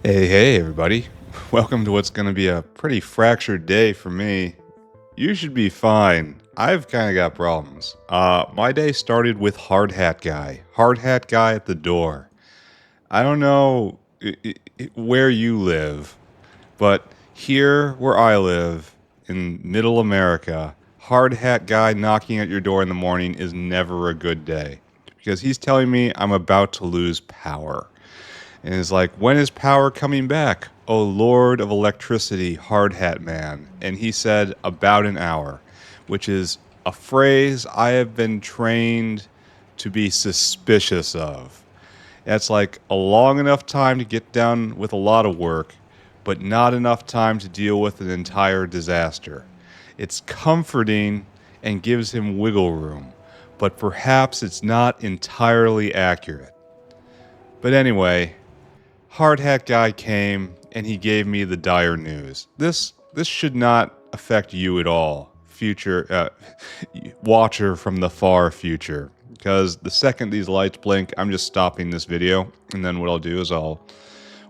Hey, everybody. Welcome to what's going to be a pretty fractured day for me. You should be fine. I've kind of got problems. My day started with Hard Hat Guy. Hard Hat Guy at the door. I don't know where you live, but here where I live in middle America, Hard Hat Guy knocking at your door in the morning is never a good day because he's telling me I'm about to lose power. And it's like, when is power coming back? Oh, Lord of Electricity, Hard Hat Man. And he said, about an hour, which is a phrase I have been trained to be suspicious of. That's like a long enough time to get done with a lot of work, but not enough time to deal with an entire disaster. It's comforting and gives him wiggle room, but perhaps it's not entirely accurate. But anyway, Hard Hat Guy came and he gave me the dire news. This should not affect you at all, future watcher from the far future, because the second these lights blink, I'm just stopping this video, and then what I'll do is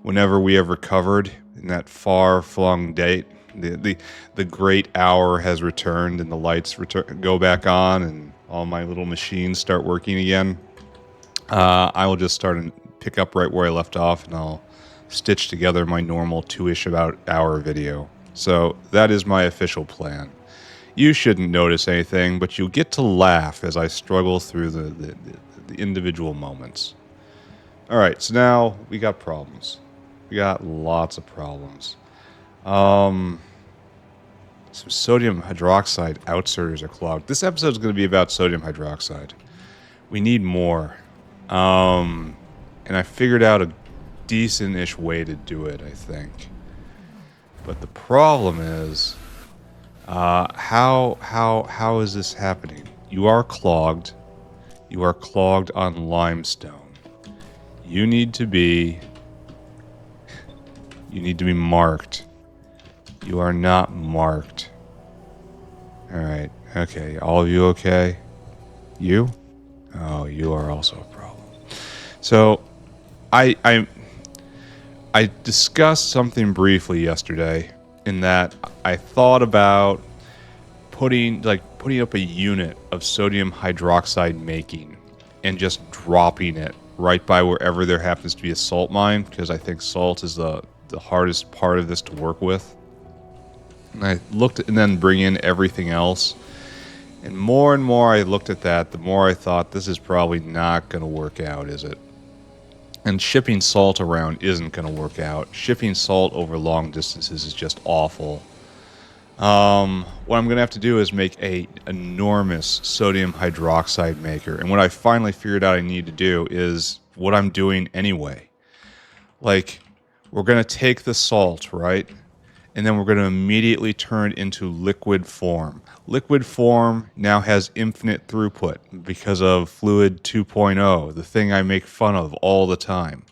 whenever we have recovered in that far-flung date, the great hour has returned and the lights go back on and all my little machines start working again. I will just start and pick up right where I left off, and I'll stitch together my normal 2-ish about hour video. So that is my official plan. You shouldn't notice anything, but you'll get to laugh as I struggle through the individual moments. Alright, so now we got problems. We got lots of problems. Some sodium hydroxide outserters are clogged. This episode is going to be about sodium hydroxide. We need more. And I figured out a decent-ish way to do it, I think. But the problem is, how is this happening? You are clogged. You are clogged on limestone. You need to be marked. You are not marked. Alright, okay. All of you okay? You? Oh, you are also a problem. So, I discussed something briefly yesterday in that I thought about putting up a unit of sodium hydroxide making and just dropping it right by wherever there happens to be a salt mine, because I think salt is the hardest part of this to work with. And I looked and then bring in everything else. And more I looked at that, the more I thought this is probably not going to work out, is it? And shipping salt around isn't going to work out. Shipping salt over long distances is just awful. What I'm going to have to do is make a enormous sodium hydroxide maker. And what I finally figured out I need to do is what I'm doing anyway. Like, we're going to take the salt, right? And then we're going to immediately turn it into liquid form. Liquid form now has infinite throughput because of Fluid 2.0, the thing I make fun of all the time.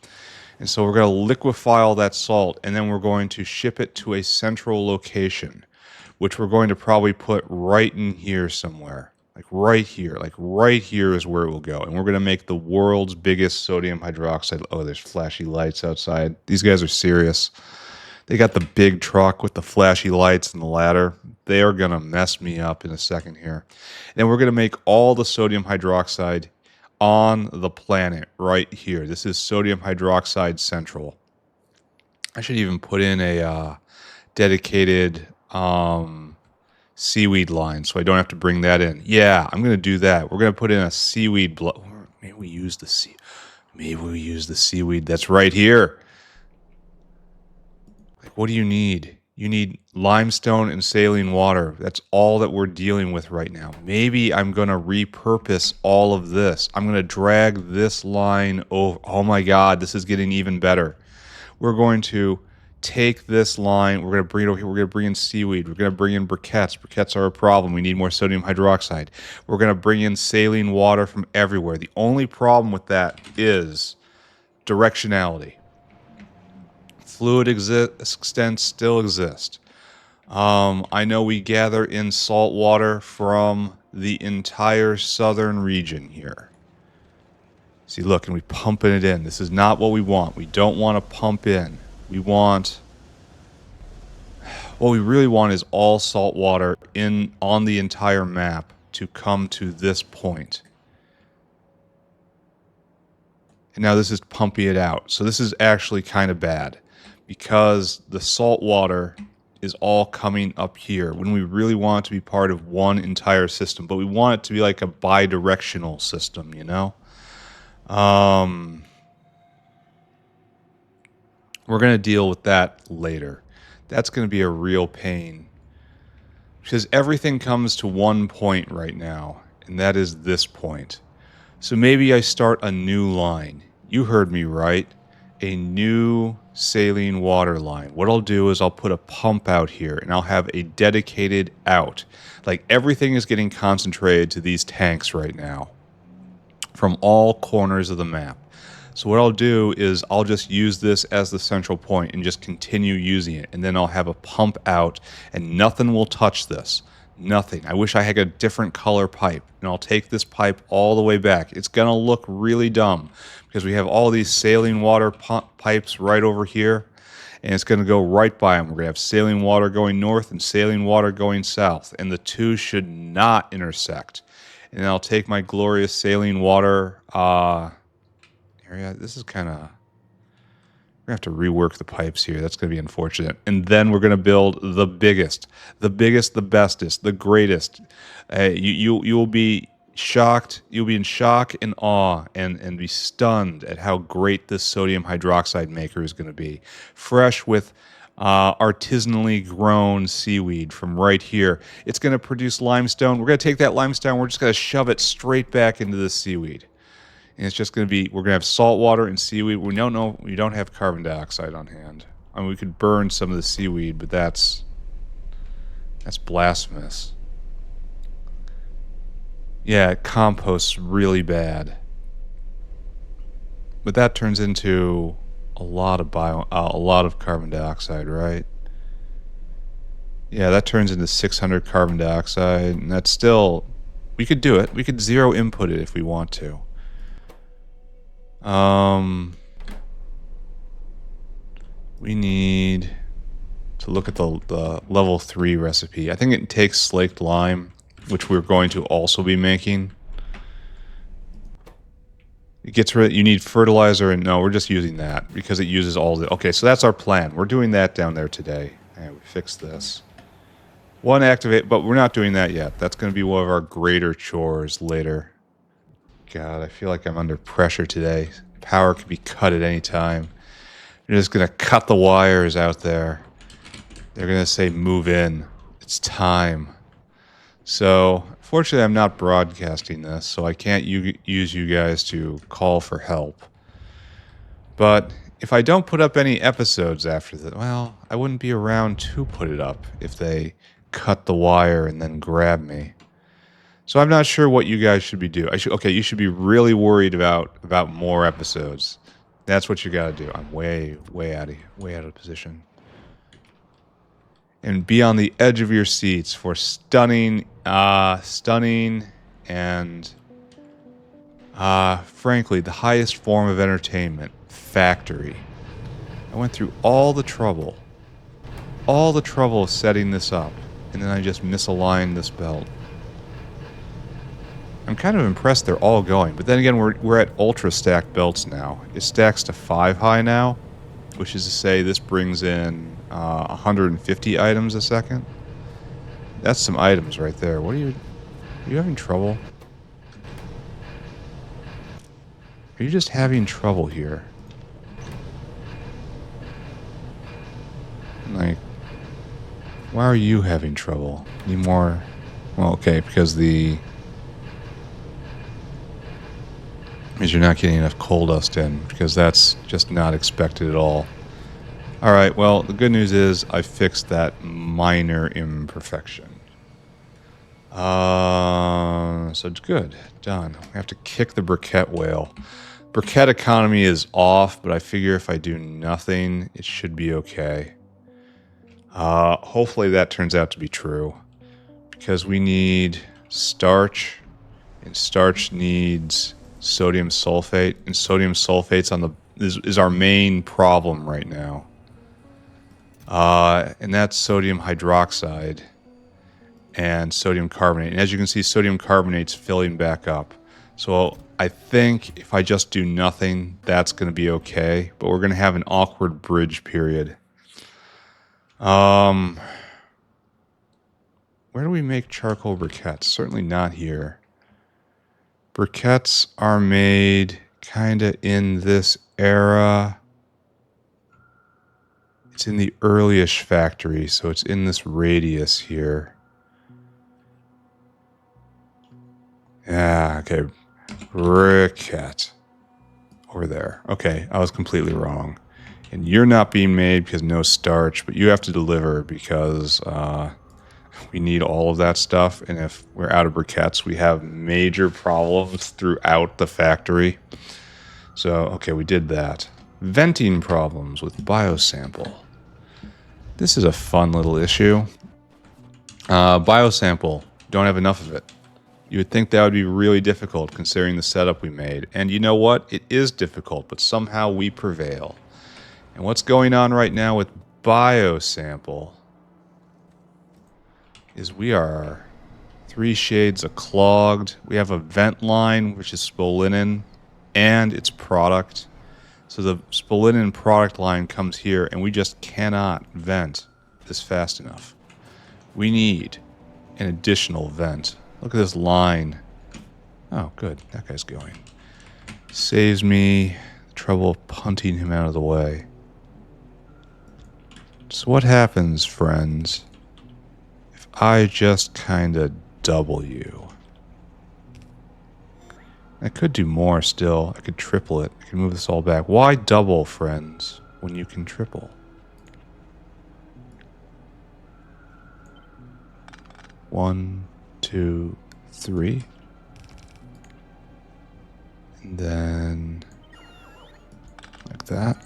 And so we're going to liquefy all that salt, and then we're going to ship it to a central location, which we're going to probably put right in here somewhere. Like right here is where it will go. And we're going to make the world's biggest sodium hydroxide. Oh, there's flashy lights outside. These guys are serious. They got the big truck with the flashy lights and the ladder. They are going to mess me up in a second here. And we're going to make all the sodium hydroxide on the planet right here. This is sodium hydroxide central. I should even put in a dedicated seaweed line so I don't have to bring that in. Yeah, I'm going to do that. We're going to put in a seaweed. Maybe we use the seaweed that's right here. What do you need? You need limestone and saline water. That's all that we're dealing with right now. Maybe I'm going to repurpose all of this. I'm going to drag this line over. Oh my God, this is getting even better. We're going to take this line. We're going to bring it over here. We're going to bring in seaweed. We're going to bring in briquettes. Briquettes are a problem. We need more sodium hydroxide. We're going to bring in saline water from everywhere. The only problem with that is directionality. Fluid extents still exist. I know we gather in salt water from the entire southern region here. See, look, and we pumping it in. This is not what we want. We don't want to pump in. We want, what we really want is all salt water on the entire map to come to this point. And now this is pumping it out. So this is actually kind of bad because the salt water is all coming up here when we really want it to be part of one entire system, but we want it to be like a bi-directional system, you know? We're going to deal with that later. That's going to be a real pain because everything comes to one point right now, and that is this point. So maybe I start a new line. You heard me right. A new saline water line. What I'll do is I'll put a pump out here and I'll have a dedicated out. Like everything is getting concentrated to these tanks right now from all corners of the map. So what I'll do is I'll just use this as the central point and just continue using it. And then I'll have a pump out and nothing will touch this. Nothing. I wish I had a different color pipe. And I'll take this pipe all the way back. It's going to look really dumb because we have all these saline water pipes right over here. And it's going to go right by them. We're going to have saline water going north and saline water going south. And the two should not intersect. And I'll take my glorious saline water area. This is kind of... We're going to have to rework the pipes here. That's going to be unfortunate. And then we're going to build the biggest, the bestest, the greatest. You will be shocked. You'll be in shock and awe and be stunned at how great this sodium hydroxide maker is going to be. Fresh with artisanally grown seaweed from right here. It's going to produce limestone. We're going to take that limestone. We're just going to shove it straight back into the seaweed. And it's just going to be, we're going to have salt water and seaweed. We don't have carbon dioxide on hand. I mean, we could burn some of the seaweed, but that's blasphemous. Yeah, it composts really bad. But that turns into a lot of carbon dioxide, right? Yeah, that turns into 600 carbon dioxide, and that's still, we could do it. We could zero input it if we want to. We need to look at the level 3 recipe. I think it takes slaked lime, which we're going to also be making. It gets rid. You need fertilizer, and no, we're just using that because it uses all the. Okay, so that's our plan. We're doing that down there today. All right, we fixed this. One activate, but we're not doing that yet. That's going to be one of our greater chores later. God, I feel like I'm under pressure today. Power could be cut at any time. They're just going to cut the wires out there. They're going to say, move in. It's time. So, fortunately, I'm not broadcasting this, so I can't use you guys to call for help. But if I don't put up any episodes after that, well, I wouldn't be around to put it up if they cut the wire and then grab me. So I'm not sure what you guys should be doing. You should be really worried about more episodes. That's what you got to do. I'm way out of position. And be on the edge of your seats for stunning and frankly the highest form of entertainment, Factory. I went through all the trouble of setting this up, and then I just misaligned this belt. I'm kind of impressed they're all going, but then again, we're at ultra stacked belts now. It stacks to 5 high now, which is to say this brings in 150 items a second. That's some items right there. Are you having trouble? Are you just having trouble here? Like, why are you having trouble? Need more? Well, okay, because you're not getting enough coal dust in, because that's just not expected at all. Alright, well, the good news is I fixed that minor imperfection. So it's good. Done. I have to kick the briquette whale. Briquette economy is off, but I figure if I do nothing, it should be okay. Hopefully that turns out to be true, because we need starch, and starch needs sodium sulfate, and sodium sulfate's is our main problem right now. And that's sodium hydroxide and sodium carbonate. And as you can see, sodium carbonate's filling back up. So I think if I just do nothing, that's going to be okay. But we're going to have an awkward bridge period. Where do we make charcoal briquettes? Certainly not here. Briquettes are made kind of in this era. It's in the earliest factory, so it's in this radius here. Yeah, okay. Briquette. Over there. Okay, I was completely wrong. And you're not being made because no starch, but you have to deliver because we need all of that stuff. And if we're out of briquettes, we have major problems throughout the factory. So, okay, we did that. Venting problems with biosample. This is a fun little issue. Biosample. Don't have enough of it. You would think that would be really difficult considering the setup we made. And you know what? It is difficult, but somehow we prevail. And what's going on right now with biosample is we are 3 shades of clogged. We have a vent line, which is spolinen, and its product. So the spolinen product line comes here, and we just cannot vent this fast enough. We need an additional vent. Look at this line. Oh, good. That guy's going. Saves me the trouble of punting him out of the way. So what happens, friends, if I just kind of double you? I could do more still. I could triple it. I could move this all back. Why double, friends, when you can triple? 1, 2, 3. And then like that.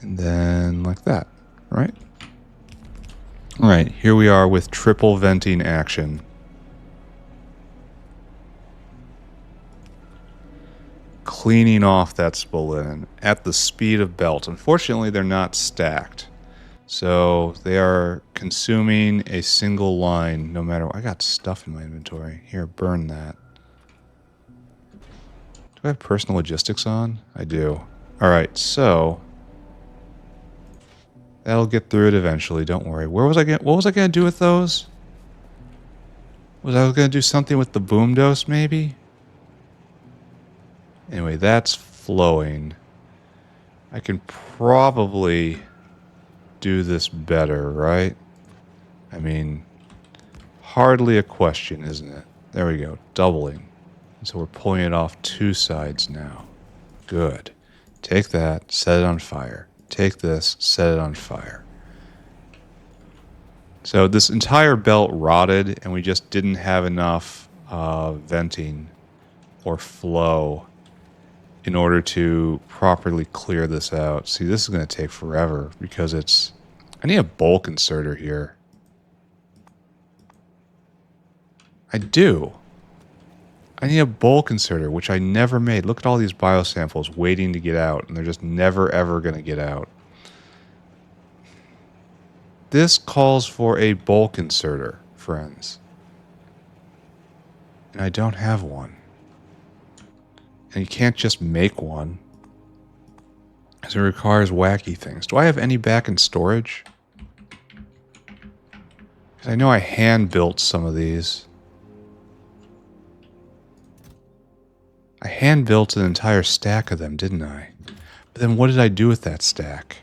And then like that, right? All right, here we are with triple venting action. Cleaning off that spolinen at the speed of belt. Unfortunately, they're not stacked. So they are consuming a single line no matter what. I got stuff in my inventory. Here, burn that. Do I have personal logistics on? I do. Alright, so that'll get through it eventually, don't worry. What was I gonna do with those? Was I gonna do something with the boom dose, maybe? Anyway, that's flowing. I can probably do this better, right? I mean, hardly a question, isn't it? There we go, doubling. And so we're pulling it off 2 sides now. Good. Take that, set it on fire. Take this, set it on fire. So this entire belt rotted, and we just didn't have enough venting or flow in order to properly clear this out. See, this is going to take forever because it's... I need a bulk inserter here. I do. I need a bulk inserter, which I never made. Look at all these biosamples waiting to get out, and they're just never, ever going to get out. This calls for a bulk inserter, friends. And I don't have one. And you can't just make one, because it requires wacky things. Do I have any back in storage? Because I know I hand-built some of these. I hand-built an entire stack of them, didn't I? But then what did I do with that stack?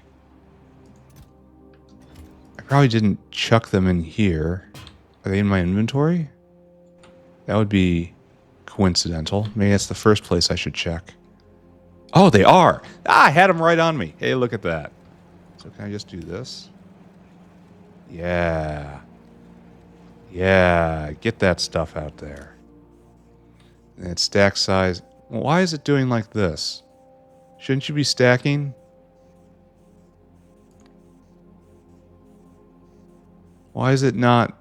I probably didn't chuck them in here. Are they in my inventory? That would be coincidental. Maybe that's the first place I should check. Oh, they are! Ah, I had them right on me. Hey, look at that. So can I just do this? Yeah. Yeah, get that stuff out there. And it's stack size. Why is it doing like this? Shouldn't you be stacking? Why is it not?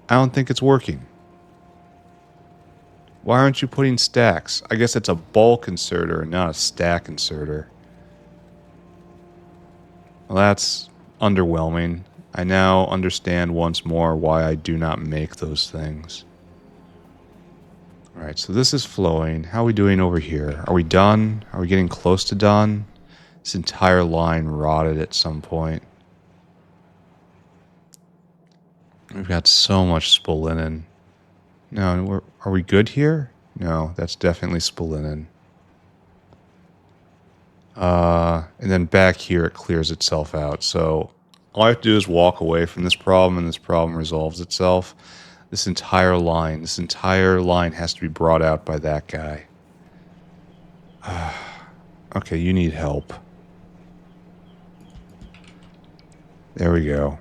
I don't think it's working. Why aren't you putting stacks? I guess it's a bulk inserter and not a stack inserter. Well, that's underwhelming. I now understand once more why I do not make those things. Alright, so this is flowing. How are we doing over here? Are we done? Are we getting close to done? This entire line rotted at some point. We've got so much spolinen. No, are we good here? No, that's definitely spolinen. And then back here it clears itself out. So all I have to do is walk away from this problem and this problem resolves itself. This entire line has to be brought out by that guy. Okay, you need help. There we go.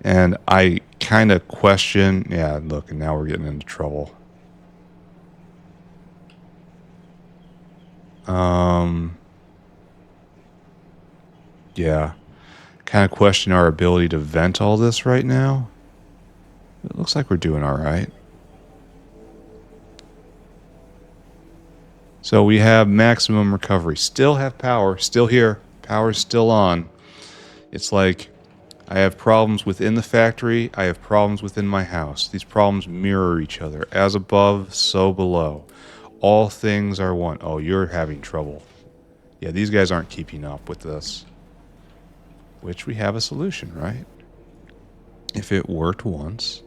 And I kind of question... Yeah, look, and now we're getting into trouble. Yeah. Kind of question our ability to vent all this right now. It looks like we're doing all right. So we have maximum recovery. Still have power. Still here. Power's still on. It's like I have problems within the factory. I have problems within my house. These problems mirror each other. As above, so below. All things are one. Oh, you're having trouble. Yeah, these guys aren't keeping up with this. Which we have a solution, right? If it worked once,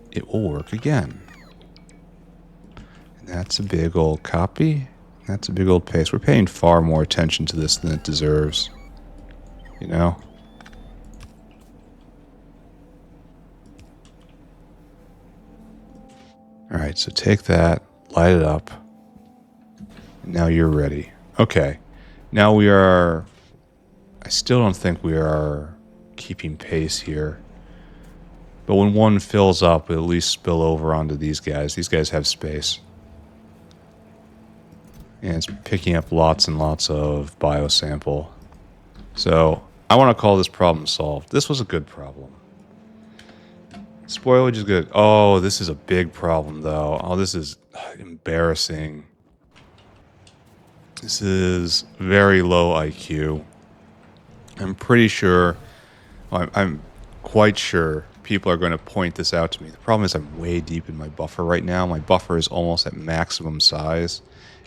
it will work again. And that's a big old copy. That's a big old paste. We're paying far more attention to this than it deserves. You know? Alright, so take that, light it up. Now you're ready. Okay. Now we are... I still don't think we are keeping pace here. But when one fills up, it'll at least spill over onto these guys. These guys have space. And it's picking up lots and lots of biosample. So, I want to call this problem solved. This was a good problem. Spoilage is good. Oh, this is a big problem, though. Oh, this is embarrassing. This is very low IQ. I'm pretty sure, I'm quite sure people are going to point this out to me. The problem is I'm way deep in my buffer right now. My buffer is almost at maximum size,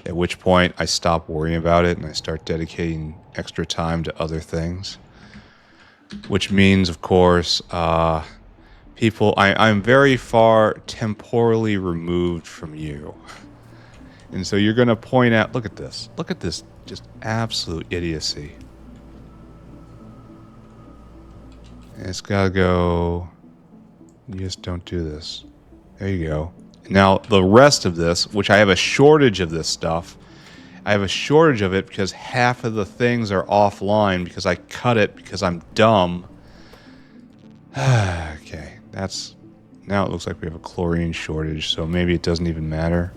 at which point I stop worrying about it and I start dedicating extra time to other things. Which means, of course, I'm very far temporally removed from you. And so you're going to point out, look at this, just absolute idiocy. And it's got to go, you just don't do this. There you go. Now, the rest of this, which I have a shortage of this stuff, I have a shortage of it because half of the things are offline because I cut it because I'm dumb. Okay, now it looks like we have a chlorine shortage, so maybe it doesn't even matter.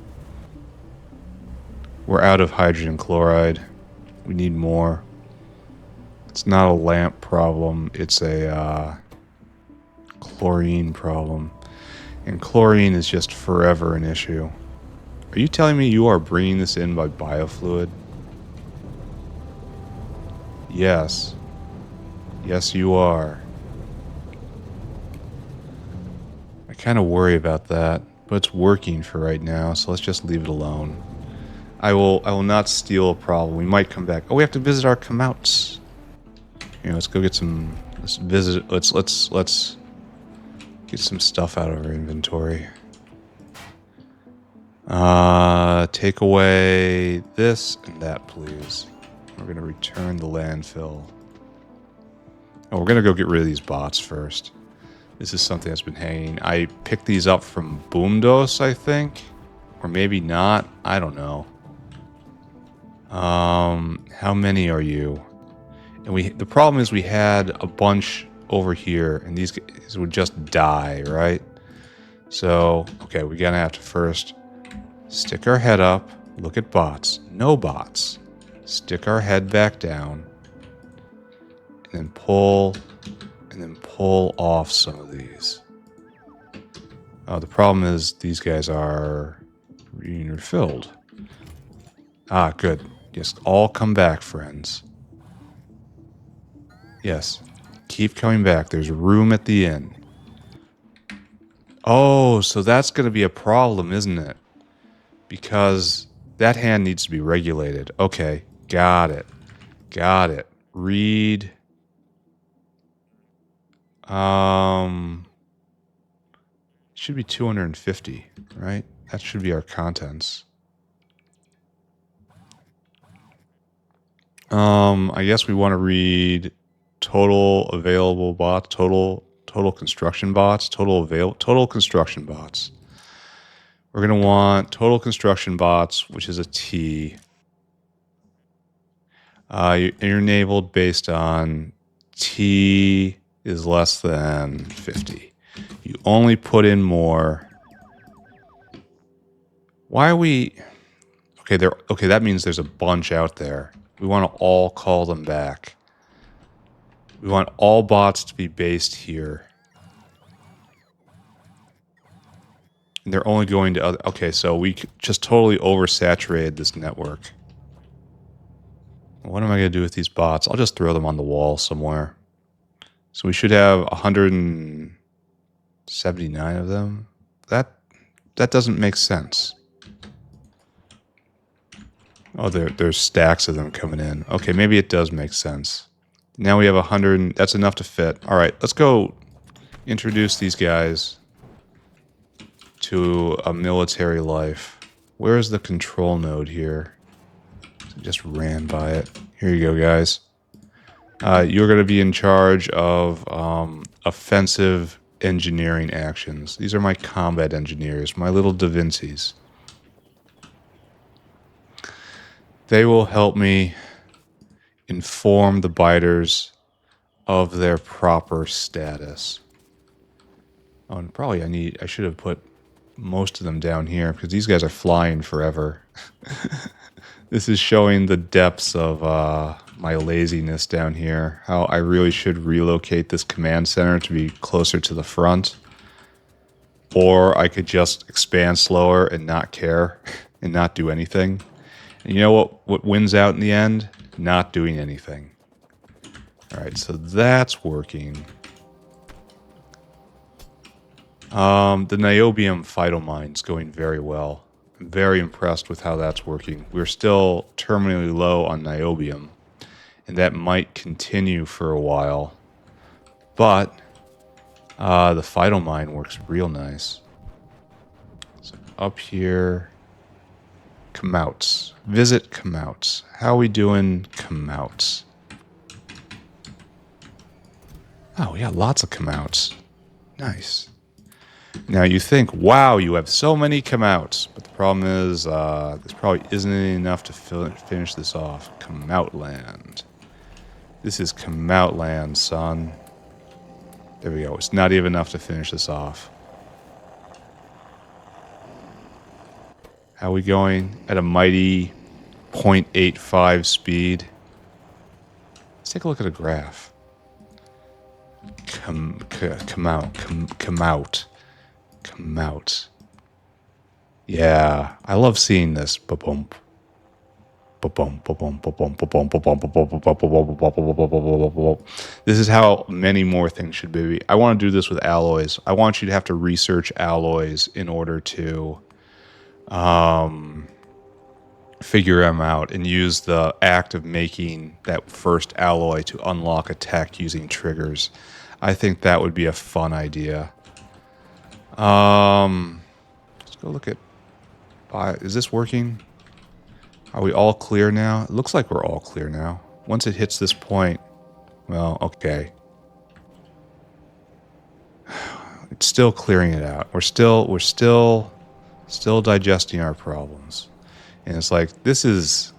We're out of hydrogen chloride. We need more. It's not a lamp problem, it's a chlorine problem. And chlorine is just forever an issue. Are you telling me you are bringing this in by biofluid? Yes. Yes, you are. I kind of worry about that, but it's working for right now, so let's just leave it alone. I will not steal a problem. We might come back. Oh, we have to visit our comouts. You know, let's go get some. Let's visit. Let's get some stuff out of our inventory. Take away this and that, please. We're gonna return the landfill. Oh, we're gonna go get rid of these bots first. This is something that's been hanging. I picked these up from Boomdos, I think, or maybe not. I don't know. How many are you? And the problem is we had a bunch over here, and these guys would just die, right? So, okay, we're gonna have to first stick our head up, look at bots. No bots. Stick our head back down, and then pull off some of these. Oh, the problem is these guys are being refilled. Ah, good. Just all come back, friends. Yes. Keep coming back. There's room at the inn. Oh, so that's going to be a problem, isn't it? Because that hand needs to be regulated. Okay. Got it. Got it. Read. Should be 250, right? That should be our contents. I guess we want to read total available bots, total construction bots, total construction bots. We're going to want total construction bots, which is a T. You're enabled based on T is less than 50. You only put in more. Why are we... Okay, that means there's a bunch out there. We want to all call them back. We want all bots to be based here. And they're only going to other... Okay, so we just totally oversaturated this network. What am I going to do with these bots? I'll just throw them on the wall somewhere. So we should have 179 of them. That doesn't make sense. Oh, there's stacks of them coming in. Okay, maybe it does make sense. Now we have 100. That's enough to fit. All right, let's go introduce these guys to a military life. Where is the control node here? Just ran by it. Here you go, guys. You're going to be in charge of offensive engineering actions. These are my combat engineers, my little Da Vinci's. They will help me inform the biters of their proper status. Oh, and probably I should have put most of them down here because these guys are flying forever. This is showing the depths of my laziness down here. How I really should relocate this command center to be closer to the front. Or I could just expand slower and not care and not do anything. And you know what wins out in the end? Not doing anything. All right, so that's working. The niobium phytomine's going very well. I'm very impressed with how that's working. We're still terminally low on niobium, and that might continue for a while. But the phytomine works real nice. So up here... Kamouts. Visit Kamouts. How we doing, Kamouts? Oh, we got lots of Kamouts. Nice. Now you think, wow, you have so many Kamouts. But the problem is, this probably isn't enough to finish this off. Kamoutland. This is Kamoutland, son. There we go. It's not even enough to finish this off. How are we going? At a mighty 0.85 speed. Let's take a look at a graph. Come out. Yeah, I love seeing this. This is how many more things should be. I want to do this with alloys. I want you to have to research alloys in order to figure them out and use the act of making that first alloy to unlock a tech using triggers. I think that would be a fun idea. Let's go look at... is this working? Are we all clear now? It looks like we're all clear now. Once it hits this point, well, okay. It's still clearing it out. We're still digesting our problems. And it's like, this is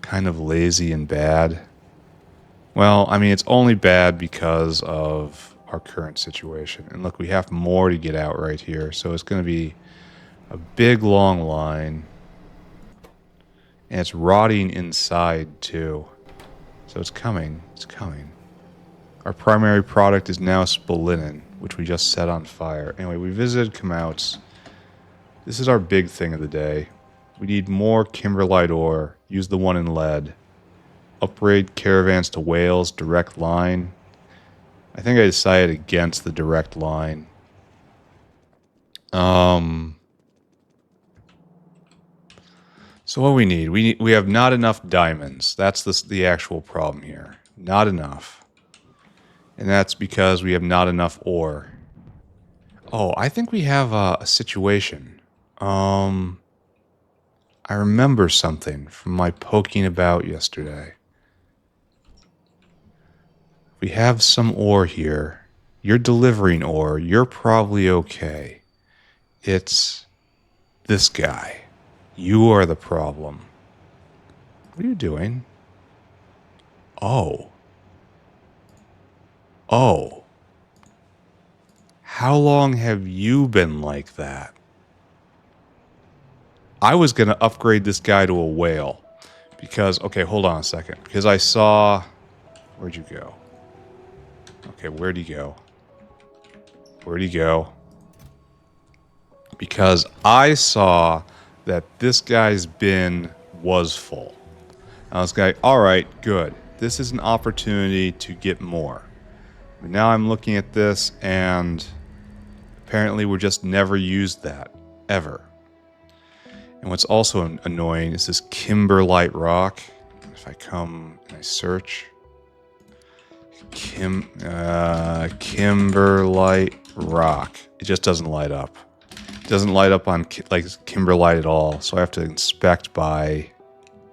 kind of lazy and bad. Well, I mean, it's only bad because of our current situation. And look, we have more to get out right here. So it's going to be a big, long line. And it's rotting inside, too. So it's coming. It's coming. Our primary product is now spolinen, which we just set on fire. Anyway, we visited Kamouts. This is our big thing of the day. We need more Kimberlite ore. Use the one in lead. Upgrade caravans to whales. Direct line. I think I decided against the direct line. So what we need? We have not enough diamonds. That's the actual problem here. Not enough. And that's because we have not enough ore. Oh, I think we have a situation. I remember something from my poking about yesterday. We have some ore here. You're delivering ore. You're probably okay. It's this guy. You are the problem. What are you doing? Oh. Oh. How long have you been like that? I was going to upgrade this guy to a whale. Because, okay, hold on a second. Because I saw... Where'd you go? Okay, where'd he go? Where'd he go? Because I saw that this guy's bin was full. I was like, alright, good. This is an opportunity to get more. But now I'm looking at this, and apparently we're just never used that. Ever. And what's also annoying is this Kimberlite rock. If I come and I search... Kimberlite rock. It just doesn't light up. It doesn't light up on like Kimberlite at all. So I have to inspect by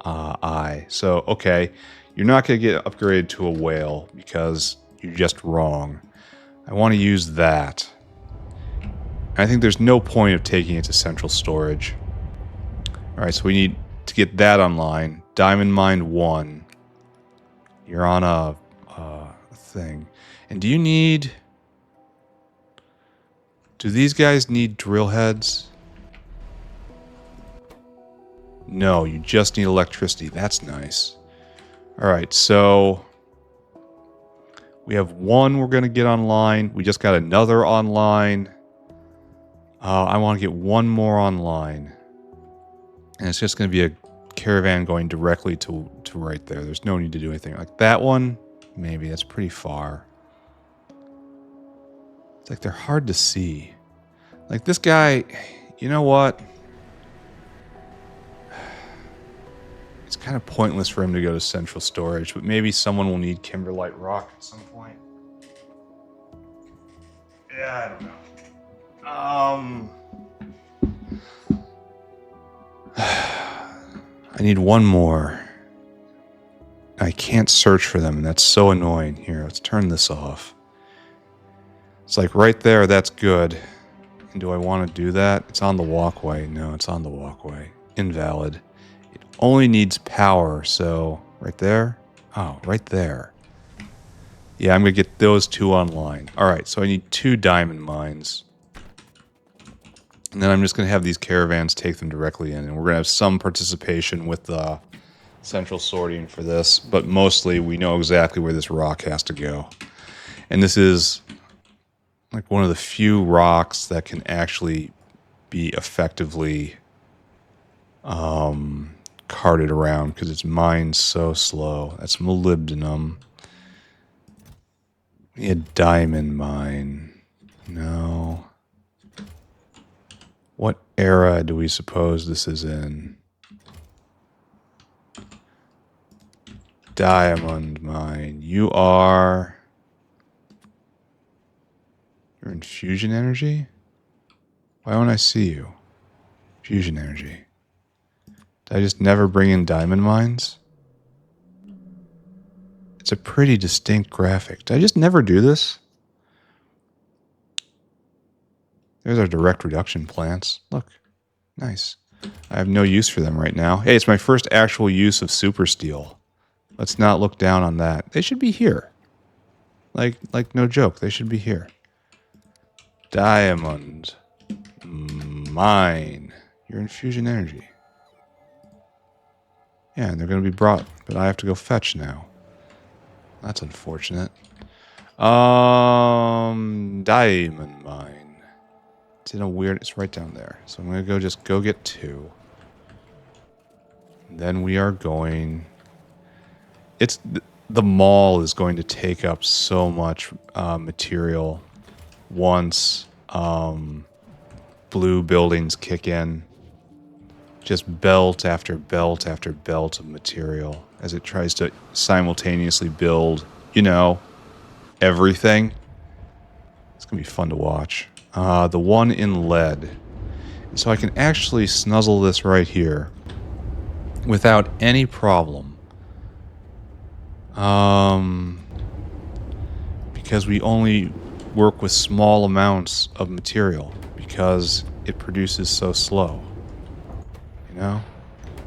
eye. So okay, you're not going to get upgraded to a whale because you're just wrong. I want to use that. I think there's no point of taking it to central storage. All right, so we need to get that online. Diamond Mine 1. You're on a thing. And do you need... Do these guys need drill heads? No, you just need electricity. That's nice. Alright, so... We have one we're going to get online. We just got another online. I want to get one more online. And it's just going to be a caravan going directly to right there. There's no need to do anything. Like that one... Maybe. That's pretty far. It's like they're hard to see. Like this guy, you know what? It's kind of pointless for him to go to central storage, but maybe someone will need Kimberlite rock at some point. Yeah, I don't know. I need one more. I can't search for them, and that's so annoying. Here, let's turn this off. It's like right there, that's good. And do I want to do that? It's on the walkway. No, it's on the walkway. Invalid. It only needs power, so... Right there? Oh, right there. Yeah, I'm going to get those two online. Alright, so I need 2 diamond mines. And then I'm just going to have these caravans take them directly in, and we're going to have some participation with the... central sorting for this, but mostly we know exactly where this rock has to go. And this is like one of the few rocks that can actually be effectively carted around because it's mined so slow. That's molybdenum. A diamond mine. No. What era do we suppose this is in? Diamond mine. You are... You're in fusion energy? Why don't I see you? Fusion energy. Did I just never bring in diamond mines? It's a pretty distinct graphic. Did I just never do this? There's our direct reduction plants. Look. Nice. I have no use for them right now. Hey, it's my first actual use of super steel. Let's not look down on that. They should be here. Like no joke, they should be here. Diamond. Mine. You're in fusion energy. Yeah, and they're going to be brought, but I have to go fetch now. That's unfortunate. Diamond mine. It's in a weird... It's right down there. So I'm going to go get 2. Then we are going... The mall is going to take up so much material once blue buildings kick in. Just belt after belt after belt of material as it tries to simultaneously build, you know, everything. It's going to be fun to watch. The one in lead. So I can actually snuzzle this right here without any problem. Because we only work with small amounts of material because it produces so slow. You know?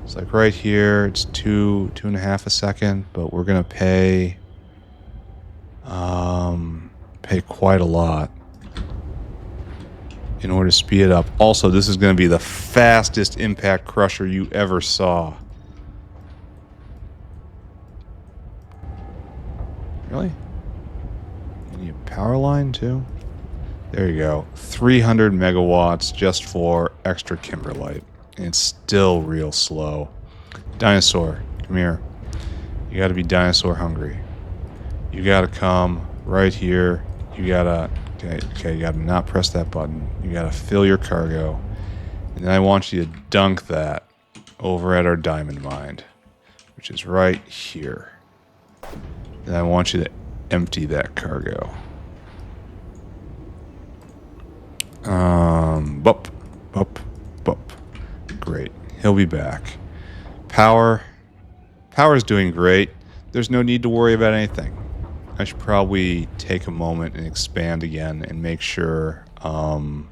It's like right here, it's 2.5 a second, but we're gonna pay quite a lot in order to speed it up. Also, this is gonna be the fastest impact crusher you ever saw. Really? You need a power line too? There you go. 300 megawatts just for extra Kimberlite. And it's still real slow. Dinosaur, come here. You gotta be dinosaur hungry. You gotta come right here. You gotta... Okay, you gotta not press that button. You gotta fill your cargo. And then I want you to dunk that over at our diamond mine, which is right here. And I want you to empty that cargo. Bup, bup, bup. Great. He'll be back. Power's doing great. There's no need to worry about anything. I should probably take a moment and expand again and make sure I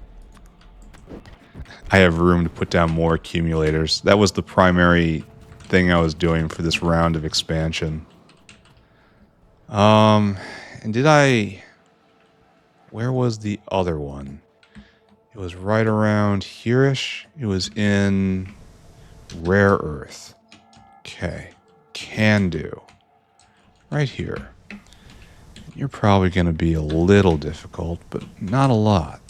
have room to put down more accumulators. That was the primary thing I was doing for this round of expansion. And did I... Where was the other one? It was right around here-ish. It was in rare earth. Okay. Can do. Right here. You're probably going to be a little difficult, but not a lot.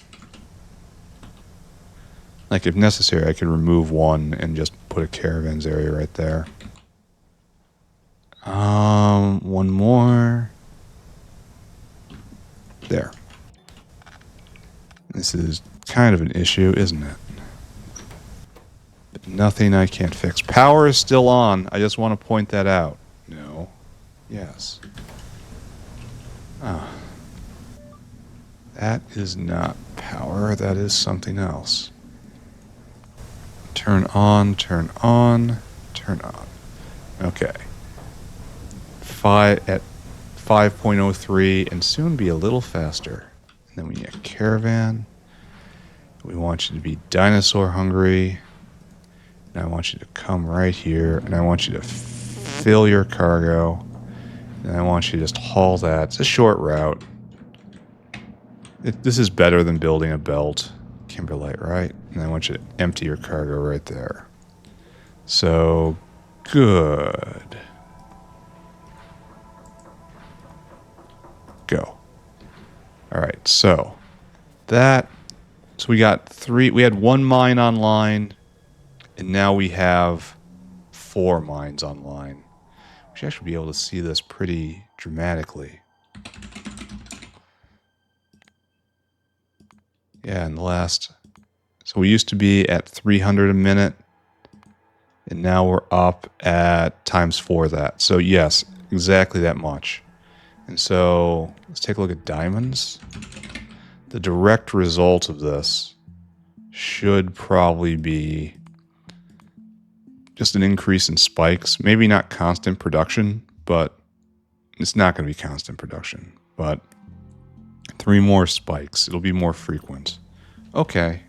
Like, if necessary, I could remove one and just put a caravans area right there. One more. There. This is kind of an issue, isn't it? But nothing I can't fix. Power is still on. I just want to point that out. No. Yes. Ah. That is not power. That is something else. Turn on, turn on, turn on. Okay. At 5.03 and soon be a little faster. And then we need a caravan. We want you to be dinosaur hungry. And I want you to come right here. And I want you to fill your cargo. And I want you to just haul that. It's a short route. This is better than building a belt. Kimberlite, right? And I want you to empty your cargo right there. So, good. Go. All right, so we got we had one mine online, and now we have 4 mines online. We should actually be able to see this pretty dramatically. Yeah, in the last... So we used to be at 300 a minute, and now we're up at ×4 that. So yes, exactly that much. And so let's take a look at diamonds. The direct result of this should probably be just an increase in spikes. Maybe not constant production, but it's not going to be constant production. But 3 more spikes. It'll be more frequent. Okay,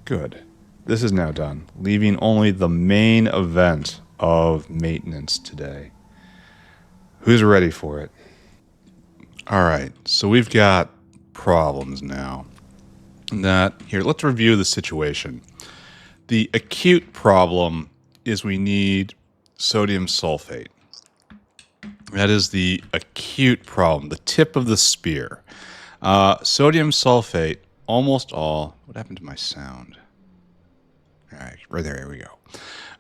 good. This is now done, leaving only the main event of maintenance today. Who's ready for it? All right, so we've got problems now. Here, let's review the situation. The acute problem is we need sodium sulfate. That is the acute problem, the tip of the spear. Sodium sulfate, almost all... What happened to my sound? All right, right there, here we go.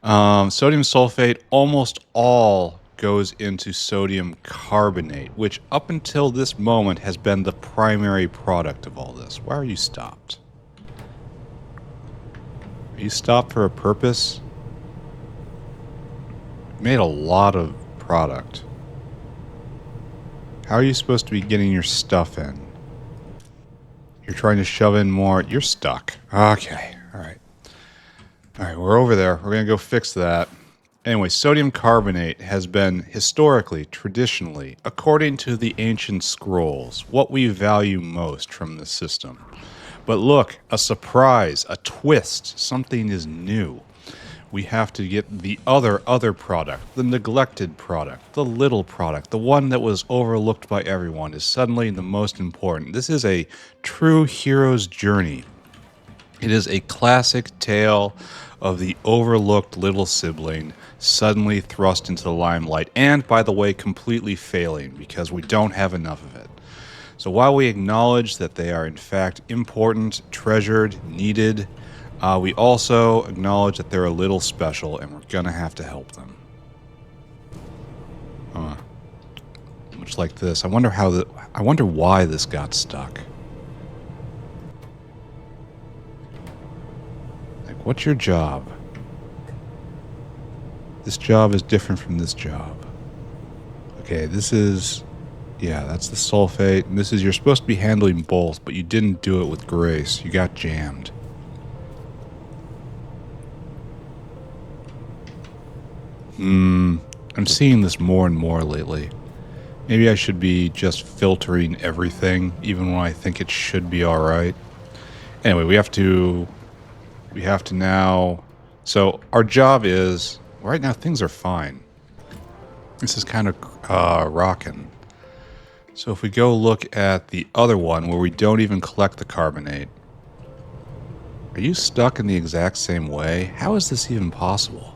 Sodium sulfate almost all goes into sodium carbonate, which up until this moment has been the primary product of all this. Why are you stopped? Are you stopped for a purpose? You made a lot of product. How are you supposed to be getting your stuff in? You're trying to shove in more. You're stuck. Okay. All right. All right, we're over there. We're going to go fix that. Anyway, sodium carbonate has been historically, traditionally, according to the ancient scrolls, what we value most from the system. But look, a surprise, a twist, something is new. We have to get the other product, the neglected product, the little product, the one that was overlooked by everyone is suddenly the most important. This is a true hero's journey. It is a classic tale of the overlooked little sibling suddenly thrust into the limelight and, by the way, completely failing because we don't have enough of it. So while we acknowledge that they are in fact important, treasured, needed, we also acknowledge that they're a little special and we're gonna have to help them. Much like this. I wonder why this got stuck. Like, what's your job? This job is different from this job. Okay, this is... yeah, that's the sulfate. And this is... you're supposed to be handling both, but you didn't do it with grace. You got jammed. I'm seeing this more and more lately. Maybe I should be just filtering everything, even when I think it should be alright. Anyway, we have to now... so, our job is... right now, things are fine. This is kind of rocking. So if we go look at the other one, where we don't even collect the carbonate... are you stuck in the exact same way? How is this even possible?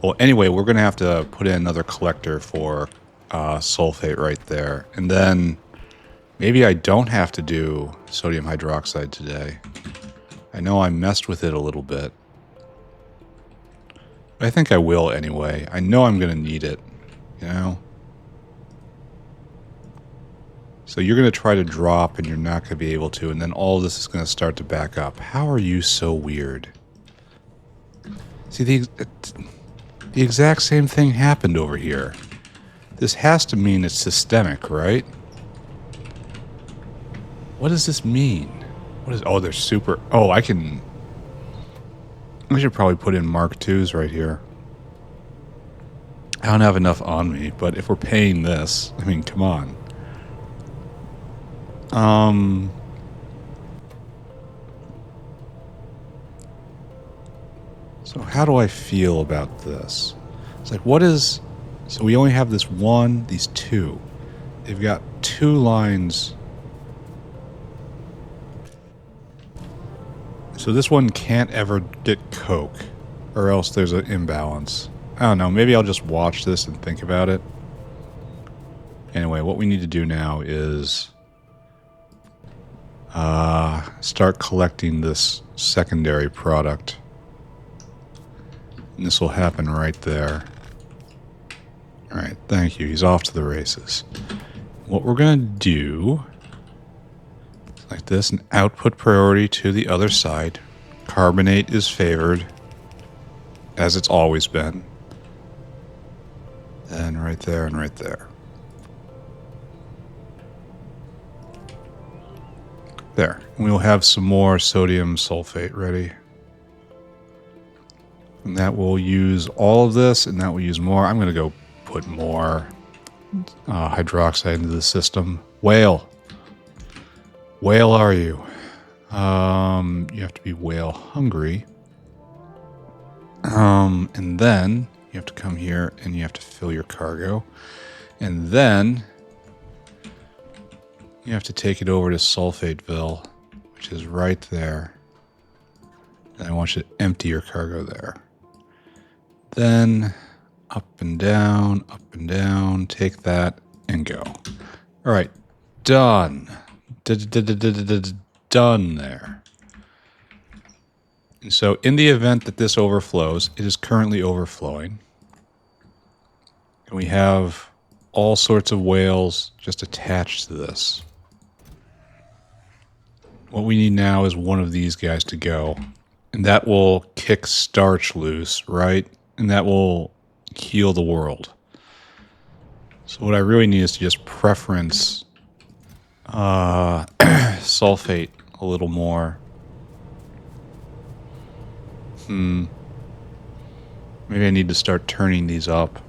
Well, anyway, we're going to have to put in another collector for sulfate right there. And then maybe I don't have to do sodium hydroxide today. I know I messed with it a little bit. But I think I will anyway. I know I'm going to need it, you know? So you're going to try to drop and you're not going to be able to, and then all of this is going to start to back up. How are you so weird? See, the exact same thing happened over here. This has to mean it's systemic, right? What does this mean? What is... oh, they're super... oh, I should probably put in Mark IIs right here. I don't have enough on me, but if we're paying this, I mean, come on. So how do I feel about this? It's like, what is... so we only have this one, these two. They've got two lines. So this one can't ever get coke, or else there's an imbalance. I don't know, maybe I'll just watch this and think about it. Anyway, what we need to do now is start collecting this secondary product. And this will happen right there. Alright, thank you. He's off to the races. What we're going to do... like this, an output priority to the other side. Carbonate is favored, as it's always been. And right there and right there. There. And we'll have some more sodium sulfate ready. And that will use all of this, and that will use more. I'm going to go put more hydroxide into the system. Whale. Whale are you? You have to be whale hungry. And then you have to come here and you have to fill your cargo. And then you have to take it over to Sulfateville, which is right there. And I want you to empty your cargo there. Then up and down, take that and go. All right, done. Done there. And so in the event that this overflows, it is currently overflowing. And we have all sorts of whales just attached to this. What we need now is one of these guys to go. And that will kick starch loose, right? And that will heal the world. So what I really need is to just preference sulfate a little more. Maybe I need to start turning these up.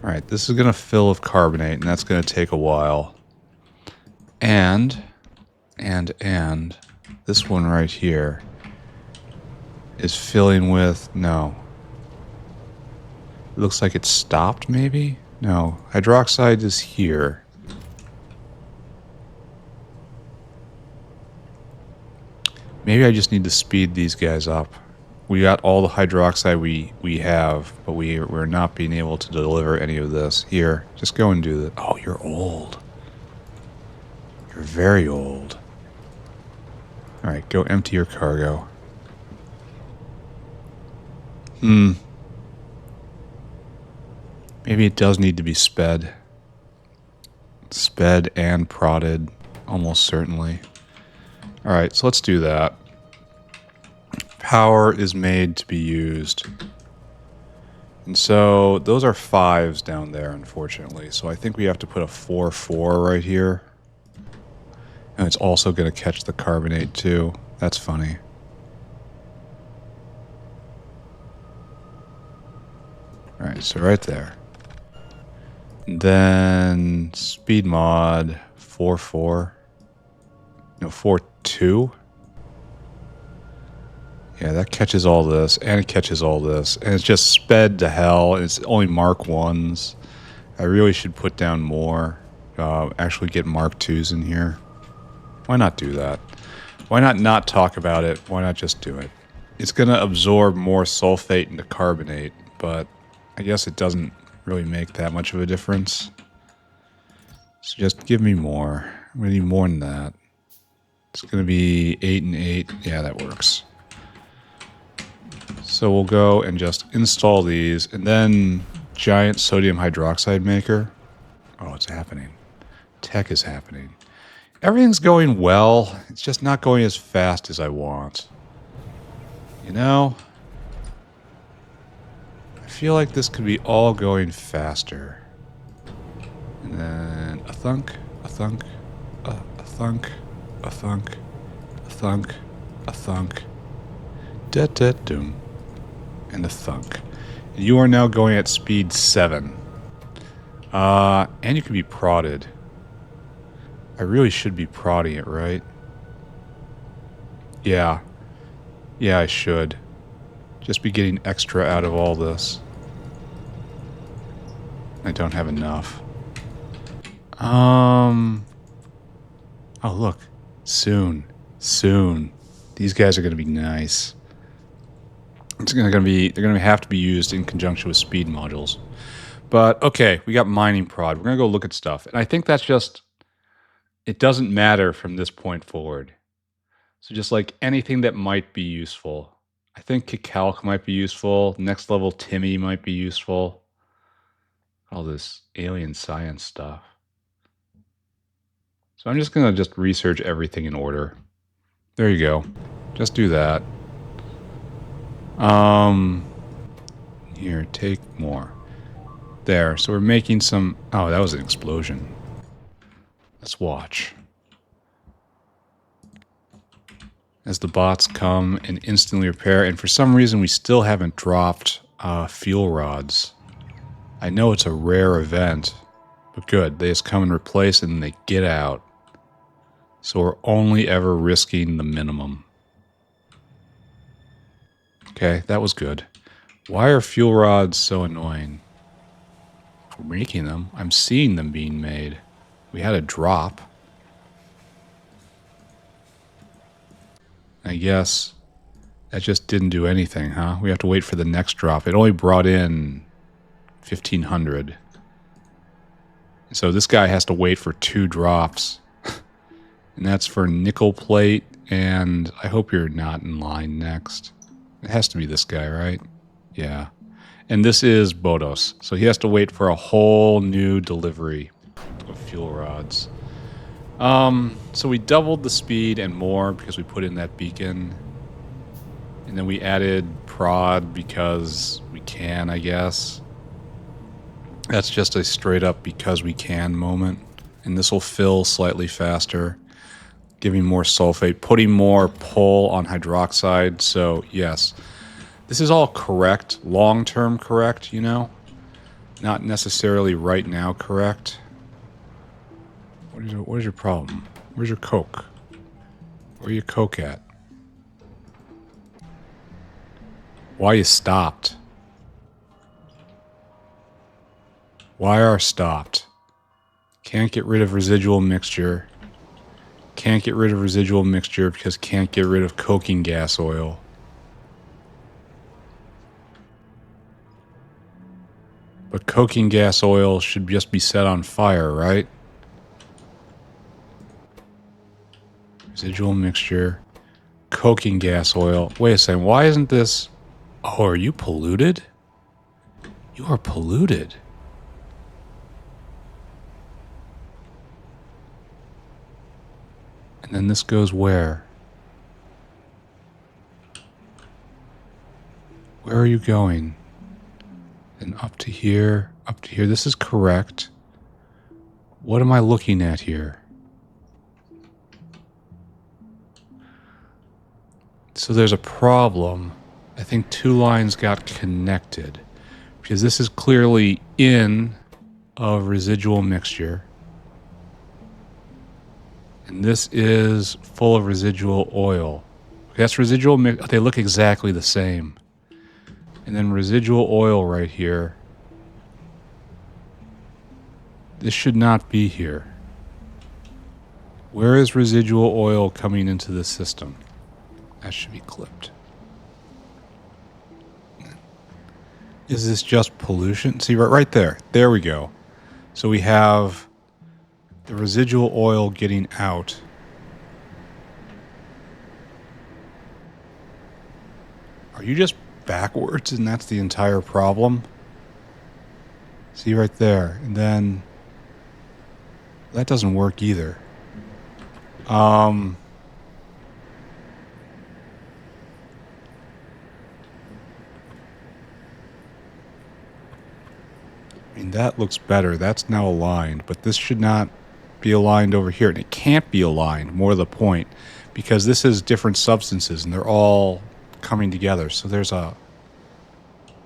Alright, this is going to fill with carbonate, and that's going to take a while. And this one right here is filling with, no. It looks like it stopped, maybe? No, hydroxide is here. Maybe I just need to speed these guys up. We got all the hydroxide we have, but we're not being able to deliver any of this. Here, just go and do that. Oh, you're old. You're very old. Alright, go empty your cargo. Maybe it does need to be sped. Sped and prodded, almost certainly. Alright, so let's do that. Power is made to be used. And so those are 5s down there, unfortunately. So I think we have to put a 4-4 right here. And it's also going to catch the carbonate too. That's funny. Alright, so right there. And then speed mod 4-4. No, 4-2. Yeah, that catches all this, and it catches all this, and it's just sped to hell, and it's only Mark 1s. I really should put down more, actually get Mark 2s in here. Why not do that? Why not talk about it? Why not just do it? It's going to absorb more sulfate into carbonate, but I guess it doesn't really make that much of a difference. So just give me more. I'm going to need more than that. It's going to be 8 and 8. Yeah, that works. So we'll go and just install these, and then giant sodium hydroxide maker. Oh, it's happening. Tech is happening. Everything's going well. It's just not going as fast as I want. You know? I feel like this could be all going faster. And then a thunk, a thunk, a thunk, a thunk, a thunk, a thunk. Da-da-doom. And a thunk. And you are now going at speed 7. And you can be prodded. I really should be prodding it, right? Yeah. Yeah, I should. Just be getting extra out of all this. I don't have enough. Oh, look. Soon. Soon. These guys are going to be nice. It's they're going to have to be used in conjunction with speed modules. But, okay, we got mining prod. We're going to go look at stuff. And I think that's just... It doesn't matter from this point forward. So just like anything that might be useful. I think Kicalc might be useful. Next level Timmy might be useful. All this alien science stuff. So I'm just going to research everything in order. There you go. Just do that. Here, take more. There, so we're making some... Oh, that was an explosion. Let's watch. As the bots come and instantly repair, and for some reason we still haven't dropped fuel rods. I know it's a rare event, but good. They just come and replace and then they get out. So we're only ever risking the minimum. Okay, that was good. Why are fuel rods so annoying? We're making them. I'm seeing them being made. We had a drop. I guess that just didn't do anything, huh? We have to wait for the next drop. It only brought in 1,500. So this guy has to wait for 2 drops. And that's for nickel plate, and I hope you're not in line next. It has to be this guy, right? Yeah. And this is Bodos, so he has to wait for a whole new delivery of fuel rods. So we doubled the speed and more because we put in that beacon. And then we added prod because we can, I guess. That's just a straight up because we can moment. And this will fill slightly faster, giving more sulfate, putting more pull on hydroxide. So yes, this is all correct, long-term correct, you know? Not necessarily right now correct. What is your problem? Where's your Coke? Where your Coke at? Why you stopped? Why are stopped? Can't get rid of residual mixture. Can't get rid of residual mixture because can't get rid of coking gas oil. But coking gas oil should just be set on fire, right? Residual mixture. Coking gas oil. Wait a second, why isn't this... Oh, are you polluted? You are polluted. And then this goes where? Where are you going? And up to here, up to here. This is correct. What am I looking at here? So there's a problem. I think two lines got connected because this is clearly in a residual mixture. And this is full of residual oil. That's residual they look exactly the same. And then residual oil right here. This should not be here. Where is residual oil coming into the system? That should be clipped. Is this just pollution? See, right there. There we go. So we have the residual oil getting out. Are you just backwards and that's the entire problem? See right there. And then that doesn't work either. I mean, that looks better. That's now aligned, but this should not be aligned over here. And it can't be aligned, more to the point, because this is different substances and they're all coming together. So there's a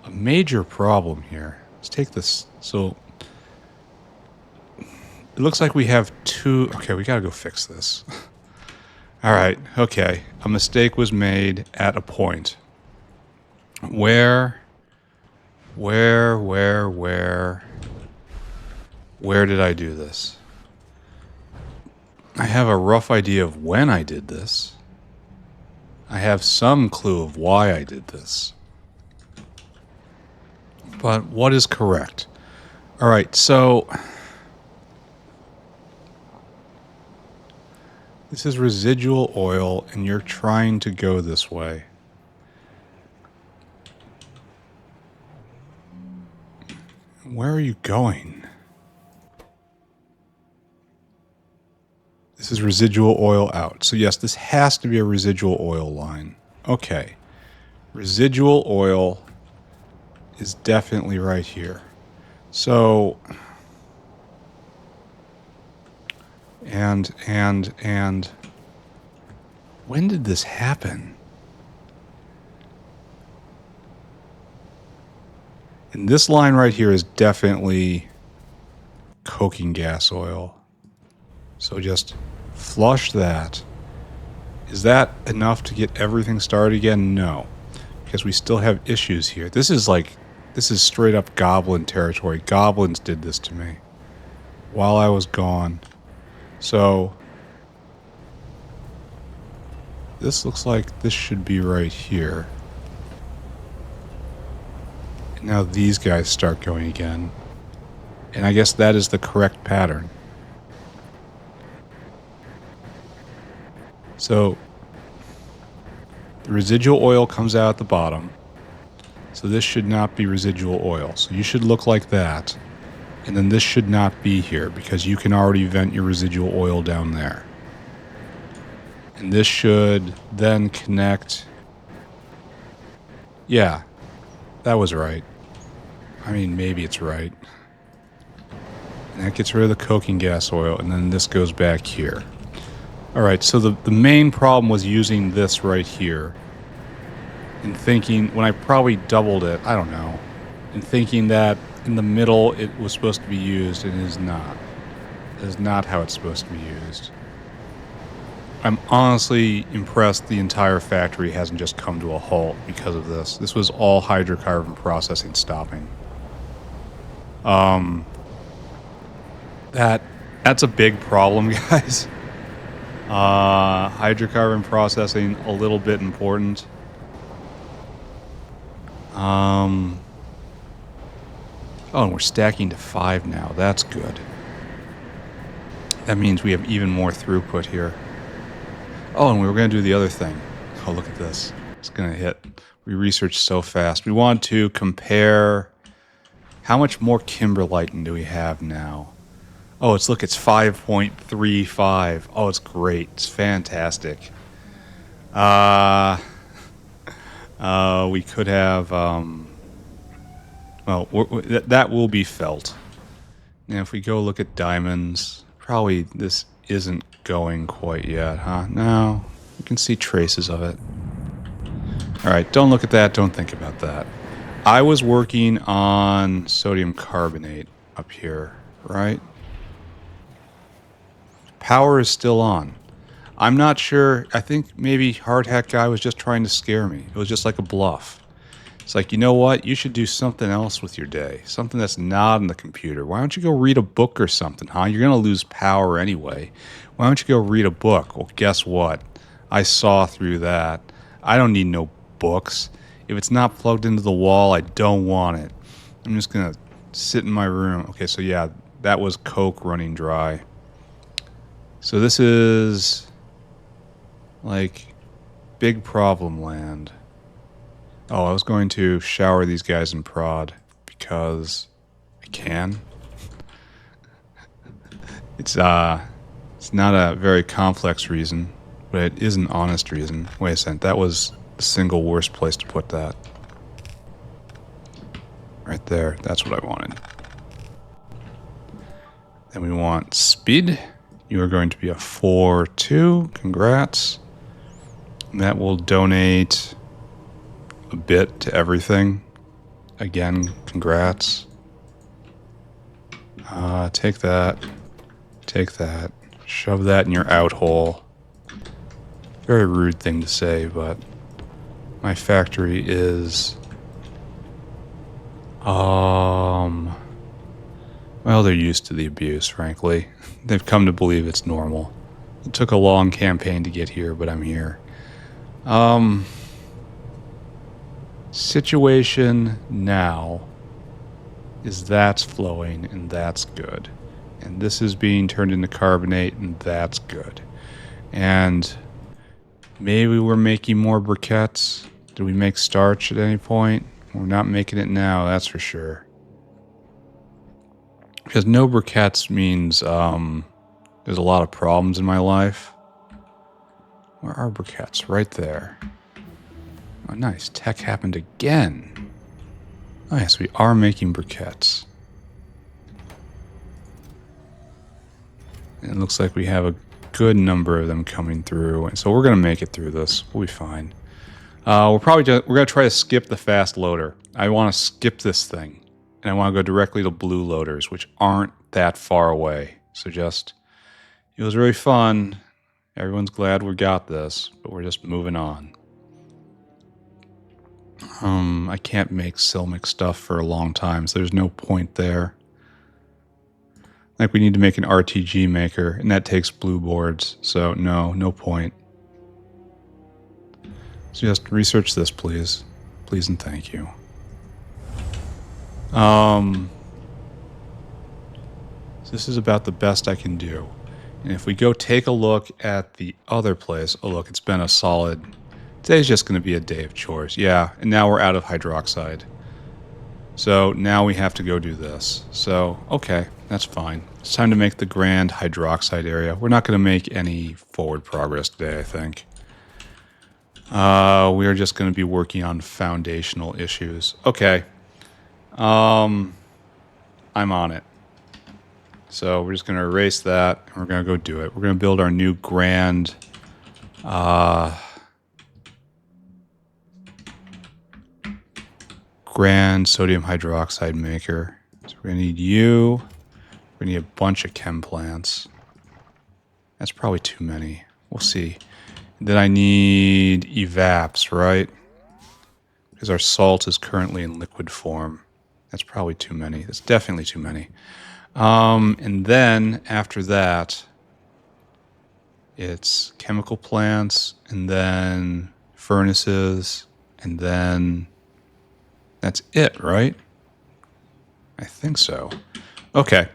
major problem here. Let's take this. So it looks like we have two. Okay, we got to go fix this. All right. Okay. A mistake was made at a point. Where did I do this? I have a rough idea of when I did this. I have some clue of why I did this. But what is correct? All right, so this is residual oil and you're trying to go this way. Where are you going? This is residual oil out. So yes, this has to be a residual oil line. Okay. Residual oil is definitely right here. So, and when did this happen? And this line right here is definitely coking gas oil. So just flush that. Is that enough to get everything started again? No, because we still have issues here. This is straight up goblin territory. Goblins did this to me while I was gone. So this looks like this should be right here. And now these guys start going again. And I guess that is the correct pattern. So the residual oil comes out at the bottom. So this should not be residual oil. So you should look like that. And then this should not be here because you can already vent your residual oil down there. And this should then connect. Yeah, that was right. I mean, maybe it's right. And that gets rid of the coking gas oil, and then this goes back here. Alright, so the main problem was using this right here. And thinking, when I probably doubled it, I don't know. And thinking that in the middle it was supposed to be used, and it is not. It is not how it's supposed to be used. I'm honestly impressed the entire factory hasn't just come to a halt because of this. This was all hydrocarbon processing stopping. That's a big problem, guys. Hydrocarbon processing, a little bit important. Oh, and we're stacking to 5 now. That's good. That means we have even more throughput here. Oh, and we were going to do the other thing. Oh, look at this. It's going to hit. We researched so fast. We want to compare how much more Kimberlite do we have now. Oh, it's 5.35. Oh, it's great. It's fantastic. We could have, well, that will be felt. Now, if we go look at diamonds, probably this isn't going quite yet, huh? No, you can see traces of it. All right, don't look at that. Don't think about that. I was working on sodium carbonate up here, right? Power is still on. I'm not sure. I think maybe Hard Hat Guy was just trying to scare me. It was just like a bluff. It's like, you know what? You should do something else with your day. Something that's not on the computer. Why don't you go read a book or something, huh? You're going to lose power anyway. Why don't you go read a book? Well, guess what? I saw through that. I don't need no books. If it's not plugged into the wall, I don't want it. I'm just going to sit in my room. Okay, so yeah, that was Coke running dry. So this is like big problem land. Oh, I was going to shower these guys in prod because I can. It's not a very complex reason, but it is an honest reason. Wait a second, that was the single worst place to put that. Right there, that's what I wanted. Then we want speed. You are going to be a 4-2. Congrats. And that will donate a bit to everything. Again, congrats. Take that. Take that. Shove that in your out hole. Very rude thing to say, but my factory is... Well, they're used to the abuse, frankly. They've come to believe it's normal. It took a long campaign to get here, but I'm here. Situation now is that's flowing, and that's good. And this is being turned into carbonate, and that's good. And maybe we're making more briquettes. Did we make starch at any point? We're not making it now, that's for sure. Because no briquettes means there's a lot of problems in my life. Where are briquettes? Right there. Oh, nice. Tech happened again. Oh, yes, we are making briquettes. And it looks like we have a good number of them coming through. And so we're going to make it through this. We'll be fine. We're going to try to skip the fast loader. I want to skip this thing. And I want to go directly to blue loaders, which aren't that far away. So it was really fun. Everyone's glad we got this, but we're just moving on. I can't make Silmic stuff for a long time, so there's no point there. Like, we need to make an RTG maker, and that takes blue boards, so no point. So just research this, please. Please and thank you. So this is about the best I can do. And if we go take a look at the other place, oh look, it's been a solid, today's just going to be a day of chores. Yeah, and now we're out of hydroxide. So now we have to go do this. So, okay, that's fine. It's time to make the grand hydroxide area. We're not going to make any forward progress today, I think. We are just going to be working on foundational issues. Okay. I'm on it. So we're just going to erase that, and we're going to go do it. We're going to build our new grand sodium hydroxide maker. So we're going to need you. We're going to need a bunch of chem plants. That's probably too many. We'll see. Then I need evaps, right? Because our salt is currently in liquid form. That's probably too many. That's definitely too many. And then after that, it's chemical plants, and then furnaces, and then that's it, right? I think so. Okay,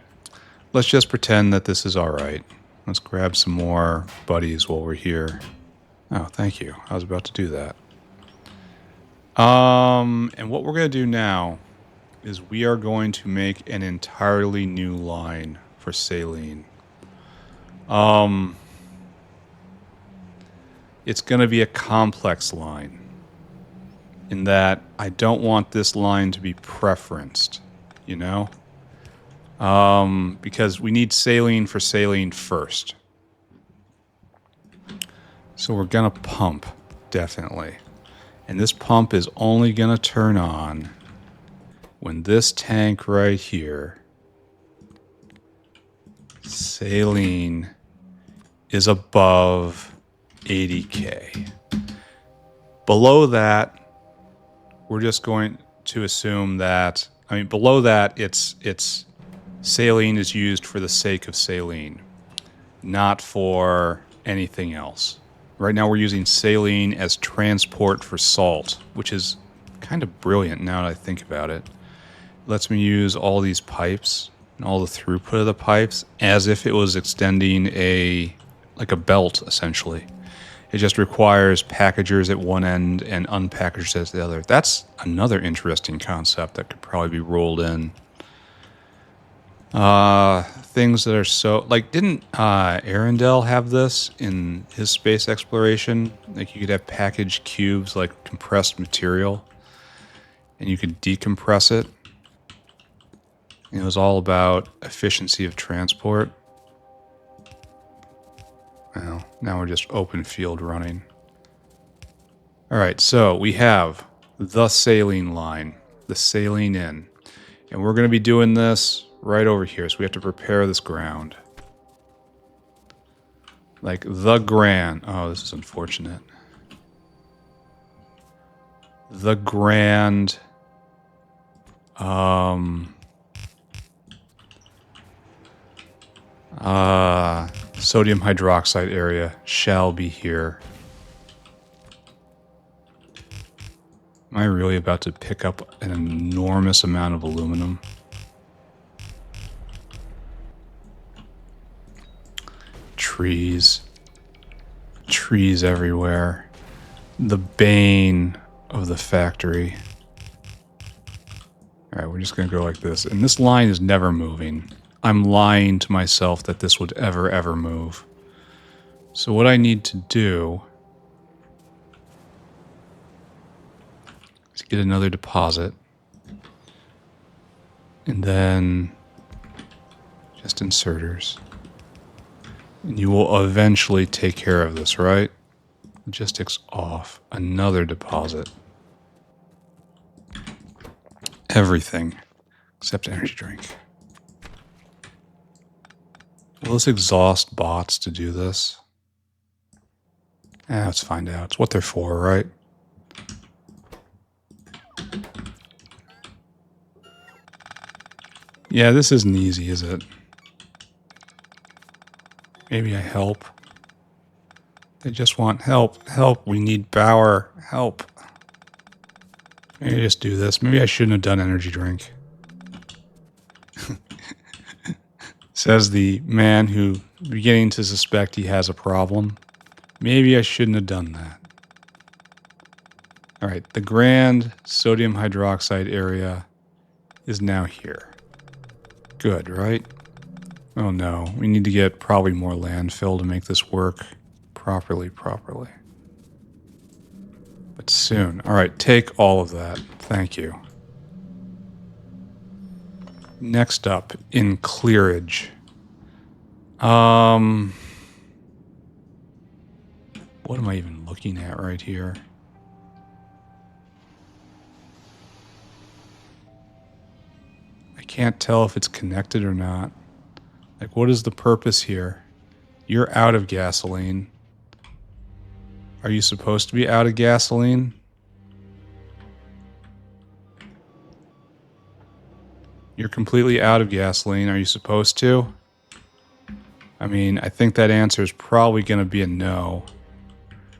let's just pretend that this is all right. Let's grab some more buddies while we're here. Oh, thank you. I was about to do that. And what we're going to do now is we are going to make an entirely new line for saline. It's going to be a complex line in that I don't want this line to be preferenced, you know? Because we need saline for saline first. So we're going to pump, definitely. And this pump is only going to turn on when this tank right here, saline, is above 80K. Below that, we're just going to assume that, below that, it's saline is used for the sake of saline, not for anything else. Right now we're using saline as transport for salt, which is kind of brilliant now that I think about it. It lets me use all these pipes and all the throughput of the pipes as if it was extending like a belt, essentially. It just requires packagers at one end and unpackagers at the other. That's another interesting concept that could probably be rolled in. Things that are so, like, didn't Arundel have this in his space exploration? Like, you could have packaged cubes, like compressed material, and you could decompress it. And it was all about efficiency of transport. Well, now we're just open field running. All right, so we have the saline line, the saline in, and we're going to be doing this right over here. So we have to prepare this ground. Like the grand. Oh, this is unfortunate. The grand sodium hydroxide area shall be here. Am I really about to pick up an enormous amount of aluminum? Trees. Trees everywhere. The bane of the factory. Alright, we're just going to go like this. And this line is never moving. I'm lying to myself that this would ever move. So what I need to do is get another deposit. And then just inserters. And you will eventually take care of this, right? Logistics off. Another deposit. Everything except energy drink. Will this exhaust bots to do this? Let's find out. It's what they're for, right? Yeah, this isn't easy, is it? Maybe I help. They just want help. Help. We need power. Help. Maybe I just do this. Maybe I shouldn't have done energy drink. Says the man who beginning to suspect he has a problem. Maybe I shouldn't have done that. All right, the grand sodium hydroxide area is now here. Good, right? Oh no, we need to get probably more landfill to make this work properly. But soon. All right, take all of that. Thank you. Next up, in clearage. What am I even looking at right here? I can't tell if it's connected or not. Like, what is the purpose here? You're out of gasoline. Are you supposed to be out of gasoline? You're completely out of gasoline. Are you supposed to? I mean, I think that answer is probably going to be a no.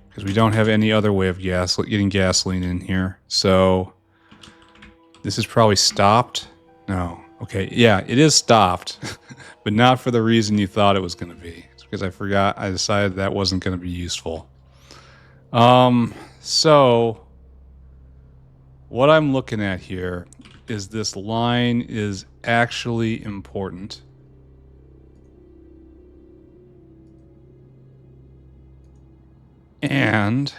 Because we don't have any other way of getting gasoline in here. So, this is probably stopped. No. Okay, yeah, it is stopped. But not for the reason you thought it was going to be. It's because I decided that wasn't going to be useful. So, what I'm looking at here is this line is actually important. And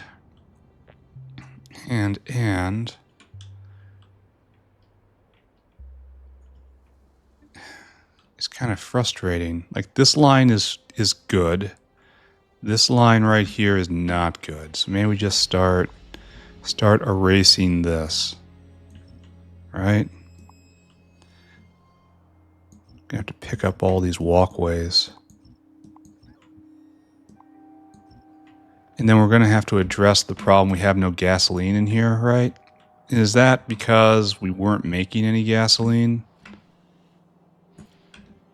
it's kind of frustrating. Like, this line is good. This line right here is not good. So maybe we just start erasing this. Right? Gonna have to pick up all these walkways. And then we're gonna have to address the problem we have no gasoline in here, right? Is that because we weren't making any gasoline?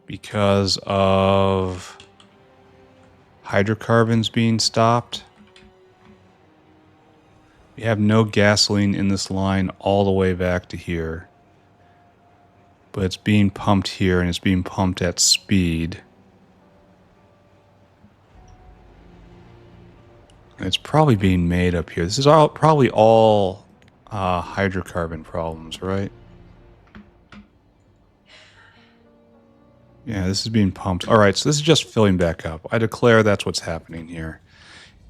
Because of hydrocarbons being stopped? We have no gasoline in this line all the way back to here. But it's being pumped here, and it's being pumped at speed. And it's probably being made up here. This is probably all hydrocarbon problems, right? Yeah, this is being pumped. All right, so this is just filling back up. I declare that's what's happening here.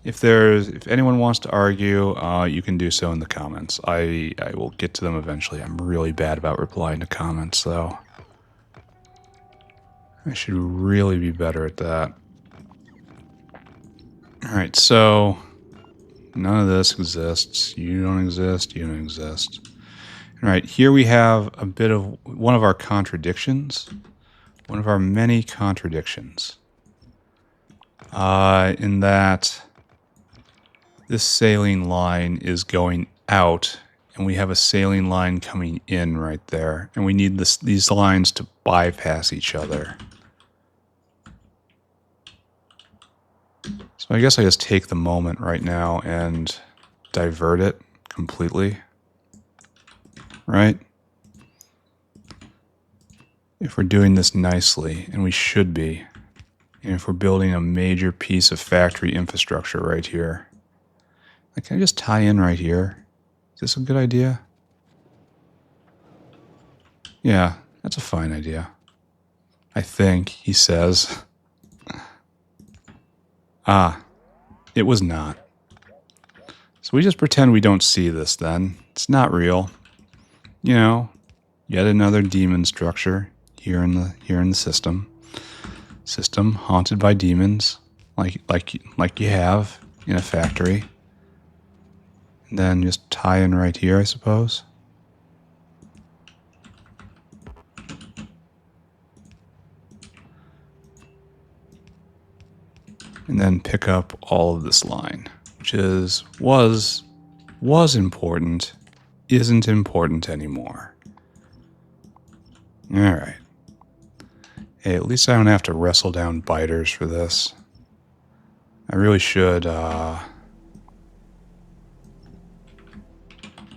If anyone wants to argue, you can do so in the comments. I will get to them eventually. I'm really bad about replying to comments, though. I should really be better at that. Alright, so none of this exists. You don't exist. You don't exist. Alright, here we have a bit of one of our contradictions. One of our many contradictions. In that this saline line is going out, and we have a saline line coming in right there. And we need these lines to bypass each other. So I guess I just take the moment right now and divert it completely. Right? If we're doing this nicely, and we should be, and if we're building a major piece of factory infrastructure right here. Like, can I just tie in right here? Is this a good idea? Yeah, that's a fine idea. I think, he says. It was not. So we just pretend we don't see this then. It's not real. You know, yet another demon structure here in the system. System haunted by demons, like you have in a factory. And then just tie in right here, I suppose. And then pick up all of this line, which was important, isn't important anymore. All right. Hey, at least I don't have to wrestle down biters for this. I really should,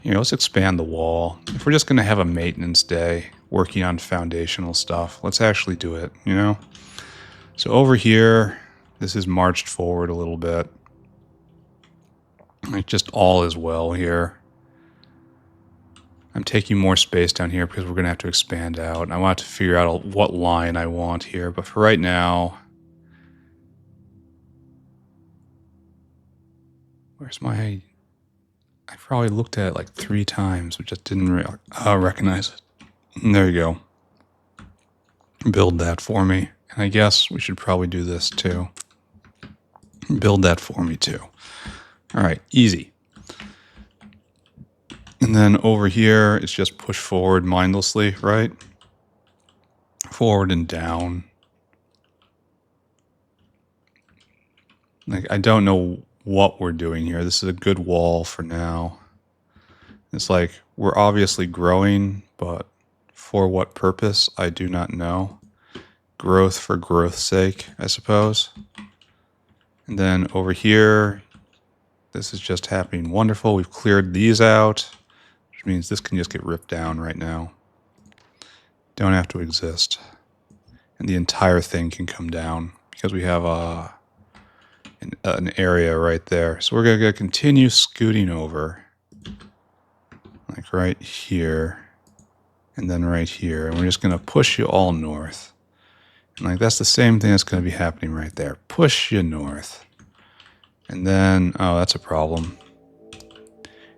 Here, let's expand the wall. If we're just going to have a maintenance day working on foundational stuff, let's actually do it, you know? So over here, this is marched forward a little bit. Like just all is well here. I'm taking more space down here because we're going to have to expand out. And I want to figure out what line I want here. But for right now, where's my... I probably looked at it like 3 times, but just didn't recognize it. And there you go. Build that for me. And I guess we should probably do this too. Build that for me too. All right, easy. And then over here, it's just push forward mindlessly, right? Forward and down. Like, I don't know what we're doing here. This is a good wall for now. It's like, we're obviously growing, but for what purpose, I do not know. Growth for growth's sake, I suppose. And then over here, this is just happening wonderful. We've cleared these out, which means this can just get ripped down right now. Don't have to exist. And the entire thing can come down because we have an area right there. So we're going to continue scooting over. Like right here. And then right here. And we're just going to push you all north. And like that's the same thing that's going to be happening right there. Push you north. And then, oh, that's a problem.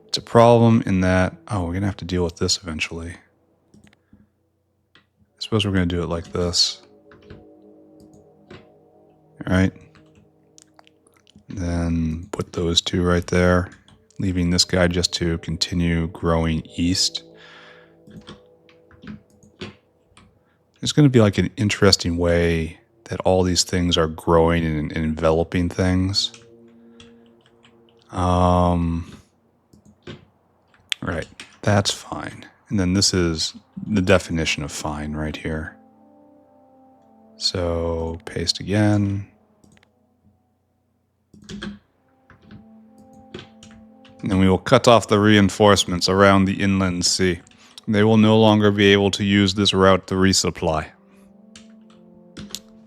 It's a problem in that, oh, we're going to have to deal with this eventually. I suppose we're going to do it like this. All right. Then put those two right there, leaving this guy just to continue growing east. There's going to be like an interesting way that all these things are growing and enveloping things. Right, that's fine. And then this is the definition of fine right here. So paste again. And then we will cut off the reinforcements around the inland sea. They will no longer be able to use this route to resupply.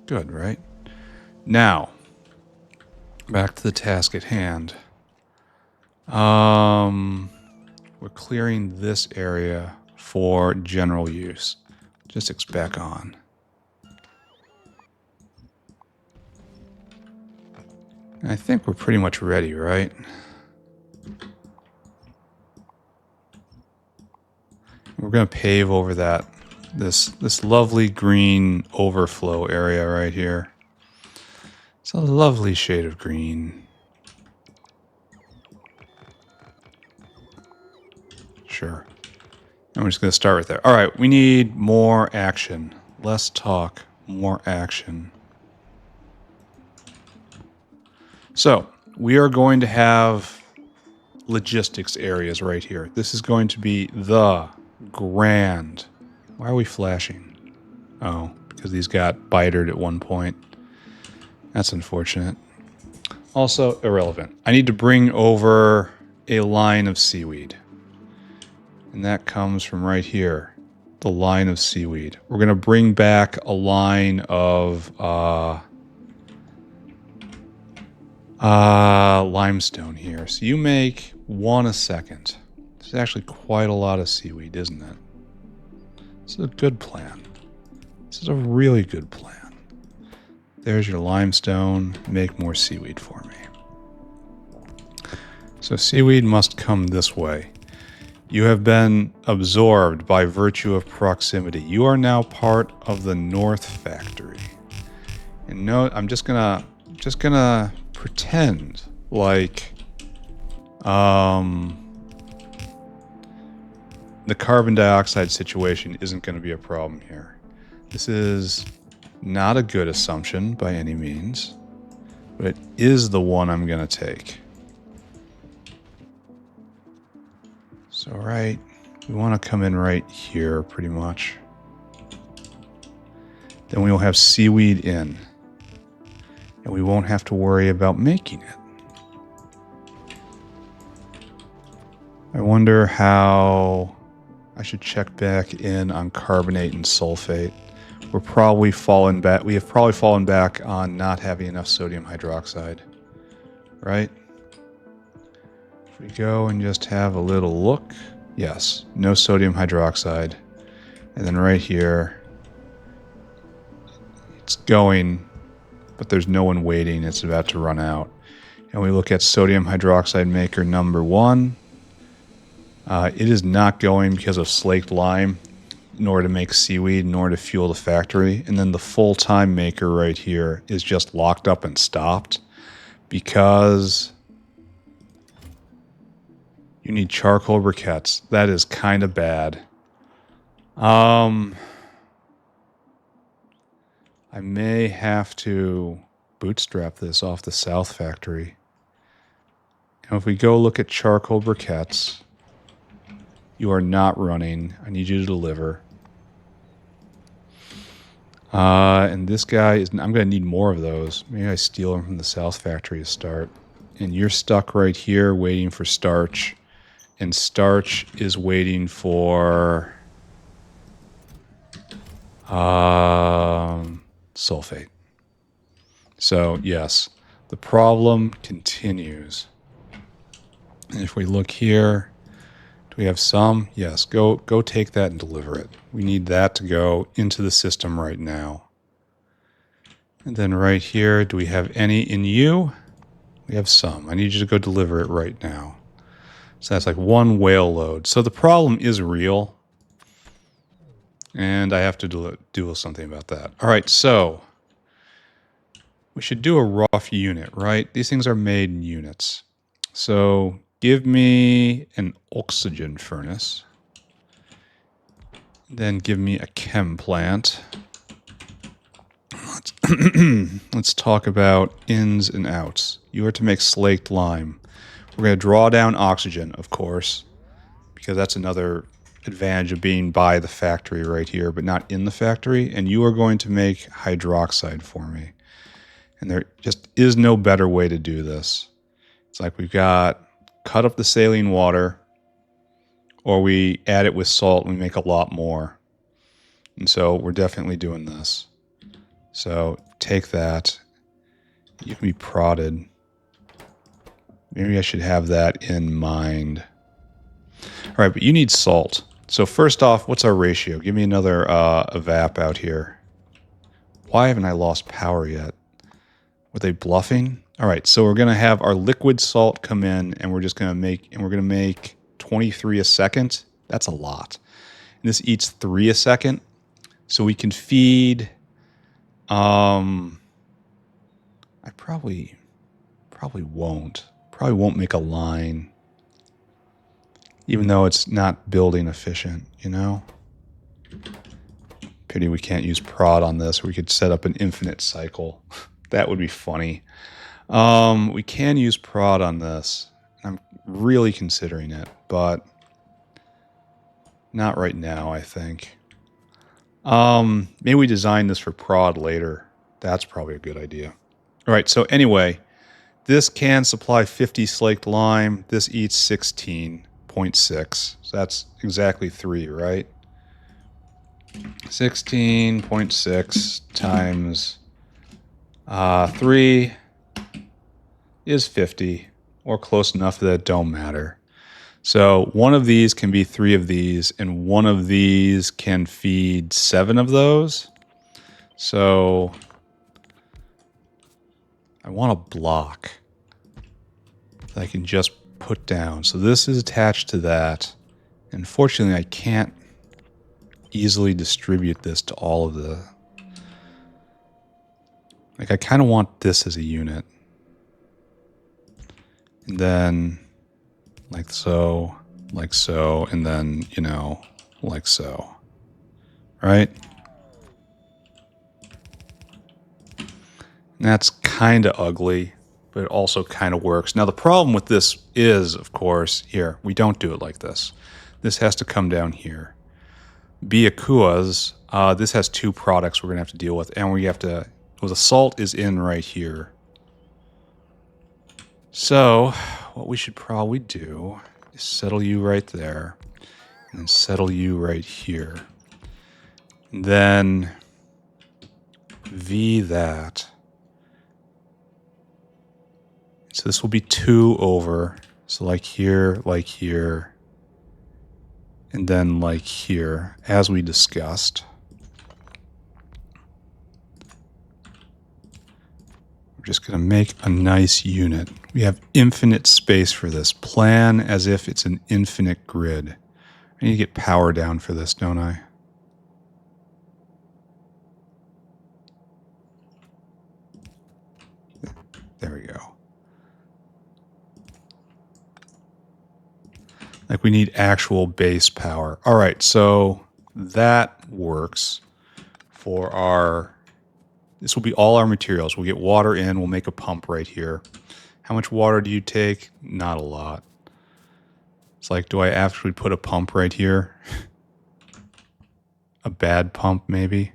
Good, right? Now, back to the task at hand. We're clearing this area for general use. Logistics back on. And I think we're pretty much ready, right? We're going to pave over that this lovely green overflow area right here. It's a lovely shade of green. Sure. And we're just going to start right there. All right, we need more action. Less talk, more action. So, we are going to have logistics areas right here. This is going to be the grand... Why are we flashing? Oh, because these got bitered at one point. That's unfortunate. Also, irrelevant. I need to bring over a line of seaweed. And that comes from right here. The line of seaweed. We're going to bring back a line of limestone here. So you make 1 a second. This is actually quite a lot of seaweed, isn't it? This is a good plan. This is a really good plan. There's your limestone. Make more seaweed for me. So seaweed must come this way. You have been absorbed by virtue of proximity. You are now part of the North Factory. And no, I'm just gonna pretend like the carbon dioxide situation isn't going to be a problem here. This is not a good assumption by any means, but it is the one I'm going to take. So right, we want to come in right here pretty much. Then we will have seaweed in. And we won't have to worry about making it. I wonder how... I should check back in on carbonate and sulfate. we're probably fallen back. We have probably fallen back on not having enough sodium hydroxide, right? If we go and just have a little look, yes, no sodium hydroxide. And then right here, it's going, but there's no one waiting. It's about to run out. And we look at sodium hydroxide maker number 1. It is not going because of slaked lime, nor to make seaweed, nor to fuel the factory. And then the full-time maker right here is just locked up and stopped because you need charcoal briquettes. That is kind of bad. I may have to bootstrap this off the south factory. And if we go look at charcoal briquettes, you are not running. I need you to deliver. And this guy is... I'm going to need more of those. Maybe I steal them from the south factory to start. And you're stuck right here waiting for starch. And starch is waiting for... sulfate. So, yes, the problem continues. And if we look here, do we have some? Yes, go take that and deliver it. We need that to go into the system right now. And then right here, do we have any in you? We have some. I need you to go deliver it right now. So that's like one whale load. So the problem is real. And I have to do something about that. All right, so we should do a rough unit, right? These things are made in units. So give me an oxygen furnace. Then give me a chem plant. Let's talk about ins and outs. You are to make slaked lime. We're going to draw down oxygen, of course, because that's another advantage of being by the factory right here, but not in the factory. And you are going to make hydroxide for me. And there just is no better way to do this. It's like we've got cut up the saline water, or we add it with salt and we make a lot more. And so we're definitely doing this. So take that. You can be prodded. Maybe I should have that in mind. All right, but you need salt. So first off, what's our ratio? Give me another evap out here. Why haven't I lost power yet? Were they bluffing? All right, so we're going to have our liquid salt come in, and we're just going to make 23 a second. That's a lot. And this eats 3 a second. So we can feed... I probably won't. Probably won't make a line. Even though it's not building efficient, you know? Pity we can't use prod on this. We could set up an infinite cycle. That would be funny. We can use prod on this. I'm really considering it, but not right now, I think. Maybe we design this for prod later. That's probably a good idea. All right, so anyway, this can supply 50 slaked lime. This eats 16.6. So that's exactly 3, right? 16.6 times 3 is 50, or close enough that it don't matter. So one of these can be 3 of these, and one of these can feed 7 of those. So I want a block that I can just put down. So this is attached to that. Unfortunately, I can't easily distribute this to all of the... Like, I kind of want this as a unit. And then, like so, and then, you know, like so. Right? And that's kind of ugly, but it also kind of works. Now, the problem with this is, of course, here, we don't do it like this. This has to come down here. Biakua's, this has 2 products we're going to have to deal with, and we have to... Well, the salt is in right here. So, what we should probably do is settle you right there, and then settle you right here. And then V that. So this will be 2 over. So like here, and then like here, as we discussed. We're just going to make a nice unit. We have infinite space for this. Plan as if it's an infinite grid. I need to get power down for this, don't I? There we go. Like we need actual base power. All right, so that works for our, this will be all our materials. We'll get water in, we'll make a pump right here. How much water do you take? Not a lot. It's like, do I actually put a pump right here? A bad pump, maybe?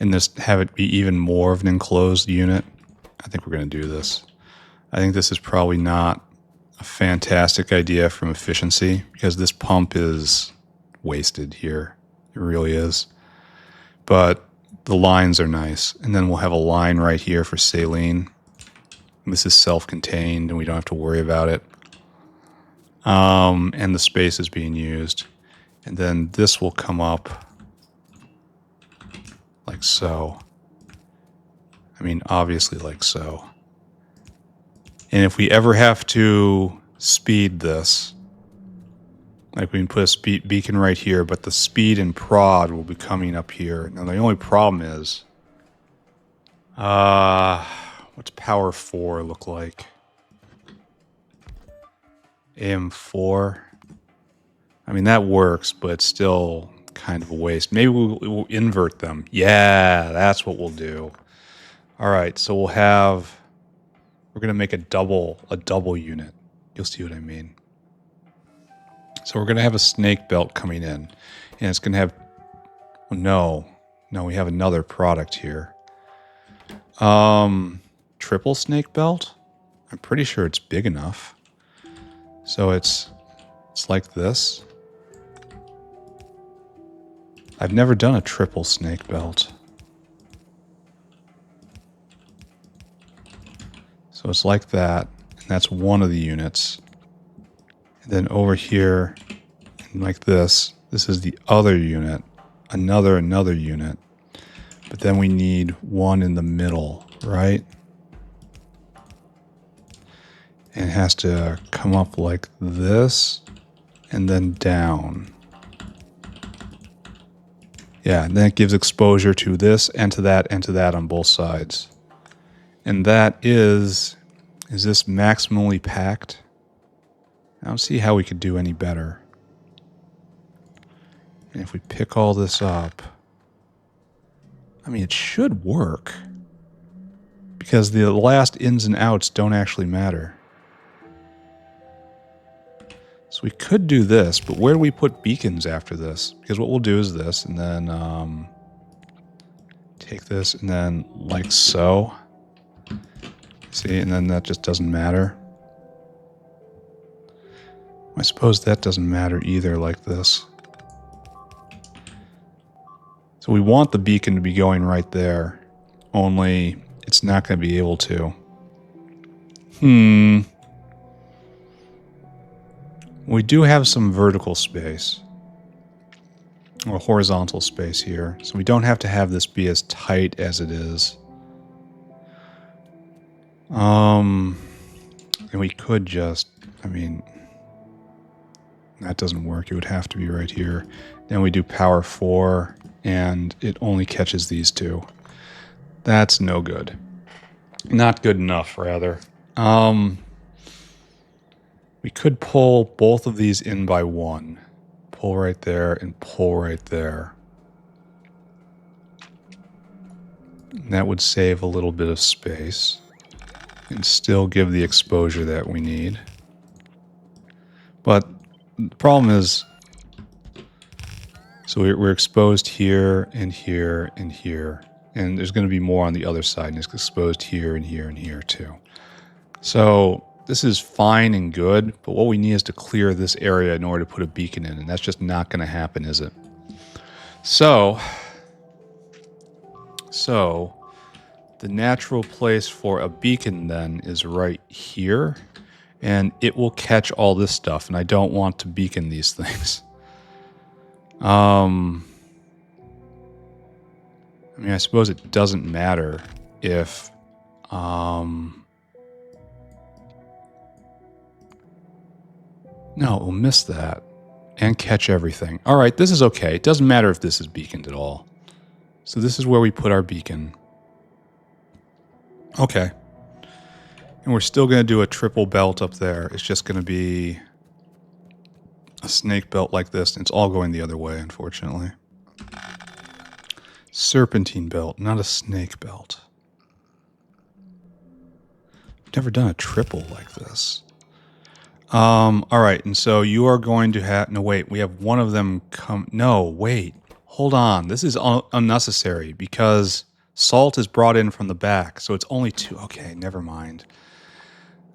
And just have it be even more of an enclosed unit? I think we're going to do this. I think this is probably not a fantastic idea from efficiency because this pump is wasted here. It really is. But the lines are nice. And then we'll have a line right here for saline. This is self-contained and we don't have to worry about it. And the space is being used. And then this will come up like so. I mean, obviously like so. And if we ever have to speed this, like we can put a beacon right here, but the speed and prod will be coming up here. Now the only problem is, what's power 4 look like? AM4. I mean, that works, but it's still kind of a waste. Maybe we'll invert them. Yeah, that's what we'll do. All right, so we'll have, we're going to make a double unit. You'll see what I mean. So we're going to have a snake belt coming in. And it's going to have, oh, no, we have another product here. Triple snake belt? I'm pretty sure it's big enough. So it's like this. I've never done a triple snake belt. So it's like that, and that's one of the units. And then over here, and like this is the other unit, another unit. But then we need one in the middle, right? And it has to come up like this, and then down. Yeah, and then it gives exposure to this and to that on both sides. And that is this maximally packed? I don't see how we could do any better. And if we pick all this up, I mean, it should work. Because the last ins and outs don't actually matter. So we could do this, but where do we put beacons after this? Because what we'll do is this, and then take this, and then like so. See, and then that just doesn't matter. I suppose that doesn't matter either, like this. So we want the beacon to be going right there, only it's not going to be able to. We do have some vertical space, or horizontal space here, so we don't have to have this be as tight as it is. And we could just, I mean, that doesn't work. It would have to be right here. Then we do power 4, and it only catches these two. That's no good. Not good enough, rather. We could pull both of these in by one. Pull right there and pull right there. And that would save a little bit of space and still give the exposure that we need. But the problem is, so we're exposed here and here and here. And there's going to be more on the other side, and it's exposed here and here and here too. So this is fine and good, but what we need is to clear this area in order to put a beacon in, and that's just not going to happen, is it? So So the natural place for a beacon then is right here, and it will catch all this stuff, and I don't want to beacon these things. I mean, I suppose it doesn't matter if no, we'll miss that and catch everything. All right, this is okay. It doesn't matter if this is beaconed at all. So this is where we put our beacon. Okay. And we're still going to do a triple belt up there. It's just going to be a snake belt like this. And it's all going the other way, unfortunately. Serpentine belt, not a snake belt. I've never done a triple like this. All right, and so you are going to have... No, wait, we have one of them come... No, wait. Hold on. This is unnecessary because salt is brought in from the back, so it's only 2. Okay, never mind.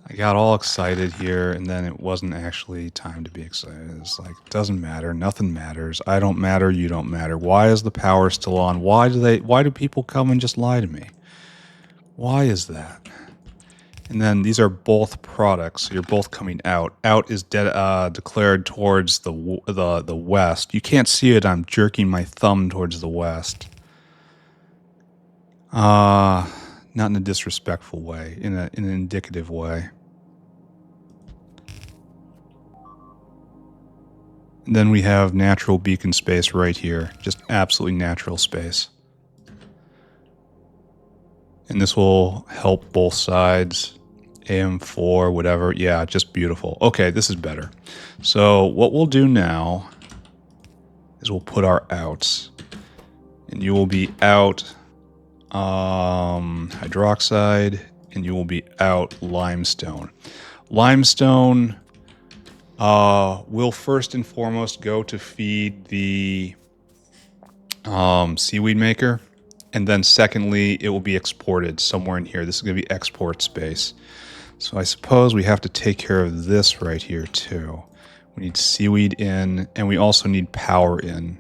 I got all excited here, and then it wasn't actually time to be excited. It's like, it doesn't matter. Nothing matters. I don't matter. You don't matter. Why is the power still on? Why do people come and just lie to me? Why is that? And then these are both products. So you're both coming out. Out is declared towards the west. You can't see it. I'm jerking my thumb towards the west. Not in a disrespectful way. In an indicative way. And then we have natural beacon space right here. Just absolutely natural space. And this will help both sides. AM4, whatever. Yeah, just beautiful. Okay, this is better. So what we'll do now is we'll put our outs. And you will be out hydroxide, and you will be out limestone. Limestone will first and foremost go to feed the seaweed maker. And then secondly, it will be exported somewhere in here. This is going to be export space. So I suppose we have to take care of this right here too. We need seaweed in, and we also need power in.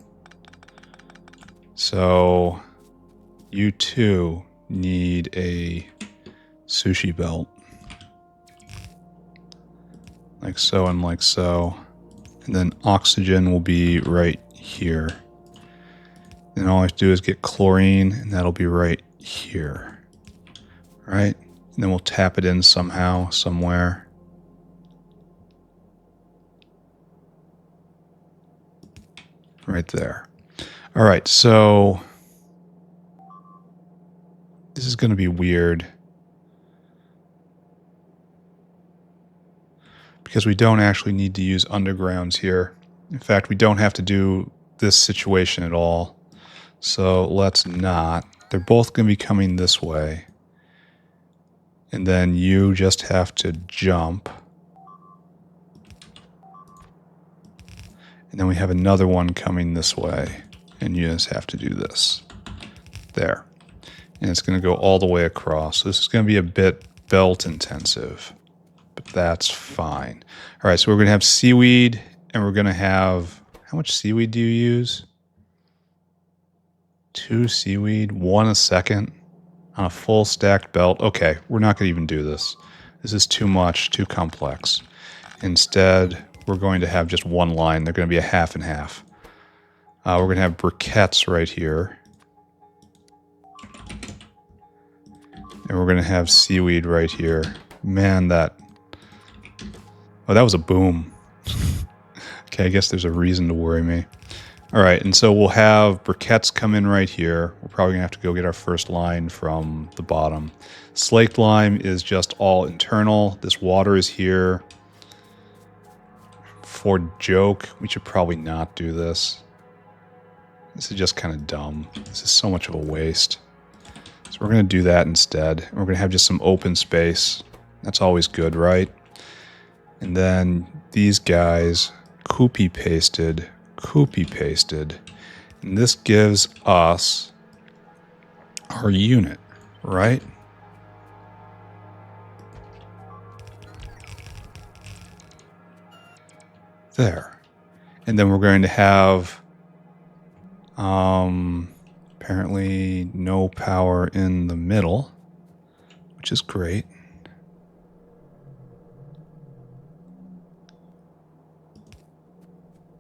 So you too need a sushi belt. Like so and like so. And then oxygen will be right here. And all I have to do is get chlorine, and that'll be right here. Right? And then we'll tap it in somehow, somewhere. Right there. All right, so this is going to be weird. Because we don't actually need to use undergrounds here. In fact, we don't have to do this situation at all. So let's not. They're both going to be coming this way. And then you just have to jump. And then we have another one coming this way. And you just have to do this. There. And it's going to go all the way across. So this is going to be a bit belt intensive. But that's fine. All right, so we're going to have seaweed. And we're going to have... How much seaweed do you use? 2 seaweed, 1 a second. On a full stacked belt. Okay, we're not going to even do this. This is too much, too complex. Instead, we're going to have just one line. They're going to be a half and half. We're going to have briquettes right here. And we're going to have seaweed right here. Man, that... Oh, that was a boom. Okay, I guess there's a reason to worry me. All right, and so we'll have briquettes come in right here. We're probably going to have to go get our first line from the bottom. Slaked lime is just all internal. This water is here. For joke, we should probably not do this. This is just kind of dumb. This is so much of a waste. So we're going to do that instead. And we're going to have just some open space. That's always good, right? And then these guys, copy pasted. And this gives us our unit, right? There. And then we're going to have Apparently no power in the middle, which is great.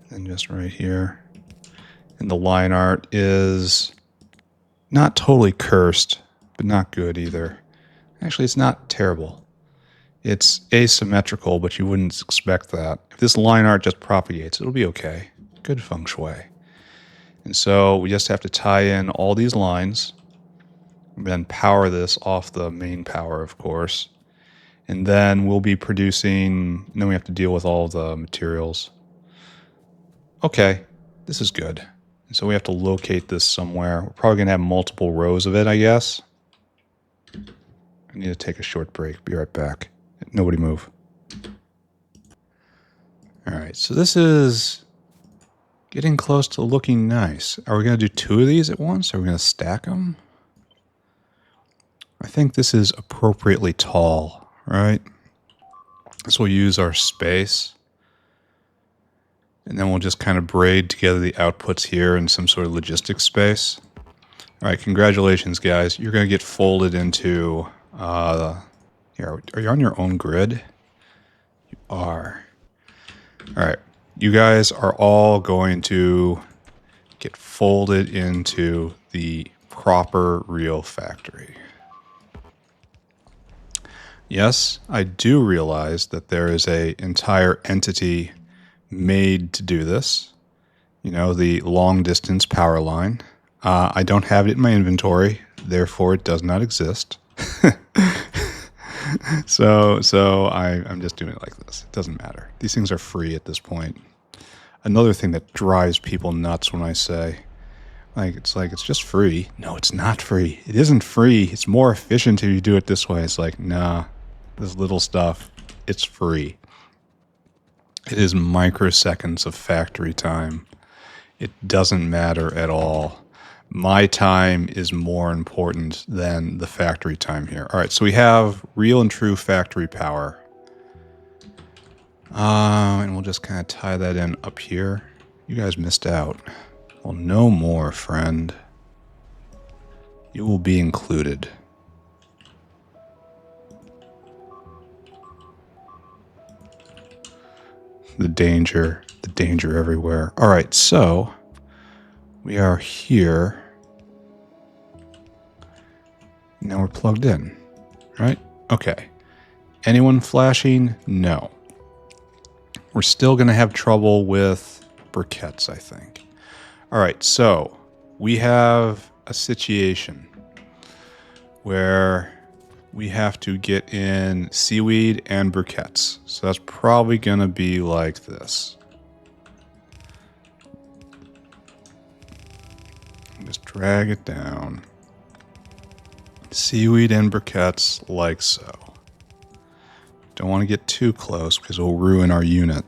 And just right here. And the line art is not totally cursed, but not good either. Actually, it's not terrible. It's asymmetrical, but you wouldn't expect that. If this line art just propagates, it'll be okay. Good feng shui. And so we just have to tie in all these lines, and then power this off the main power, of course. And then we'll be producing, and then we have to deal with all the materials. Okay, this is good. And so we have to locate this somewhere. We're probably going to have multiple rows of it, I guess. I need to take a short break. Be right back. Nobody move. All right, so this is getting close to looking nice. Are we going to do 2 of these at once? Are we going to stack them? I think this is appropriately tall, right? This will use our space. And then we'll just kind of braid together the outputs here in some sort of logistics space. All right, congratulations, guys. You're going to get folded into... here, are you on your own grid? You are. All right, you guys are all going to get folded into the proper real factory. Yes, I do realize that there is an entire entity made to do this. You know, the long distance power line. I don't have it in my inventory, therefore it does not exist. So I'm just doing it like this. It doesn't matter. These things are free at this point. Another thing that drives people nuts when I say, it's just free. No, it's not free. It isn't free. It's more efficient if you do it this way. It's like, nah, this little stuff, it's free. It is microseconds of factory time. It doesn't matter at all. My time is more important than the factory time here. All right, so we have real and true factory power. And we'll just kind of tie that in up here. You guys missed out. Well, no more, friend. You will be included. The danger everywhere. All right, so we are here. Now we're plugged in, right? Okay. Anyone flashing? No. We're still going to have trouble with briquettes, I think. All right, so we have a situation where we have to get in seaweed and briquettes. So that's probably going to be like this. Just drag it down. Seaweed and briquettes like so. Don't want to get too close because we'll ruin our unit.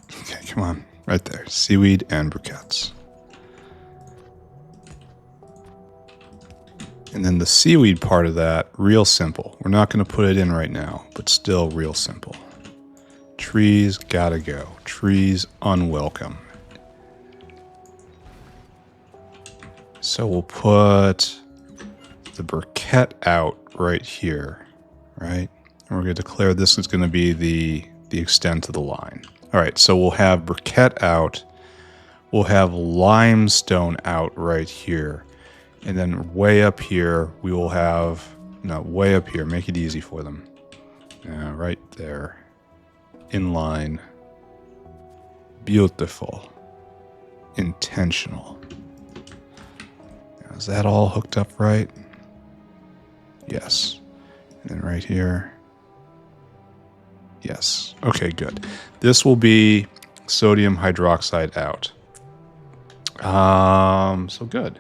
Okay, come on. Right there. Seaweed and briquettes. And then the seaweed part of that, real simple. We're not going to put it in right now, but still real simple. Trees gotta go. Trees unwelcome. So we'll put the briquette out right here, right? And we're going to declare this is going to be the extent of the line. All right, so we'll have briquette out. We'll have limestone out right here. And then way up here, we will have, no, way up here, make it easy for them. Right there, in line. Beautiful. Intentional. Is that all hooked up right? Yes. And then right here. Yes. Okay, good. This will be sodium hydroxide out. So good.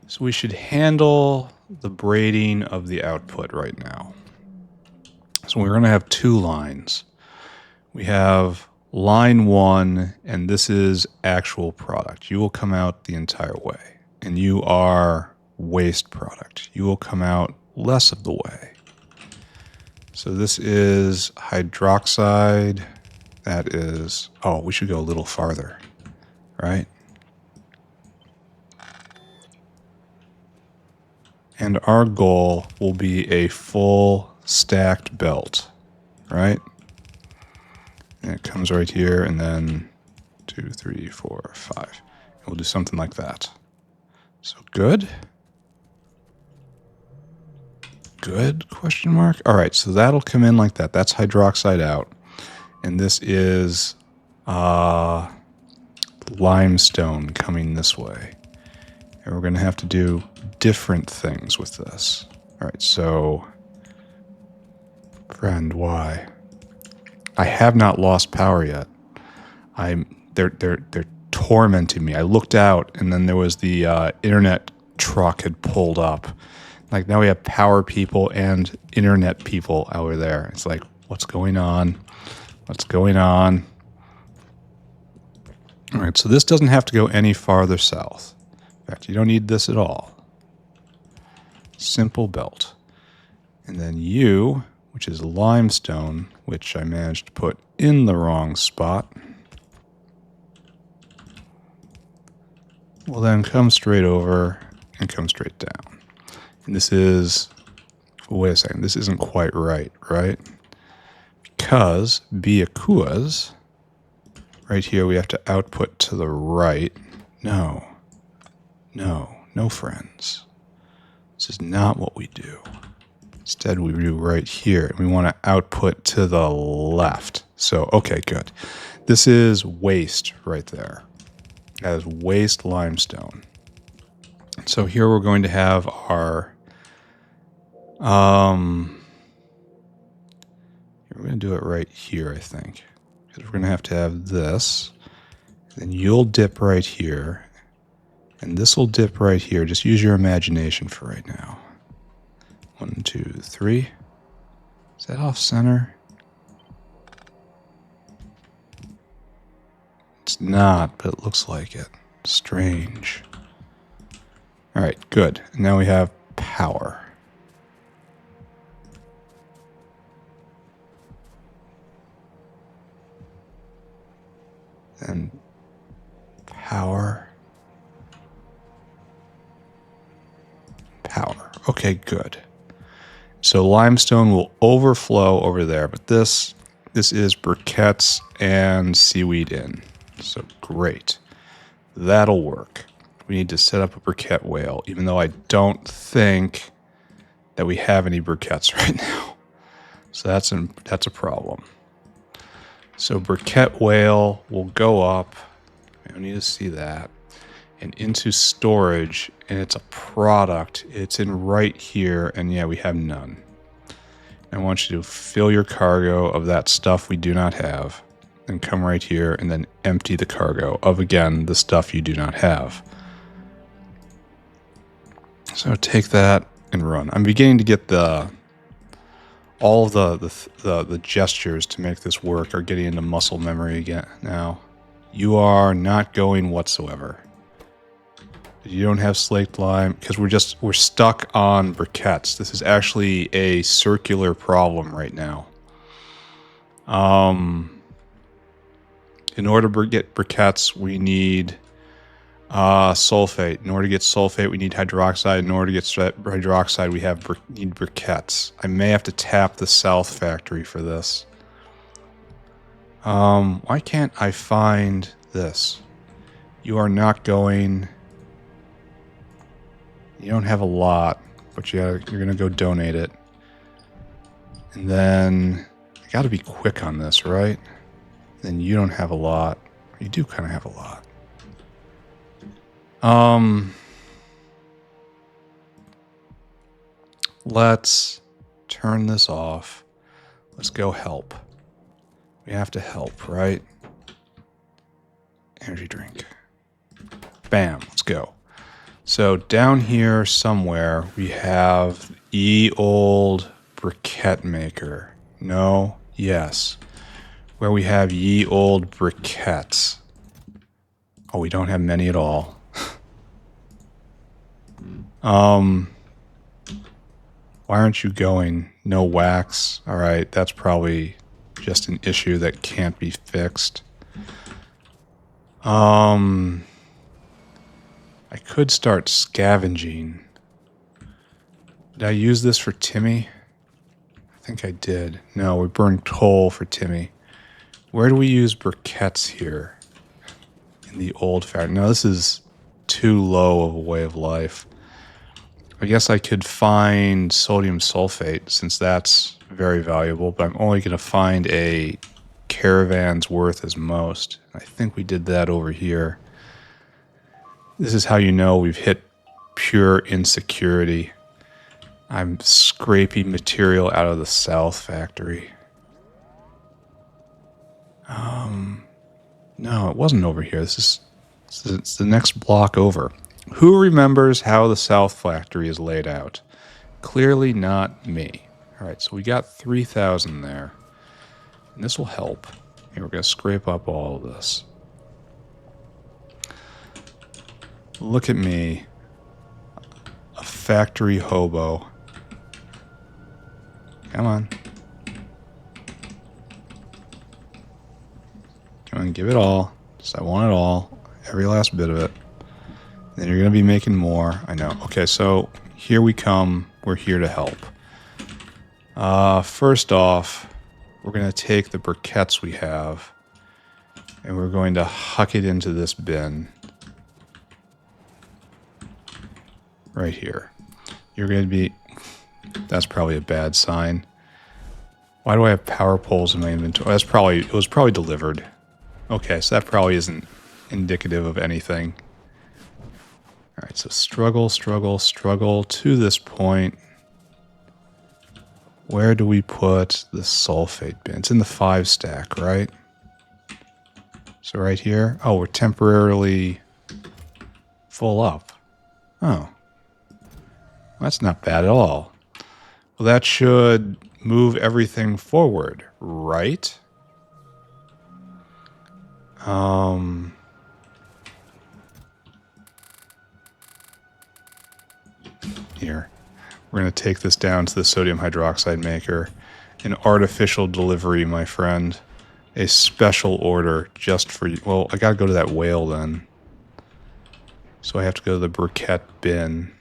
So we should handle the braiding of the output right now. So we're going to have 2 lines. We have line 1, and this is actual product. You will come out the entire way. And you are waste product. You will come out less of the way. So this is hydroxide That is... Oh, we should go a little farther, right? And our goal will be a full stacked belt, right? And it comes right here, and then 2, 3, 4, 5. We'll do something like that. So good. Good, question mark. All right, so that'll come in like that. That's hydroxide out. And this is limestone coming this way. And we're going to have to do different things with this. All right, so... Friend, why? I have not lost power yet. They're tormenting me. I looked out, and then there was the internet truck had pulled up. Like, now we have power people and internet people over there. It's like, what's going on? What's going on? All right, so this doesn't have to go any farther south. In fact, you don't need this at all. Simple belt. And then you, which is limestone, which I managed to put in the wrong spot, will then come straight over and come straight down. And this is... Wait a second, this isn't quite right, right? Because Biakuas, right here we have to output to the right. No, friends. This is not what we do. Instead, we do right here. We want to output to the left. So, okay, good. This is waste right there. That is waste limestone. So here we're going to have our... we're going to do it right here, I think. Because we're going to have this. Then you'll dip right here. And this will dip right here. Just use your imagination for right now. 1, 2, 3. Is that off center? It's not, but it looks like it. Strange. All right, good. And now we have power. And power. Power. Okay, good. So limestone will overflow over there, but this is briquettes and seaweed in. So great. That'll work. We need to set up a briquette whale, even though I don't think that we have any briquettes right now. So that's a problem. So briquette whale will go up. I don't need to see that. And into storage, and it's a product. It's in right here, and yeah, we have none. I want you to fill your cargo of that stuff we do not have, and come right here, and then empty the cargo of, again, the stuff you do not have. So take that and run. I'm beginning to get all of the gestures to make this work are getting into muscle memory again now. You are not going whatsoever. You don't have slaked lime because we're stuck on briquettes. This is actually a circular problem right now. In order to get briquettes, we need sulfate. In order to get sulfate, we need hydroxide. In order to get hydroxide, we need briquettes. I may have to tap the South factory for this. Why can't I find this? You are not going... You don't have a lot, but you're gonna go donate it. And then I gotta be quick on this, right? Then you don't have a lot. You do kind of have a lot. Let's turn this off. Let's go help. We have to help, right? Energy drink. Bam, let's go. So down here somewhere, we have ye old briquette maker. No, yes. Where we have ye old briquettes. Oh, we don't have many at all. Why aren't you going? No wax. All right, that's probably just an issue that can't be fixed. I could start scavenging. Did I use this for Timmy? I think I did. No, we burned coal for Timmy. Where do we use briquettes here? In the old factory. No, this is too low of a way of life. I guess I could find sodium sulfate, since that's very valuable, but I'm only going to find a caravan's worth as most. I think we did that over here. This is how you know we've hit pure insecurity. I'm scraping material out of the south factory. No, it wasn't over here. It's the next block over. Who remembers how the south factory is laid out? Clearly not me. All right, so we got 3,000 there. And this will help. And we're going to scrape up all of this. Look at me. A factory hobo. Come on. Come on, give it all. Just, I want it all. Every last bit of it. Then you're going to be making more. I know. Okay, so here we come. We're here to help. First off, we're going to take the briquettes we have, and we're going to huck it into this bin. Right here. You're going to be... That's probably a bad sign. Why do I have power poles in my inventory? It was probably delivered. Okay, so that probably isn't indicative of anything. Alright, so struggle to this point. Where do we put the sulfate bin? It's in the 5 stack, right? So right here. Oh, we're temporarily full up. Oh. That's not bad at all. Well, that should move everything forward, right? Here. We're going to take this down to the sodium hydroxide maker. An artificial delivery, my friend. A special order just for you. Well, I got to go to that whale then. So I have to go to the briquette bin.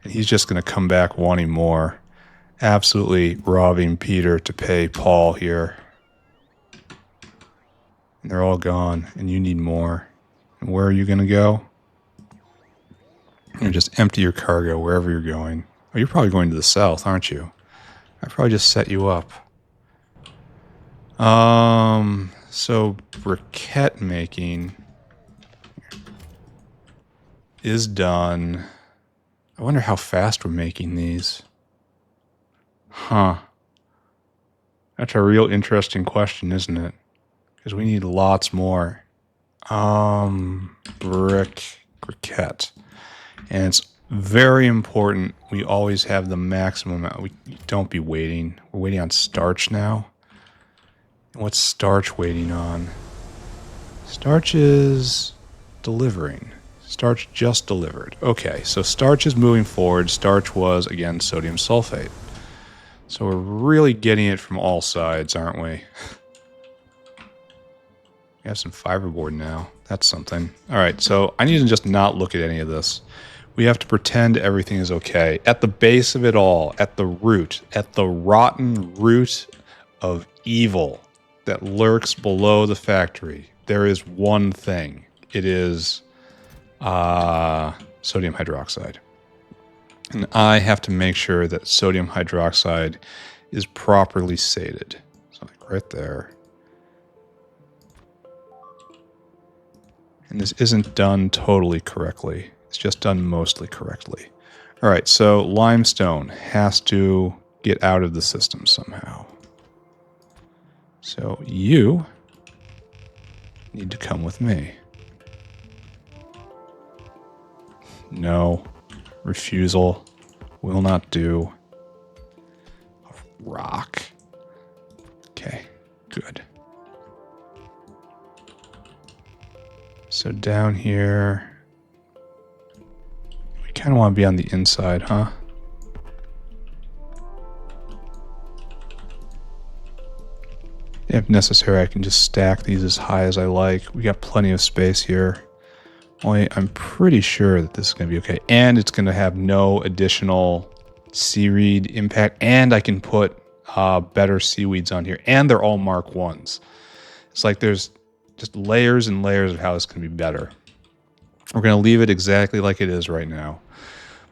And he's just going to come back wanting more. Absolutely robbing Peter to pay Paul here. And they're all gone, and you need more. And where are you going to go? You're going to just empty your cargo wherever you're going. Oh, you're probably going to the south, aren't you? I probably just set you up. So briquette making is done. I wonder how fast we're making these. Huh. That's a real interesting question, isn't it? Because we need lots more. Briquette. And it's very important we always have the maximum amount. We don't be waiting. We're waiting on starch now. And what's starch waiting on? Starch is delivering. Starch just delivered. Okay, so starch is moving forward. Starch was, again, sodium sulfate. So we're really getting it from all sides, aren't we? We have some fiberboard now. That's something. All right, so I need to just not look at any of this. We have to pretend everything is okay. At the base of it all, at the root, at the rotten root of evil that lurks below the factory, there is one thing. It is sodium hydroxide. And I have to make sure that sodium hydroxide is properly sated. So like right there. And this isn't done totally correctly. It's just done mostly correctly. All right, so limestone has to get out of the system somehow. So you need to come with me. No. Refusal. Will not do. Rock. Okay, good. So down here, we kind of want to be on the inside, huh? If necessary, I can just stack these as high as I like. We got plenty of space here. Only I'm pretty sure that this is going to be okay. And it's going to have no additional seaweed impact. And I can put better seaweeds on here. And they're all Mark 1s. It's like there's just layers and layers of how this can be better. We're going to leave it exactly like it is right now.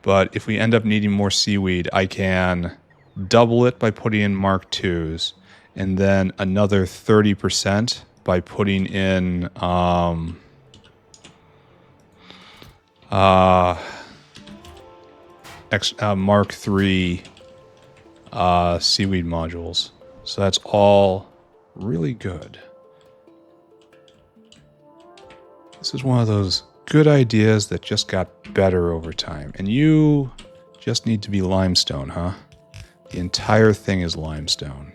But if we end up needing more seaweed, I can double it by putting in Mark 2s. And then another 30% by putting in Mark 3 seaweed modules. So that's all really good. This is one of those good ideas that just got better over time. And you just need to be limestone, huh? The entire thing is limestone.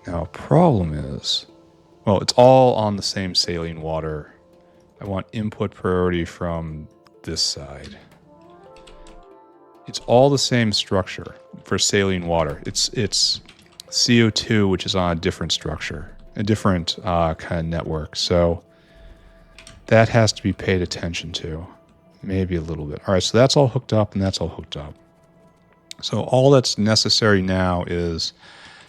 Now, problem is, well, it's all on the same saline water. I want input priority from this side. It's all the same structure for saline water. It's CO2, which is on a different structure, a different kind of network. So that has to be paid attention to, maybe a little bit. All right, so that's all hooked up and that's all hooked up. So all that's necessary now is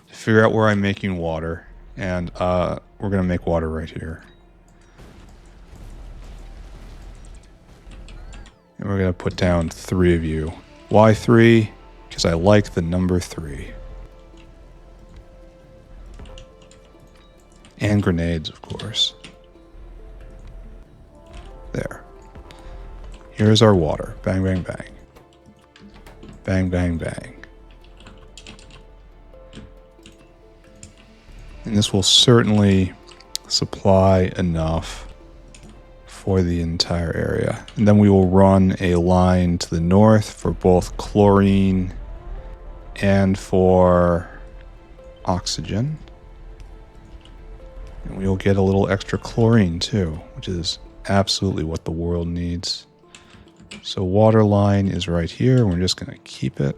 to figure out where I'm making water, and we're going to make water right here. And we're going to put down 3 of you. Why 3? Because I like the number 3. And grenades, of course. There. Here's our water. Bang, bang, bang. Bang, bang, bang. And this will certainly supply enough for the entire area. And then we will run a line to the north for both chlorine and for oxygen. And we'll get a little extra chlorine too, which is absolutely what the world needs. So water line is right here. We're just going to keep it.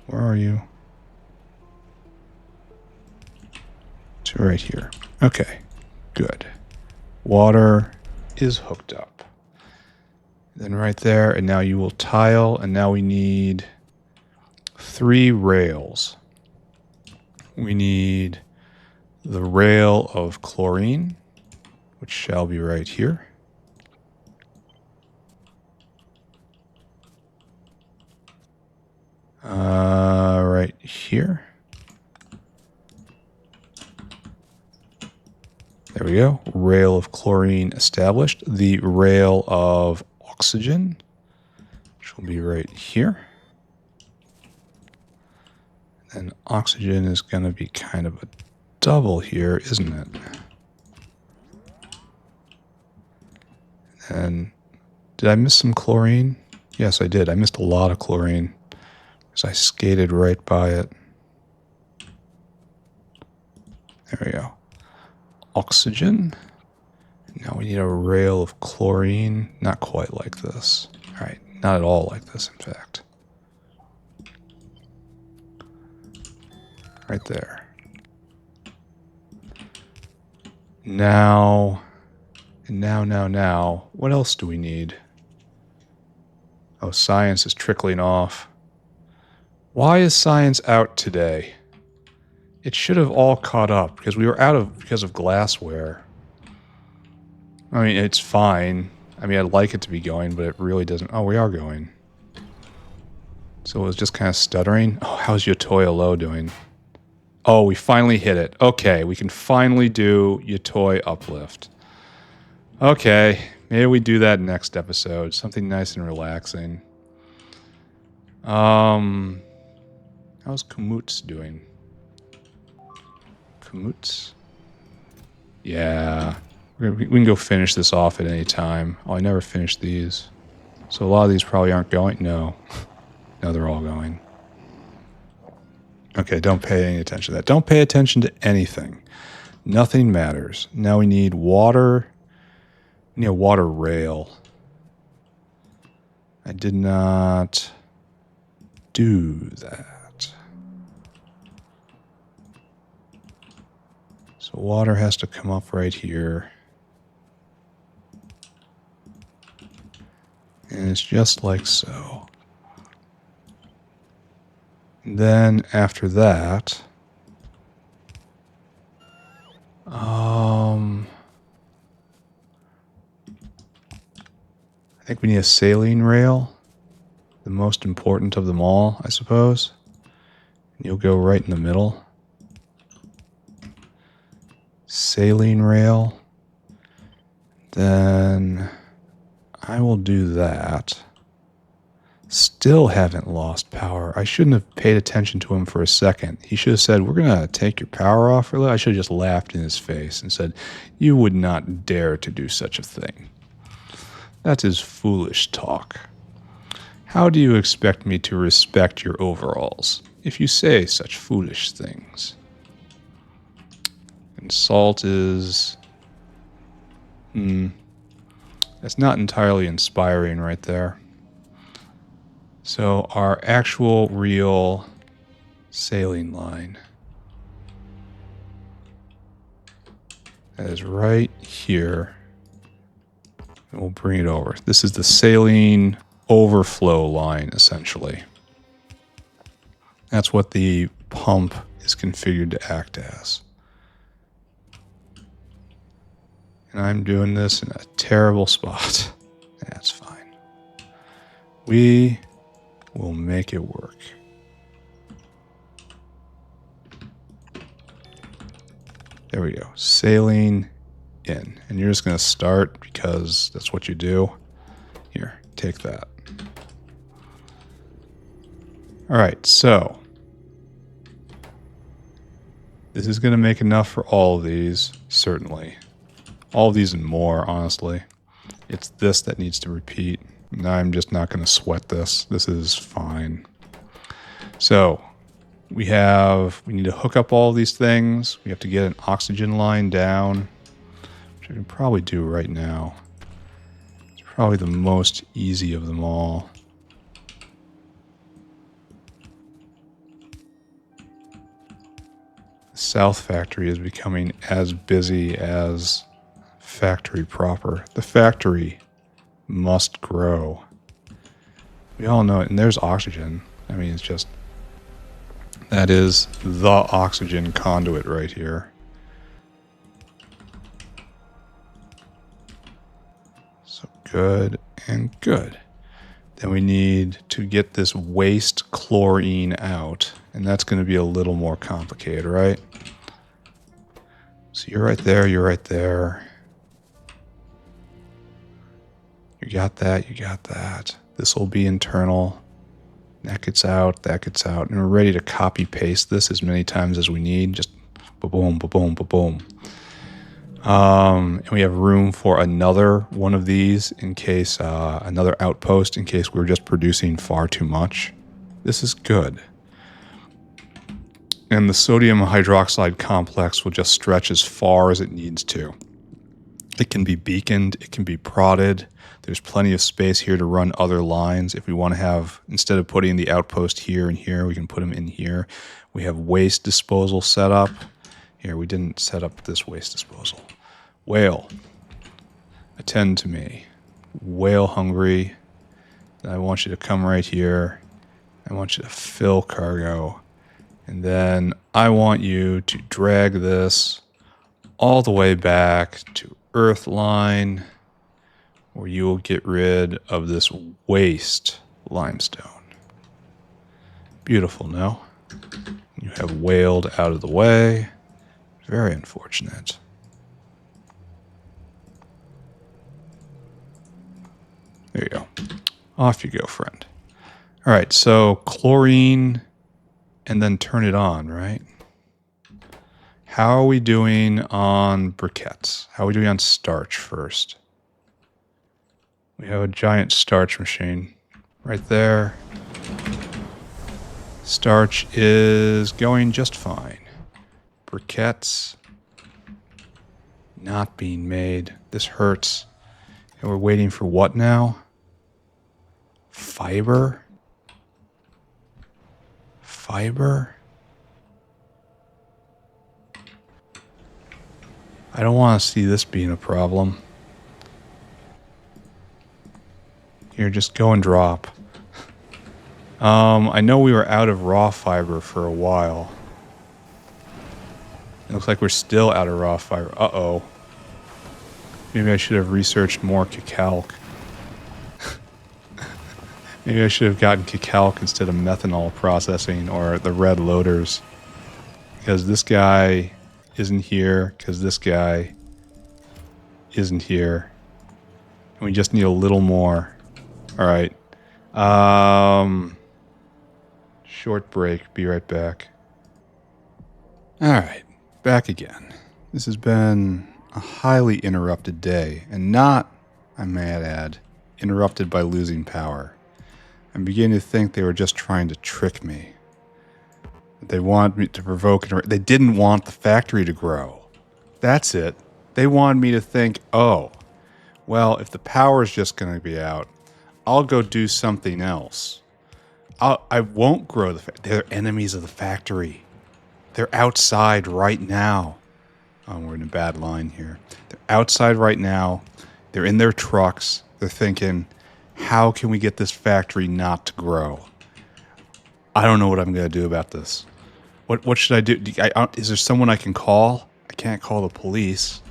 Where are you? It's right here. Okay, good. Water is hooked up. Then right there, and now you will tile, and now we need 3 rails. We need the rail of chlorine, which shall be right here. Right here. There we go. Rail of chlorine established. The rail of oxygen, which will be right here. And oxygen is going to be kind of a double here, isn't it? And did I miss some chlorine? Yes, I did. I missed a lot of chlorine because I skated right by it. There we go. Oxygen. Now we need a rail of chlorine. Not quite like this. All right, not at all like this, in fact. Right there. Now, what else do we need? Oh, science is trickling off. Why is science out today? It should have all caught up because we were because of glassware. I mean, it's fine. I mean, I'd like it to be going, but it really doesn't. Oh, we are going. So it was just kind of stuttering. Oh, how's Yotoy Low doing? Oh, we finally hit it. Okay, we can finally do Yotoy Uplift. Okay, maybe we do that next episode. Something nice and relaxing. How's Kamut's doing? Kamut's? Yeah. We can go finish this off at any time. Oh, I never finished these. So a lot of these probably aren't going. No. No, they're all going. Okay, don't pay any attention to that. Don't pay attention to anything. Nothing matters. Now we need water. We need a water rail. I did not do that. So water has to come up right here. And it's just like so. And then after that, I think we need a saline rail, the most important of them all, I suppose. And you'll go right in the middle. Saline rail. Then I will do that. Still haven't lost power. I shouldn't have paid attention to him for a second. He should have said, we're going to take your power off. I should have just laughed in his face and said, you would not dare to do such a thing. That is foolish talk. How do you expect me to respect your overalls if you say such foolish things? And salt is... that's not entirely inspiring right there. So our actual real saline line, that is right here. And we'll bring it over. This is the saline overflow line, essentially. That's what the pump is configured to act as. And I'm doing this in a terrible spot. That's fine. We will make it work. There we go. Saline in. And you're just going to start because that's what you do. Here, take that. All right, so this is going to make enough for all of these, certainly. All of these and more, honestly. It's this that needs to repeat. And I'm just not going to sweat this. This is fine. So we need to hook up all of these things. We have to get an oxygen line down, which I can probably do right now. It's probably the most easy of them all. The South Factory is becoming as busy as factory proper. The factory must grow. We all know it. And there's oxygen. I mean, it's just... that is the oxygen conduit right here. So good and good. Then we need to get this waste chlorine out. And that's going to be a little more complicated, right? So you're right there, you're right there. You got that, you got that. This will be internal. That gets out, and we're ready to copy paste this as many times as we need. Just ba-boom, ba-boom, ba-boom. And we have room for another one of these in case, another outpost in case we're just producing far too much. This is good. And the sodium hydroxide complex will just stretch as far as it needs to. It can be beaconed, it can be prodded. There's plenty of space here to run other lines. If we want to have, instead of putting the outpost here and here, we can put them in here. We have waste disposal set up. Here, we didn't set up this waste disposal. Whale, attend to me. Whale hungry. I want you to come right here. I want you to fill cargo. And then I want you to drag this all the way back to Earth line, where you will get rid of this waste limestone. Beautiful, no? You have whaled out of the way. Very unfortunate. There you go. Off you go, friend. All right, so chlorine and then turn it on, right? How are we doing on briquettes? How are we doing on starch first? We have a giant starch machine right there. Starch is going just fine. Briquettes not being made. This hurts. And we're waiting for what now? Fiber? Fiber? I don't want to see this being a problem. Here, just go and drop. I know we were out of raw fiber for a while. It looks like we're still out of raw fiber. Uh-oh. Maybe I should have researched more Cacalc. Maybe I should have gotten Cacalc instead of methanol processing or the red loaders. Because this guy isn't here, because this guy isn't here. And we just need a little more. Alright. Short break. Be right back. Alright. Back again. This has been a highly interrupted day. And not, I may add, interrupted by losing power. I'm beginning to think they were just trying to trick me. They want me to provoke it. They didn't want the factory to grow. That's it. They wanted me to think, oh, well, if the power is just going to be out, I'll go do something else. I won't grow the factory. They're enemies of the factory. They're outside right now. Oh, we're in a bad line here. They're outside right now. They're in their trucks. They're thinking, how can we get this factory not to grow? I don't know what I'm going to do about this. What should I do? Is there someone I can call? I can't call the police.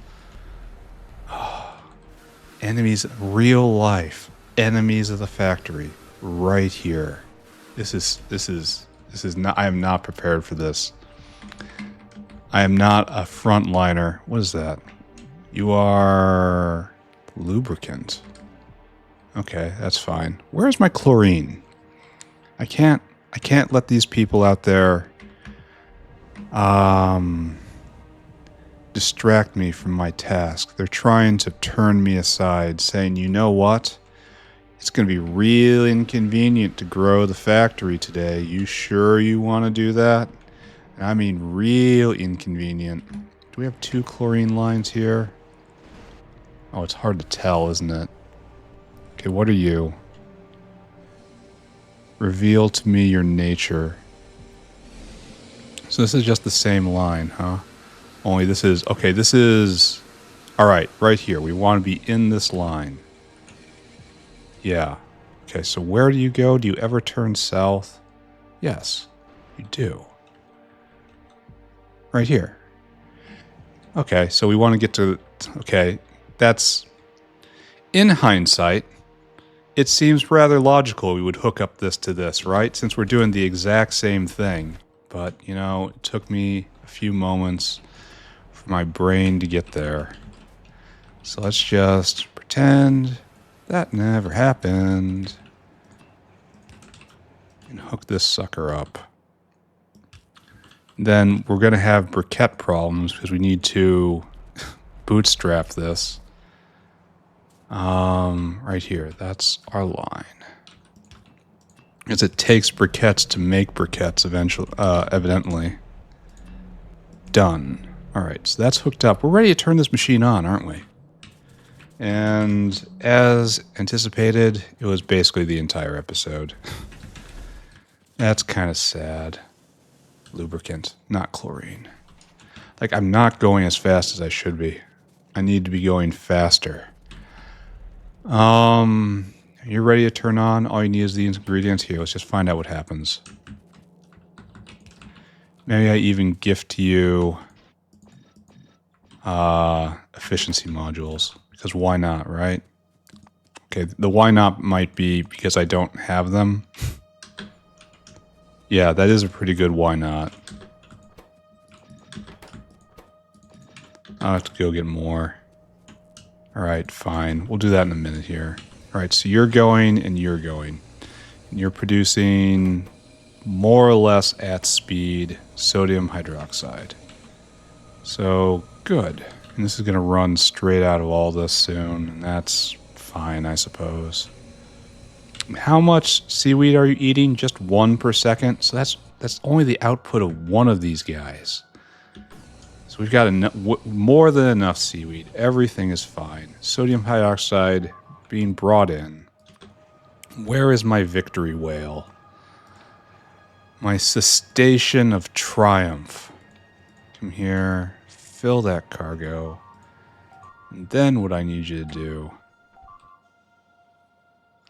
Enemies, real life. Enemies of the factory. Right here. This is not, I am not prepared for this. I am not a frontliner. What is that? You are lubricant. Okay, that's fine. Where's my chlorine? I can't let these people out there distract me from my task. They're trying to turn me aside, saying, you know what? It's going to be real inconvenient to grow the factory today. You sure you want to do that? I mean real inconvenient. Do we have 2 chlorine lines here? Oh, it's hard to tell, isn't it? Okay, what are you? Reveal to me your nature. So this is just the same line, huh? Only this is... Okay, this is... Alright, right here. We want to be in this line. Yeah. Okay, so where do you go? Do you ever turn south? Yes, you do. Right here. Okay, so we want to get to... Okay, that's... In hindsight, it seems rather logical we would hook up this to this, right? Since we're doing the exact same thing. But, you know, it took me a few moments for my brain to get there. So let's just pretend that never happened. And hook this sucker up. Then we're going to have briquette problems because we need to bootstrap this. Right here. That's our line. Because it takes briquettes to make briquettes eventually, evidently. Done. Alright, so that's hooked up. We're ready to turn this machine on, aren't we? And as anticipated, it was basically the entire episode. That's kind of sad. Lubricant, not chlorine. Like, I'm not going as fast as I should be. I need to be going faster. You're ready to turn on? All you need is the ingredients. Here, let's just find out what happens. Maybe I even gift you efficiency modules. Because why not, right? Okay, the why not might be because I don't have them. Yeah, that is a pretty good why not. I'll have to go get more. Alright, fine. We'll do that in a minute here. Alright, so you're going and you're going. And you're producing more or less at speed sodium hydroxide. So, good. And this is going to run straight out of all this soon, and that's fine, I suppose. How much seaweed are you eating? Just 1 per second? So that's only the output of one of these guys. So we've got more than enough seaweed. Everything is fine. Sodium hydroxide being brought in. Where is my victory whale? My cetacean of triumph. Come here. Fill that cargo. And then what I need you to do,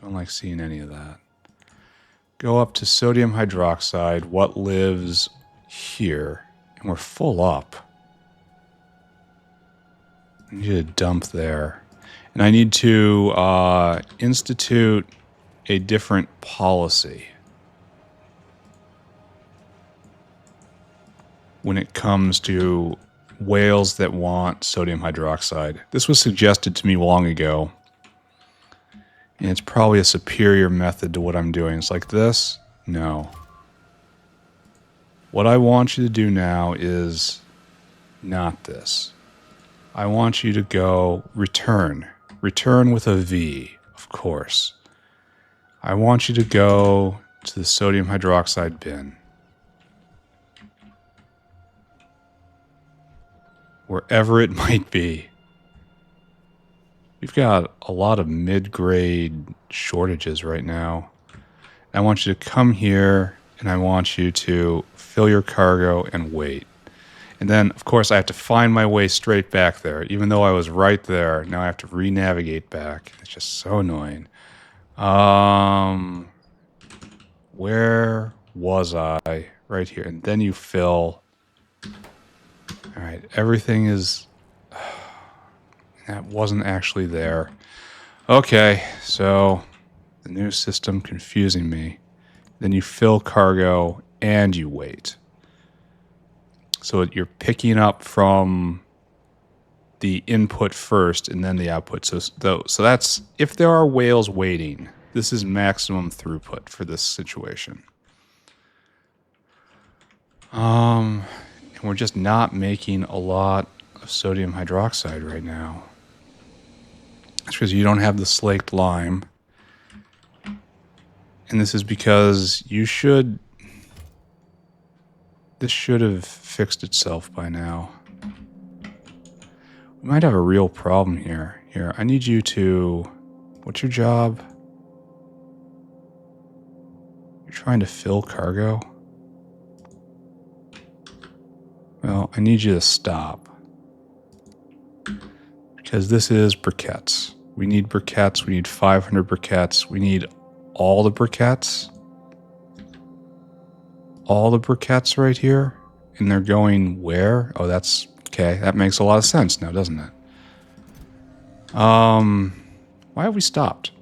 don't like seeing any of that. Go up to sodium hydroxide, what lives here, and we're full up. I need you to dump there. And I need to institute a different policy when it comes to whales that want sodium hydroxide. This was suggested to me long ago, and it's probably a superior method to what I'm doing. It's like this? No. What I want you to do now is not this. I want you to go return. Return with a V, of course. I want you to go to the sodium hydroxide bin. Wherever it might be. We've got a lot of mid-grade shortages right now. I want you to come here, and I want you to fill your cargo and wait. And then, of course, I have to find my way straight back there. Even though I was right there, now I have to re-navigate back. It's just so annoying. Where was I? Right here. And then you fill. All right, everything is... that wasn't actually there. Okay, so the new system confusing me. Then you fill cargo and you wait. So you're picking up from the input first and then the output. So that's, if there are whales waiting, this is maximum throughput for this situation. And we're just not making a lot of sodium hydroxide right now. It's because you don't have the slaked lime. And this is because you should... this should have fixed itself by now. We might have a real problem here. Here, I need you to... what's your job? You're trying to fill cargo? Well, I need you to stop. Because this is briquettes. We need briquettes. We need 500 briquettes. We need all the briquettes. All the briquettes right here. And they're going where? Oh, that's... okay, that makes a lot of sense now, doesn't it? Why have we stopped?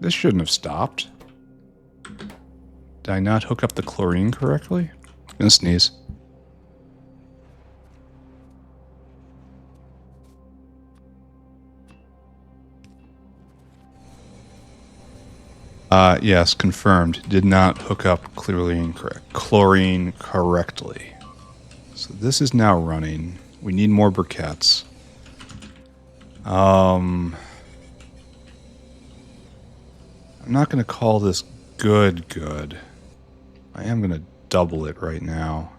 This shouldn't have stopped. Did I not hook up the chlorine correctly? I'm gonna sneeze. Yes, confirmed. Did not hook up chlorine correctly. So this is now running. We need more briquettes. I'm not going to call this good. I am going to double it right now.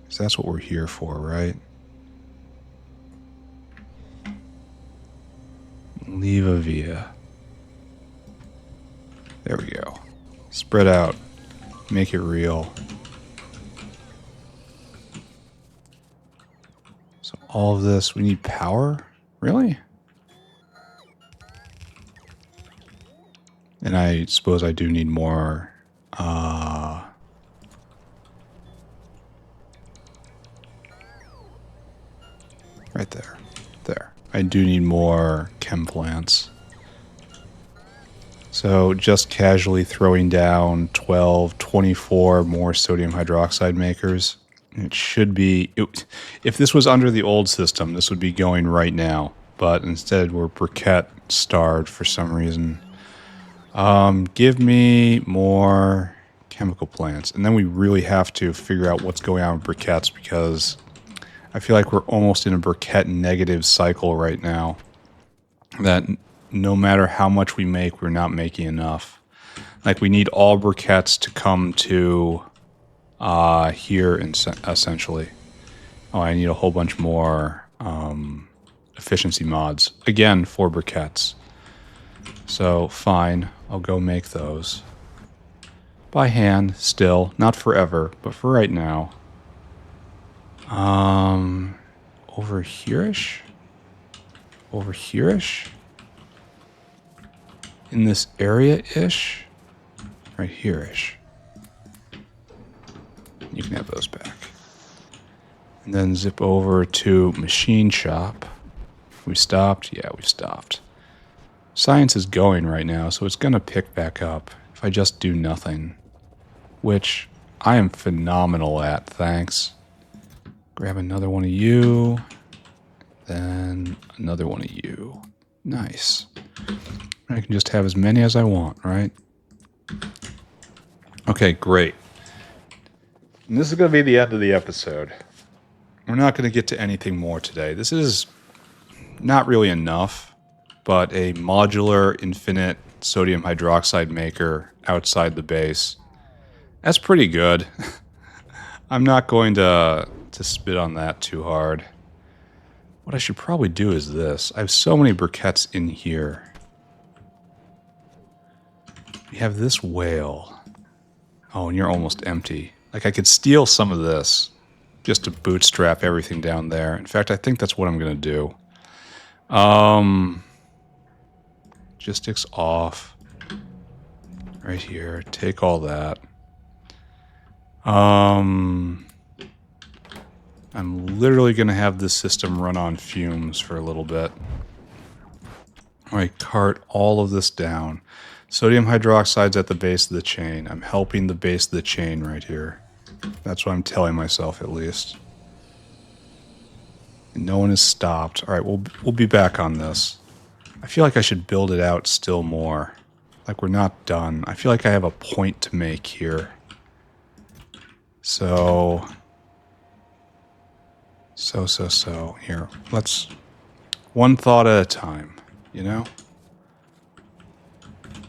Because that's what we're here for, right? Leave a via. There we go. Spread out. Make it real. So all of this, we need power? Really? And I suppose I do need more, right there. There. I do need more chem plants. So just casually throwing down 12, 24 more sodium hydroxide makers. It should be... if this was under the old system, this would be going right now. But instead, we're briquette starved for some reason. Give me more chemical plants. And then we really have to figure out what's going on with briquettes, because I feel like we're almost in a briquette negative cycle right now. That no matter how much we make, we're not making enough. Like, we need all briquettes to come to here, essentially. Oh, I need a whole bunch more efficiency mods. Again, for briquettes. So, fine. I'll go make those. By hand, still. Not forever, but for right now. Over here-ish? over here-ish? In this area-ish? Right here-ish. You can have those back. And then zip over to machine shop. We stopped? Yeah, we stopped. Science is going right now, so it's going to pick back up if I just do nothing. Which I am phenomenal at, thanks. Grab another one of you. Then another one of you. Nice. I can just have as many as I want, right? Okay, great. And this is going to be the end of the episode. We're not going to get to anything more today. This is not really enough, but a modular, infinite sodium hydroxide maker outside the base. That's pretty good. I'm not going to spit on that too hard. What I should probably do is this. I have so many briquettes in here. We have this whale. Oh, and you're almost empty. Like, I could steal some of this just to bootstrap everything down there. In fact, I think that's what I'm going to do. Logistics off. Right here. Take all that. I'm literally going to have this system run on fumes for a little bit. All right, cart all of this down. Sodium hydroxide's at the base of the chain. I'm helping the base of the chain right here. That's what I'm telling myself, at least. And no one has stopped. All right, we'll be back on this. I feel like I should build it out still more. Like, we're not done. I feel like I have a point to make here. So. Here, let's... One thought at a time, you know?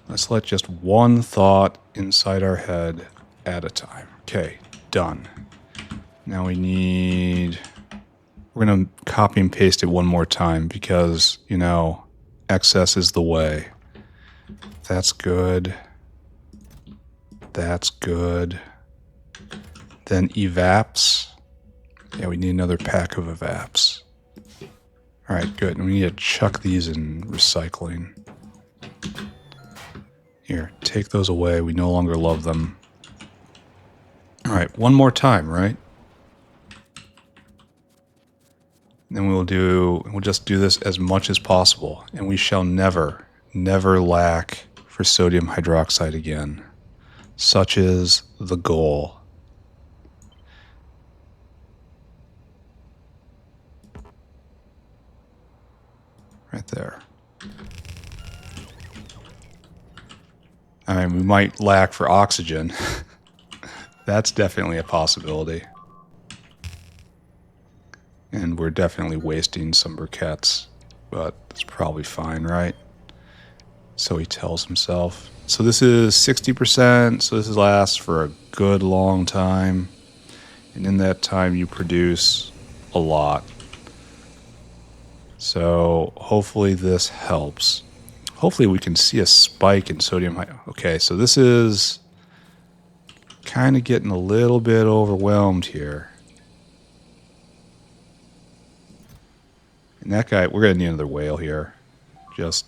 Let's let just one thought inside our head at a time. Okay, done. Now we need... We're going to copy and paste it one more time because, you know, excess is the way. That's good. That's good. Then evaps. Yeah, we need another pack of evaps. All right, good. And we need to chuck these in recycling. Here, take those away. We no longer love them. All right, one more time, right? Then we'll just do this as much as possible, and we shall never lack for sodium hydroxide again. Such is the goal. Right there. I mean, we might lack for oxygen. That's definitely a possibility. And we're definitely wasting some briquettes, but it's probably fine, right? So he tells himself. So this is 60%, so this lasts for a good long time. And in that time, you produce a lot. So hopefully this helps. Hopefully we can see a spike in sodium. Okay, so this is kind of getting a little bit overwhelmed here. And that guy, we're going to need another whale here. Just,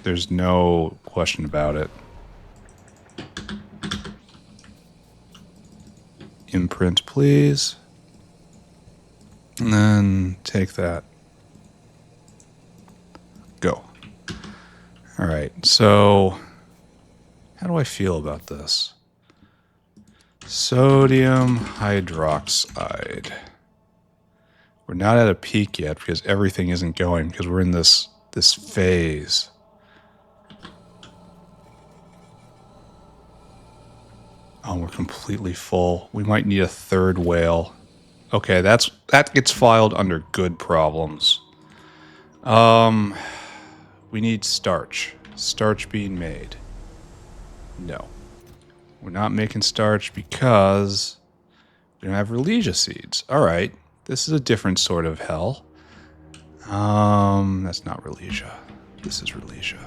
there's no question about it. Imprint, please. And then take that. Go. All right, so how do I feel about this? Sodium hydroxide. We're not at a peak yet because everything isn't going because we're in this phase. Oh, we're completely full. We might need a third whale. Okay, that gets filed under good problems. We need starch. Starch being made. No. We're not making starch because we don't have Relesia seeds. All right. This is a different sort of hell. That's not Relesia. This is Relesia.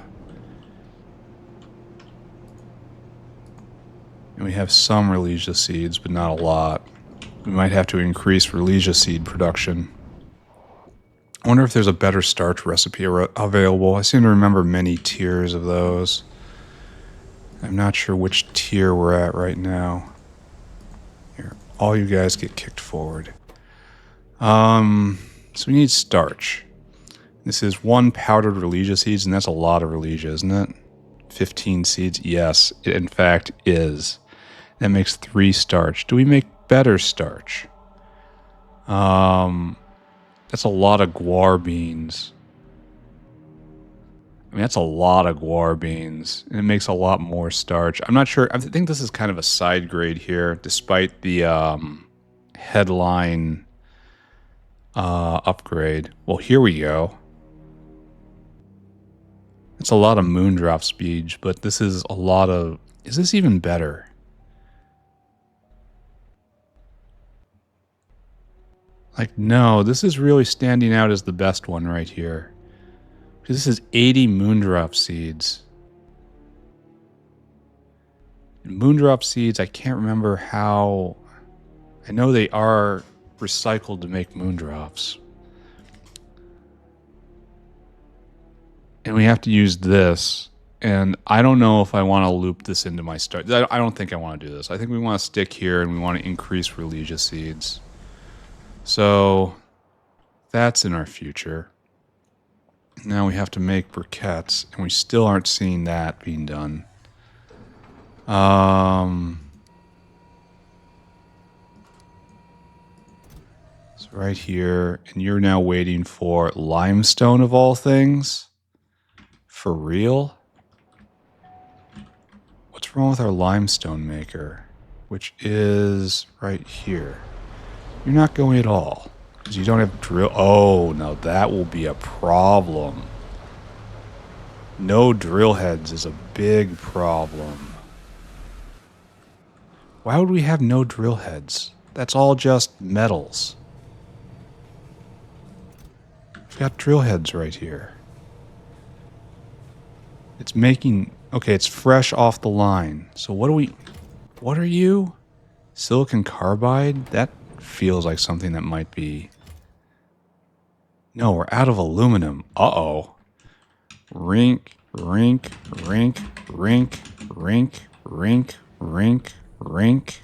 And we have some Relesia seeds, but not a lot. We might have to increase Relesia seed production. I wonder if there's a better starch recipe available. I seem to remember many tiers of those. I'm not sure which tier we're at right now. Here, all you guys get kicked forward. So we need starch. This is 1 powdered Religio seeds, and that's a lot of Religio, isn't it? 15 seeds? Yes, it in fact is. That makes 3 starch. Do we make better starch? That's a lot of guar beans. I mean, that's a lot of guar beans, and it makes a lot more starch. I'm not sure. I think this is kind of a side grade here, despite the headline upgrade. Well, here we go. It's a lot of moondrop speed, but this is a lot of... Is this even better? Like, no, this is really standing out as the best one right here. Because this is 80 moondrop seeds. And moondrop seeds, I can't remember how... I know they are recycled to make moondrops. And we have to use this. And I don't know if I want to loop this into my start. I don't think I want to do this. I think we want to stick here and we want to increase Religio seeds. So that's in our future. Now we have to make briquettes, and we still aren't seeing that being done. So right here, and you're now waiting for limestone of all things? For real? What's wrong with our limestone maker? Which is right here. You're not going at all. Because you don't have drill... Oh, now that will be a problem. No drill heads is a big problem. Why would we have no drill heads? That's all just metals. We've got drill heads right here. It's making... Okay, it's fresh off the line. So what do we... What are you? Silicon carbide? That feels like something that might be... No, we're out of aluminum. Uh-oh. Rink, rink, rink, rink, rink, rink, rink, rink.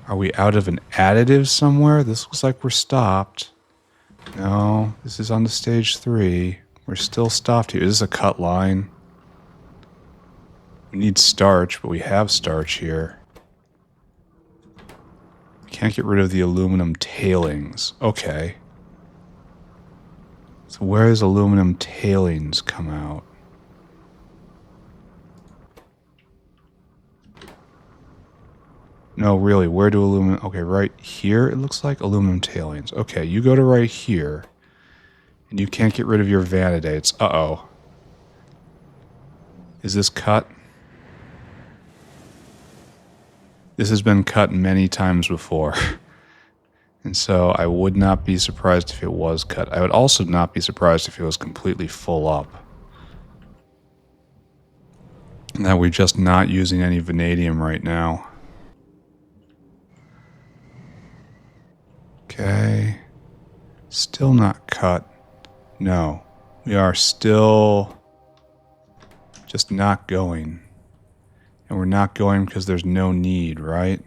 Are we out of an additive somewhere? This looks like we're stopped. No, this is on the stage 3. We're still stopped here. Is this a cut line? We need starch, but we have starch here. Can't get rid of the aluminum tailings. Okay. So where does aluminum tailings come out? No, really, where do aluminum... Okay, right here it looks like aluminum tailings. Okay, you go to right here. And you can't get rid of your vanidates. Uh-oh. Is this cut? This has been cut many times before. And so I would not be surprised if it was cut. I would also not be surprised if it was completely full up. And that we're just not using any vanadium right now. Okay. Still not cut. No. We are still just not going. And we're not going because there's no need, right?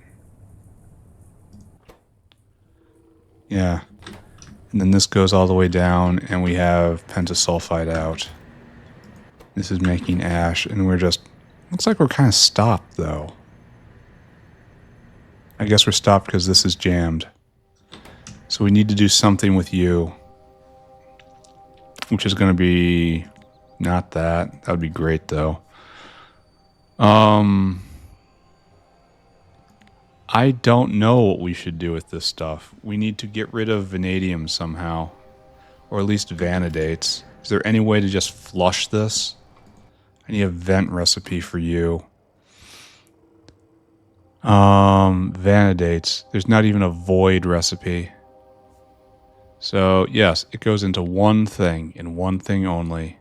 Yeah. And then this goes all the way down, and we have pentasulfide out. This is making ash, and we're just... Looks like we're kind of stopped, though. I guess we're stopped because this is jammed. So we need to do something with you. Which is going to be... Not that. That would be great, though. I don't know what we should do with this stuff. We need to get rid of vanadium somehow. Or at least vanidates. Is there any way to just flush this? I need a vent recipe for you. Vanidates. There's not even a void recipe. So, yes, it goes into one thing, and one thing only.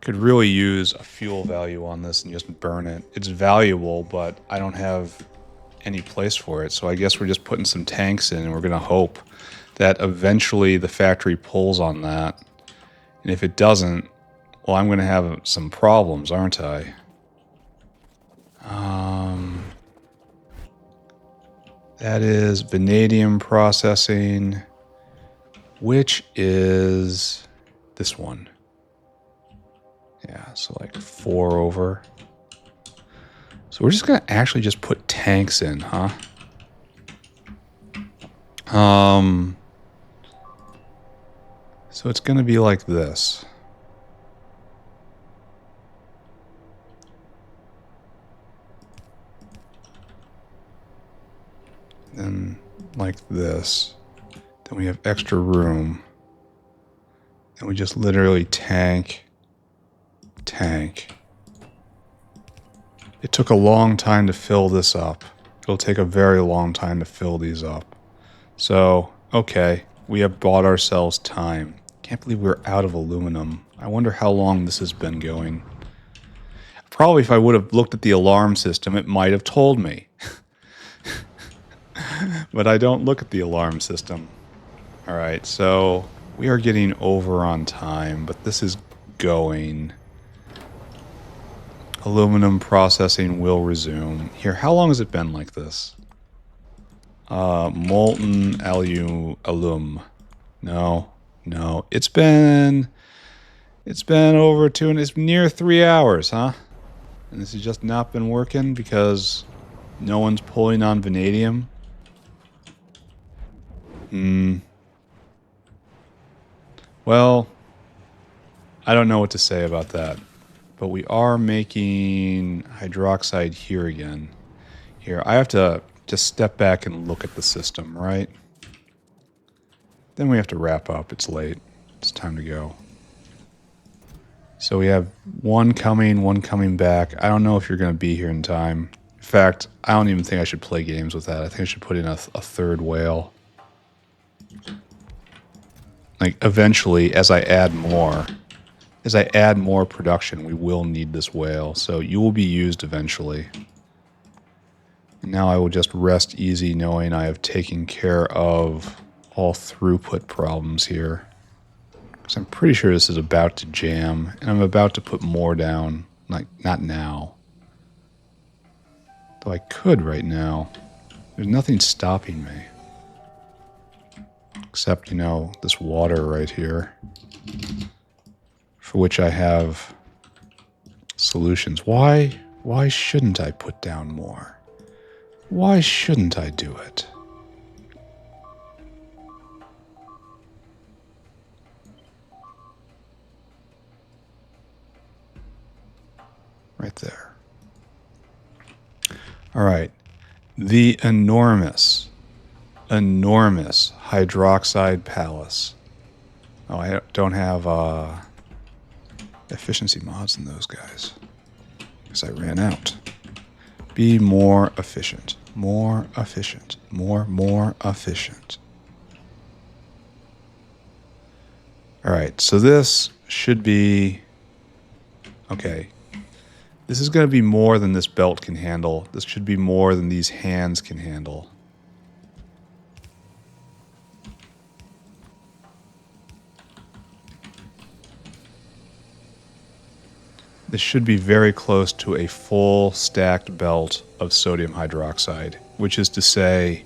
Could really use a fuel value on this and just burn it. It's valuable, but I don't have any place for it, so I guess we're just putting some tanks in, and we're going to hope that eventually the factory pulls on that. And if it doesn't, well, I'm going to have some problems, aren't I? That is vanadium processing, which is this one. Yeah, so like 4 over. So we're just going to actually just put tanks in, huh? So it's going to be like this. Then like this. Then we have extra room. And we just literally tank. It took a long time to fill this up. It'll take a very long time to fill these up. So, okay, we have bought ourselves time. Can't believe we're out of aluminum. I wonder how long this has been going. Probably if I would have looked at the alarm system, it might have told me. But I don't look at the alarm system. Alright, so we are getting over on time, but this is going. Aluminum processing will resume. Here, how long has it been like this? Molten alum. No. It's been over 2 and it's near 3 hours, huh? And this has just not been working because no one's pulling on vanadium. Well, I don't know what to say about that. But we are making hydroxide here again. Here, I have to just step back and look at the system, right? Then we have to wrap up. It's late. It's time to go. So we have one coming back. I don't know if you're going to be here in time. In fact, I don't even think I should play games with that. I think I should put in a third whale. Like, eventually, as I add more production, we will need this whale. So you will be used eventually. And now I will just rest easy knowing I have taken care of all throughput problems here. Because I'm pretty sure this is about to jam. And I'm about to put more down. Like, not now. Though I could right now. There's nothing stopping me. Except, you know, this water right here. For which I have solutions. Why shouldn't I put down more? Why shouldn't I do it? Right there. All right. The enormous hydroxide palace. Oh, I don't have efficiency mods in those guys. Because I ran out. Be more efficient. More efficient. More efficient. Alright, so this should be... Okay. This is going to be more than this belt can handle. This should be more than these hands can handle. This should be very close to a full stacked belt of sodium hydroxide, which is to say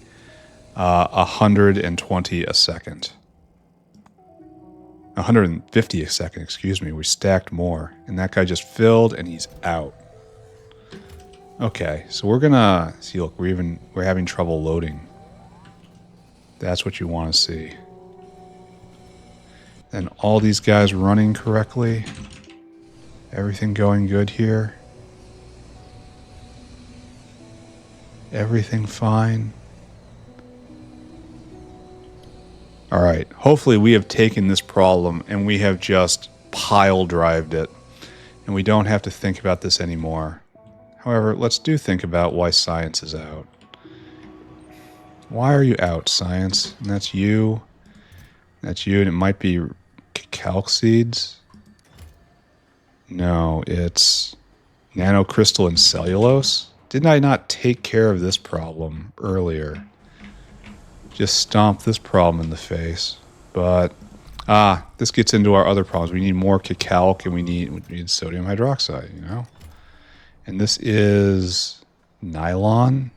120 a second. 150 a second, excuse me. We stacked more. And that guy just filled and he's out. Okay, so we're gonna see, look, we're having trouble loading. That's what you want to see. And all these guys running correctly. Everything going good here? Everything fine? Alright, hopefully we have taken this problem and we have just pile drived it. And we don't have to think about this anymore. However, let's think about why science is out. Why are you out, science? And that's you. That's you, and it might be calc seeds. No, it's nanocrystalline cellulose. Didn't I not take care of this problem earlier? just stomp this problem in the face. But, this gets into our other problems. We need more cacao, and we need sodium hydroxide, you know? And this is nylon.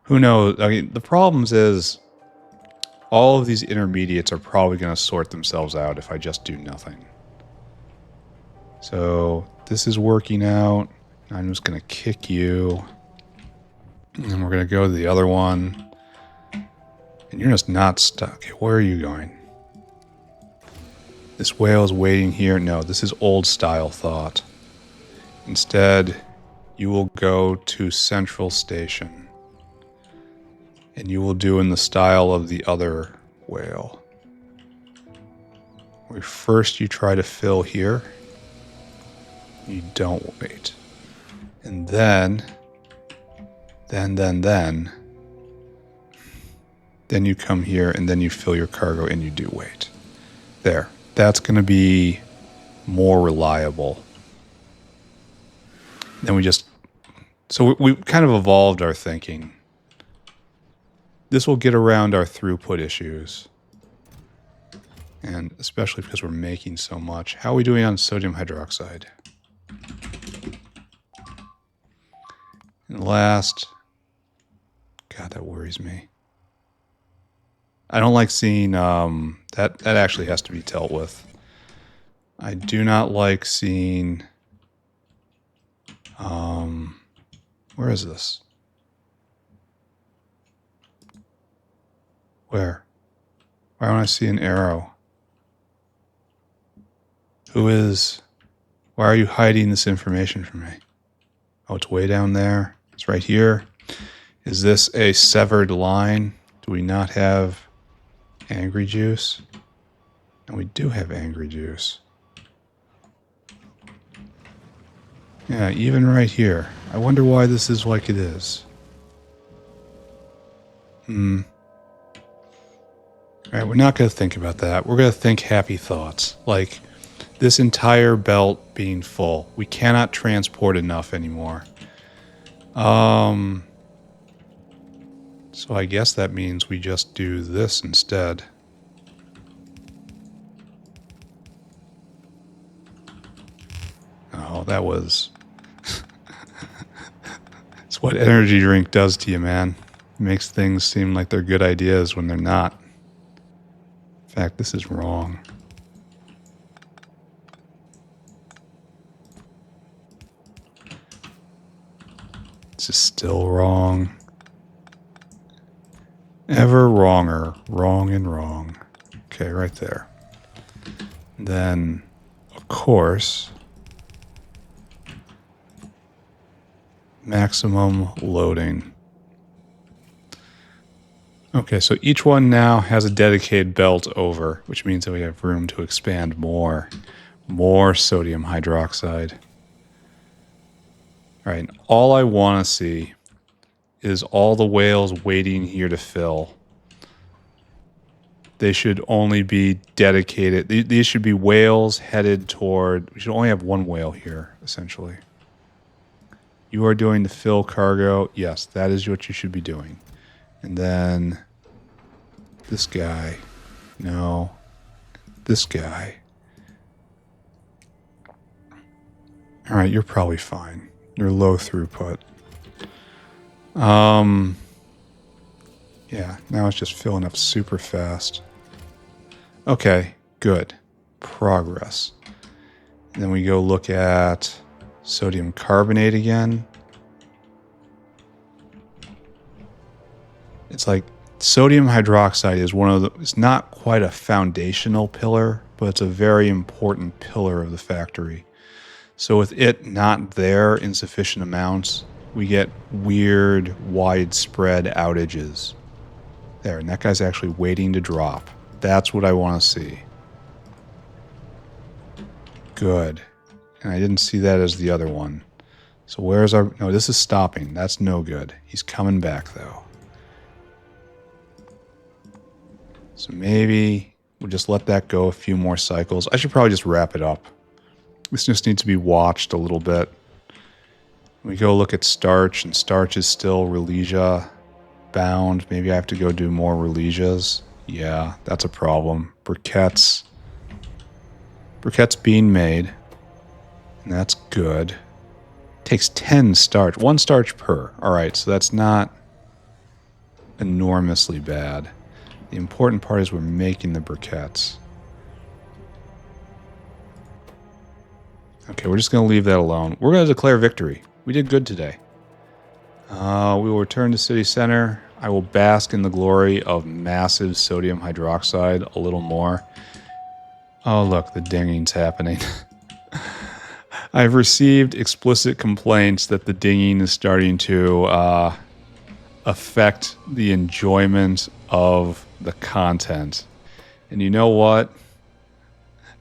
Who knows? I mean, the problems is all of these intermediates are probably going to sort themselves out if I just do nothing. So this is working out. I'm just going to kick you. And we're going to go to the other one. And you're just not stuck. Okay, where are you going? This whale is waiting here. No, this is old style thought. Instead, you will go to Central Station. And you will do in the style of the other whale. Where first you try to fill here. You don't wait. And then you come here and then you fill your cargo and you do wait. There. That's going to be more reliable. Then we kind of evolved our thinking. This will get around our throughput issues. And especially because we're making so much. How are we doing on sodium hydroxide? And last, God, that worries me. I don't like seeing, that actually has to be dealt with. I do not like seeing, where is this? Where? Why don't I see an arrow? Why are you hiding this information from me? Oh, it's way down there. It's right here. Is this a severed line? Do we not have angry juice? And we do have angry juice. Yeah, even right here. I wonder why this is like it is. Alright, we're not going to think about that. We're going to think happy thoughts. Like this entire belt being full. We cannot transport enough anymore. So I guess that means we just do this instead. Oh, that was... It's what energy drink does to you, man. It makes things seem like they're good ideas when they're not. In fact, this is wrong. This is still wrong. Ever wronger. Wrong and wrong. Okay, right there. Then, of course, maximum loading. Okay, so each one now has a dedicated belt over, which means that we have room to expand more sodium hydroxide. All right, all I want to see is all the whales waiting here to fill. They should only be dedicated. These should be whales headed toward... We should only have one whale here, essentially. You are doing the fill cargo. Yes, that is what you should be doing. And then this guy. No. This guy. All right, you're probably fine. You're low throughput. Yeah, now it's just filling up super fast. Okay, good. Progress. And then we go look at sodium carbonate again. It's like sodium hydroxide is it's not quite a foundational pillar, but it's a very important pillar of the factory. So with it not there in sufficient amounts, we get weird, widespread outages. There, and that guy's actually waiting to drop. That's what I want to see. Good. And I didn't see that as the other one. So where's our... No, this is stopping. That's no good. He's coming back, though. So maybe we'll just let that go a few more cycles. I should probably just wrap it up. This just needs to be watched a little bit. We go look at starch, and starch is still Relesia. bound. Maybe I have to go do more Religias. Yeah, that's a problem. Briquettes. Briquettes being made. And that's good. Takes 10 starch. 1 starch per. Alright, so that's not enormously bad. The important part is we're making the briquettes. Okay, we're just going to leave that alone. We're going to declare victory. We did good today. We will return to city center. I will bask in the glory of massive sodium hydroxide a little more. Oh, look, the dinging's happening. I've received explicit complaints that the dinging is starting to affect the enjoyment of the content. And you know what?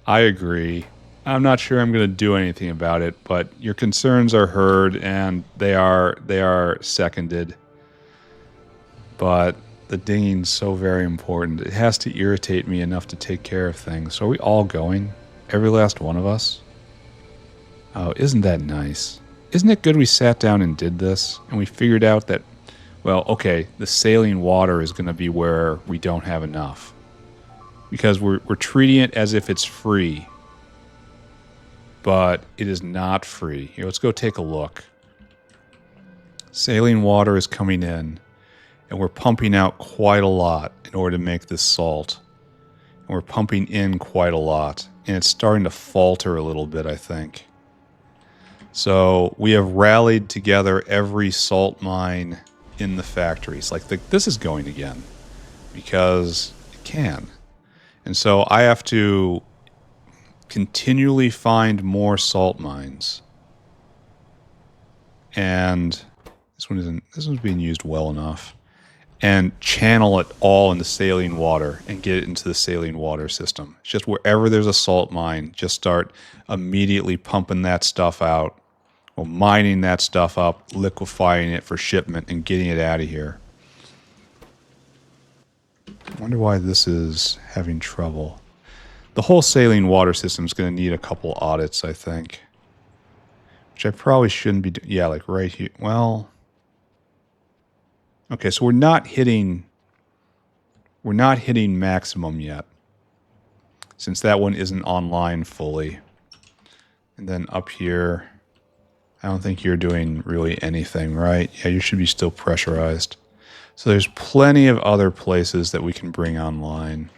I agree. I'm not sure I'm going to do anything about it, but your concerns are heard and they are seconded. But the dinging's so very important. It has to irritate me enough to take care of things. So are we all going? Every last one of us? Oh, isn't that nice? Isn't it good we sat down and did this and we figured out that, well, okay, the saline water is going to be where we don't have enough. Because we're treating it as if it's free. But it is not free. Here, let's go take a look. Saline water is coming in, and we're pumping out quite a lot in order to make this salt. And we're pumping in quite a lot, and it's starting to falter a little bit, I think. So we have rallied together every salt mine in the factories. Like, this is going again, because it can. And so I have to continually find more salt mines. And this one's being used well enough. And channel it all into saline water and get it into the saline water system. It's just wherever there's a salt mine, just start immediately pumping that stuff out, or mining that stuff up, liquefying it for shipment, and getting it out of here. I wonder why this is having trouble. The whole saline water system is going to need a couple audits, I think. Which I probably shouldn't be doing. Yeah, like right here. Well, okay, so we're not hitting maximum yet. Since that one isn't online fully. And then up here, I don't think you're doing really anything, right? Yeah, you should be still pressurized. So there's plenty of other places that we can bring online.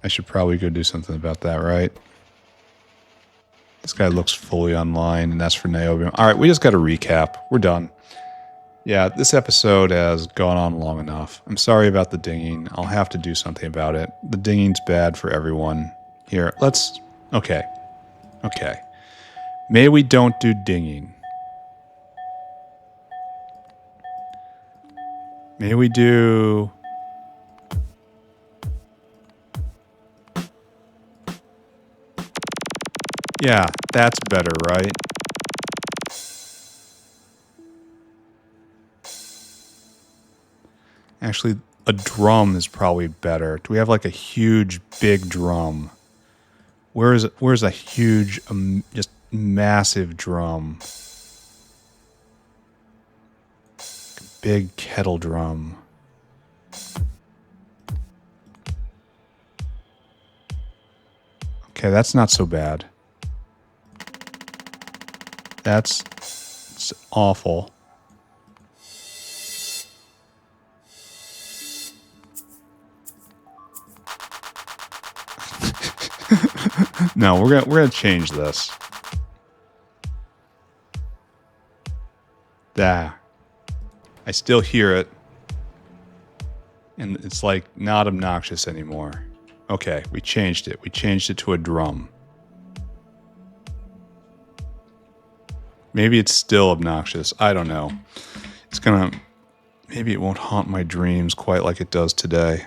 I should probably go do something about that, right? This guy looks fully online, and that's for niobium. All right, we just got to recap. We're done. Yeah, this episode has gone on long enough. I'm sorry about the dinging. I'll have to do something about it. The dinging's bad for everyone. Here, let's... Okay. Okay. Maybe we don't do dinging. Maybe we do... Yeah, that's better, right? Actually, a drum is probably better. Do we have like a huge, big drum? Where's a huge, just massive drum? Big kettle drum. Okay, that's not so bad. That's awful. No, we're gonna change this. I still hear it, and it's like not obnoxious anymore. Okay, we changed it. We changed it to a drum. Maybe it's still obnoxious. I don't know. It's gonna... Maybe it won't haunt my dreams quite like it does today.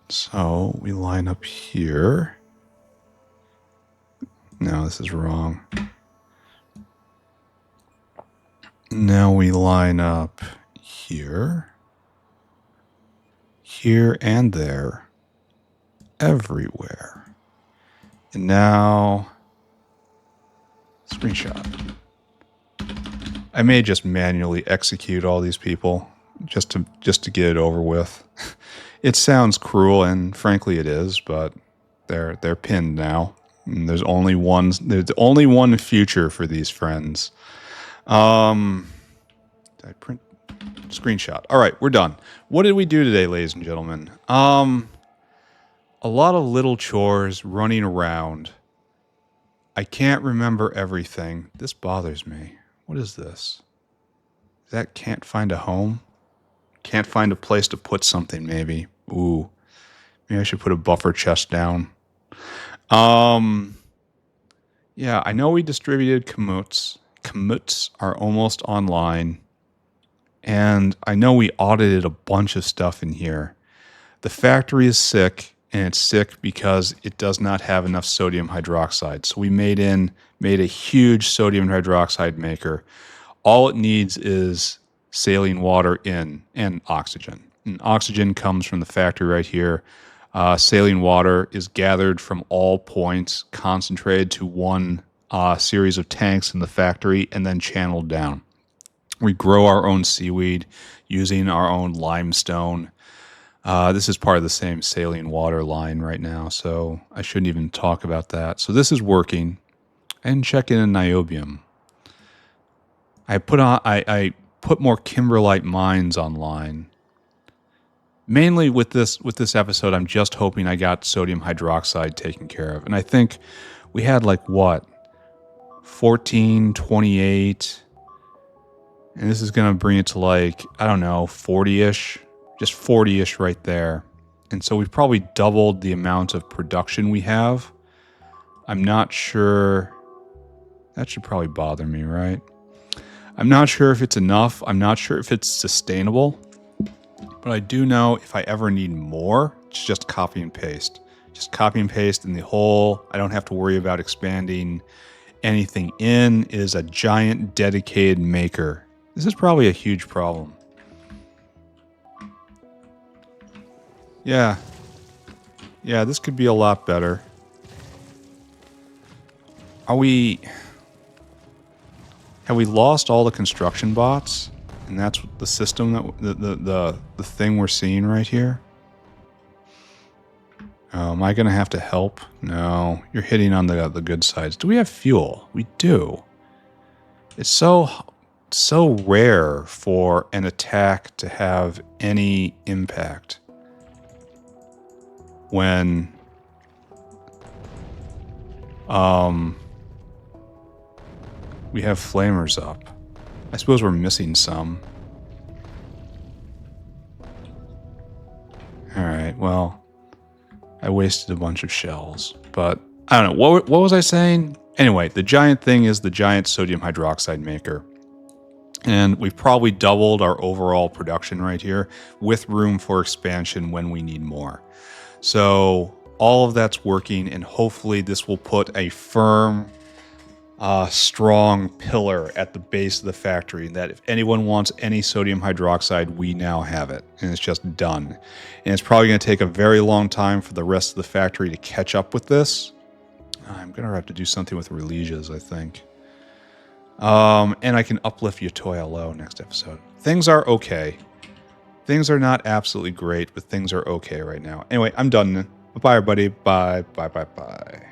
So we line up here. No, this is wrong. Now we line up here. Here and there. Everywhere. And now... Screenshot. I may just manually execute all these people just to get it over with. It sounds cruel, and frankly it is, but they're pinned now. And there's only one future for these friends. Did I print screenshot? All right, we're done. What did we do today, ladies and gentlemen? A lot of little chores running around. I can't remember everything. This bothers me. What is this? That can't find a home? Can't find a place to put something, maybe. Ooh. Maybe I should put a buffer chest down. Yeah, I know we distributed commutes. Commutes are almost online. And I know we audited a bunch of stuff in here. The factory is sick, and it's sick because it does not have enough sodium hydroxide. So we made a huge sodium hydroxide maker. All it needs is saline water in and oxygen. And oxygen comes from the factory right here. Saline water is gathered from all points, concentrated to one series of tanks in the factory, and then channeled down. We grow our own seaweed using our own limestone. This is part of the same saline water line right now, so I shouldn't even talk about that. So this is working. And check in a niobium. I put more Kimberlite mines online. Mainly with this episode, I'm just hoping I got sodium hydroxide taken care of. And I think we had like what? 14, 28. And this is going to bring it to like, I don't know, 40-ish. Just 40-ish right there. And so we've probably doubled the amount of production we have. I'm not sure. That should probably bother me, right? I'm not sure if it's enough. I'm not sure if it's sustainable. But I do know if I ever need more, it's just copy and paste. Just copy and paste in the hole. I don't have to worry about expanding anything in. It is a giant dedicated maker. This is probably a huge problem. Yeah. Yeah, this could be a lot better. Have we lost all the construction bots? And that's the system that the thing we're seeing right here. Oh, am I gonna have to help? No, you're hitting on the good sides. Do we have fuel? We do. It's so rare for an attack to have any impact when we have flamers up. I suppose we're missing some. Alright, well, I wasted a bunch of shells, but I don't know. What was I saying? Anyway, the giant thing is the giant sodium hydroxide maker. And we've probably doubled our overall production right here with room for expansion when we need more. So all of that's working, and hopefully this will put a firm, strong pillar at the base of the factory that if anyone wants any sodium hydroxide, we now have it, and it's just done. And it's probably going to take a very long time for the rest of the factory to catch up with this. I'm going to have to do something with Relisias, I think. And I can uplift Yotoya low next episode. Things are okay. Things are not absolutely great, but things are okay right now. Anyway, I'm done. Bye, everybody. Bye, bye, bye, bye.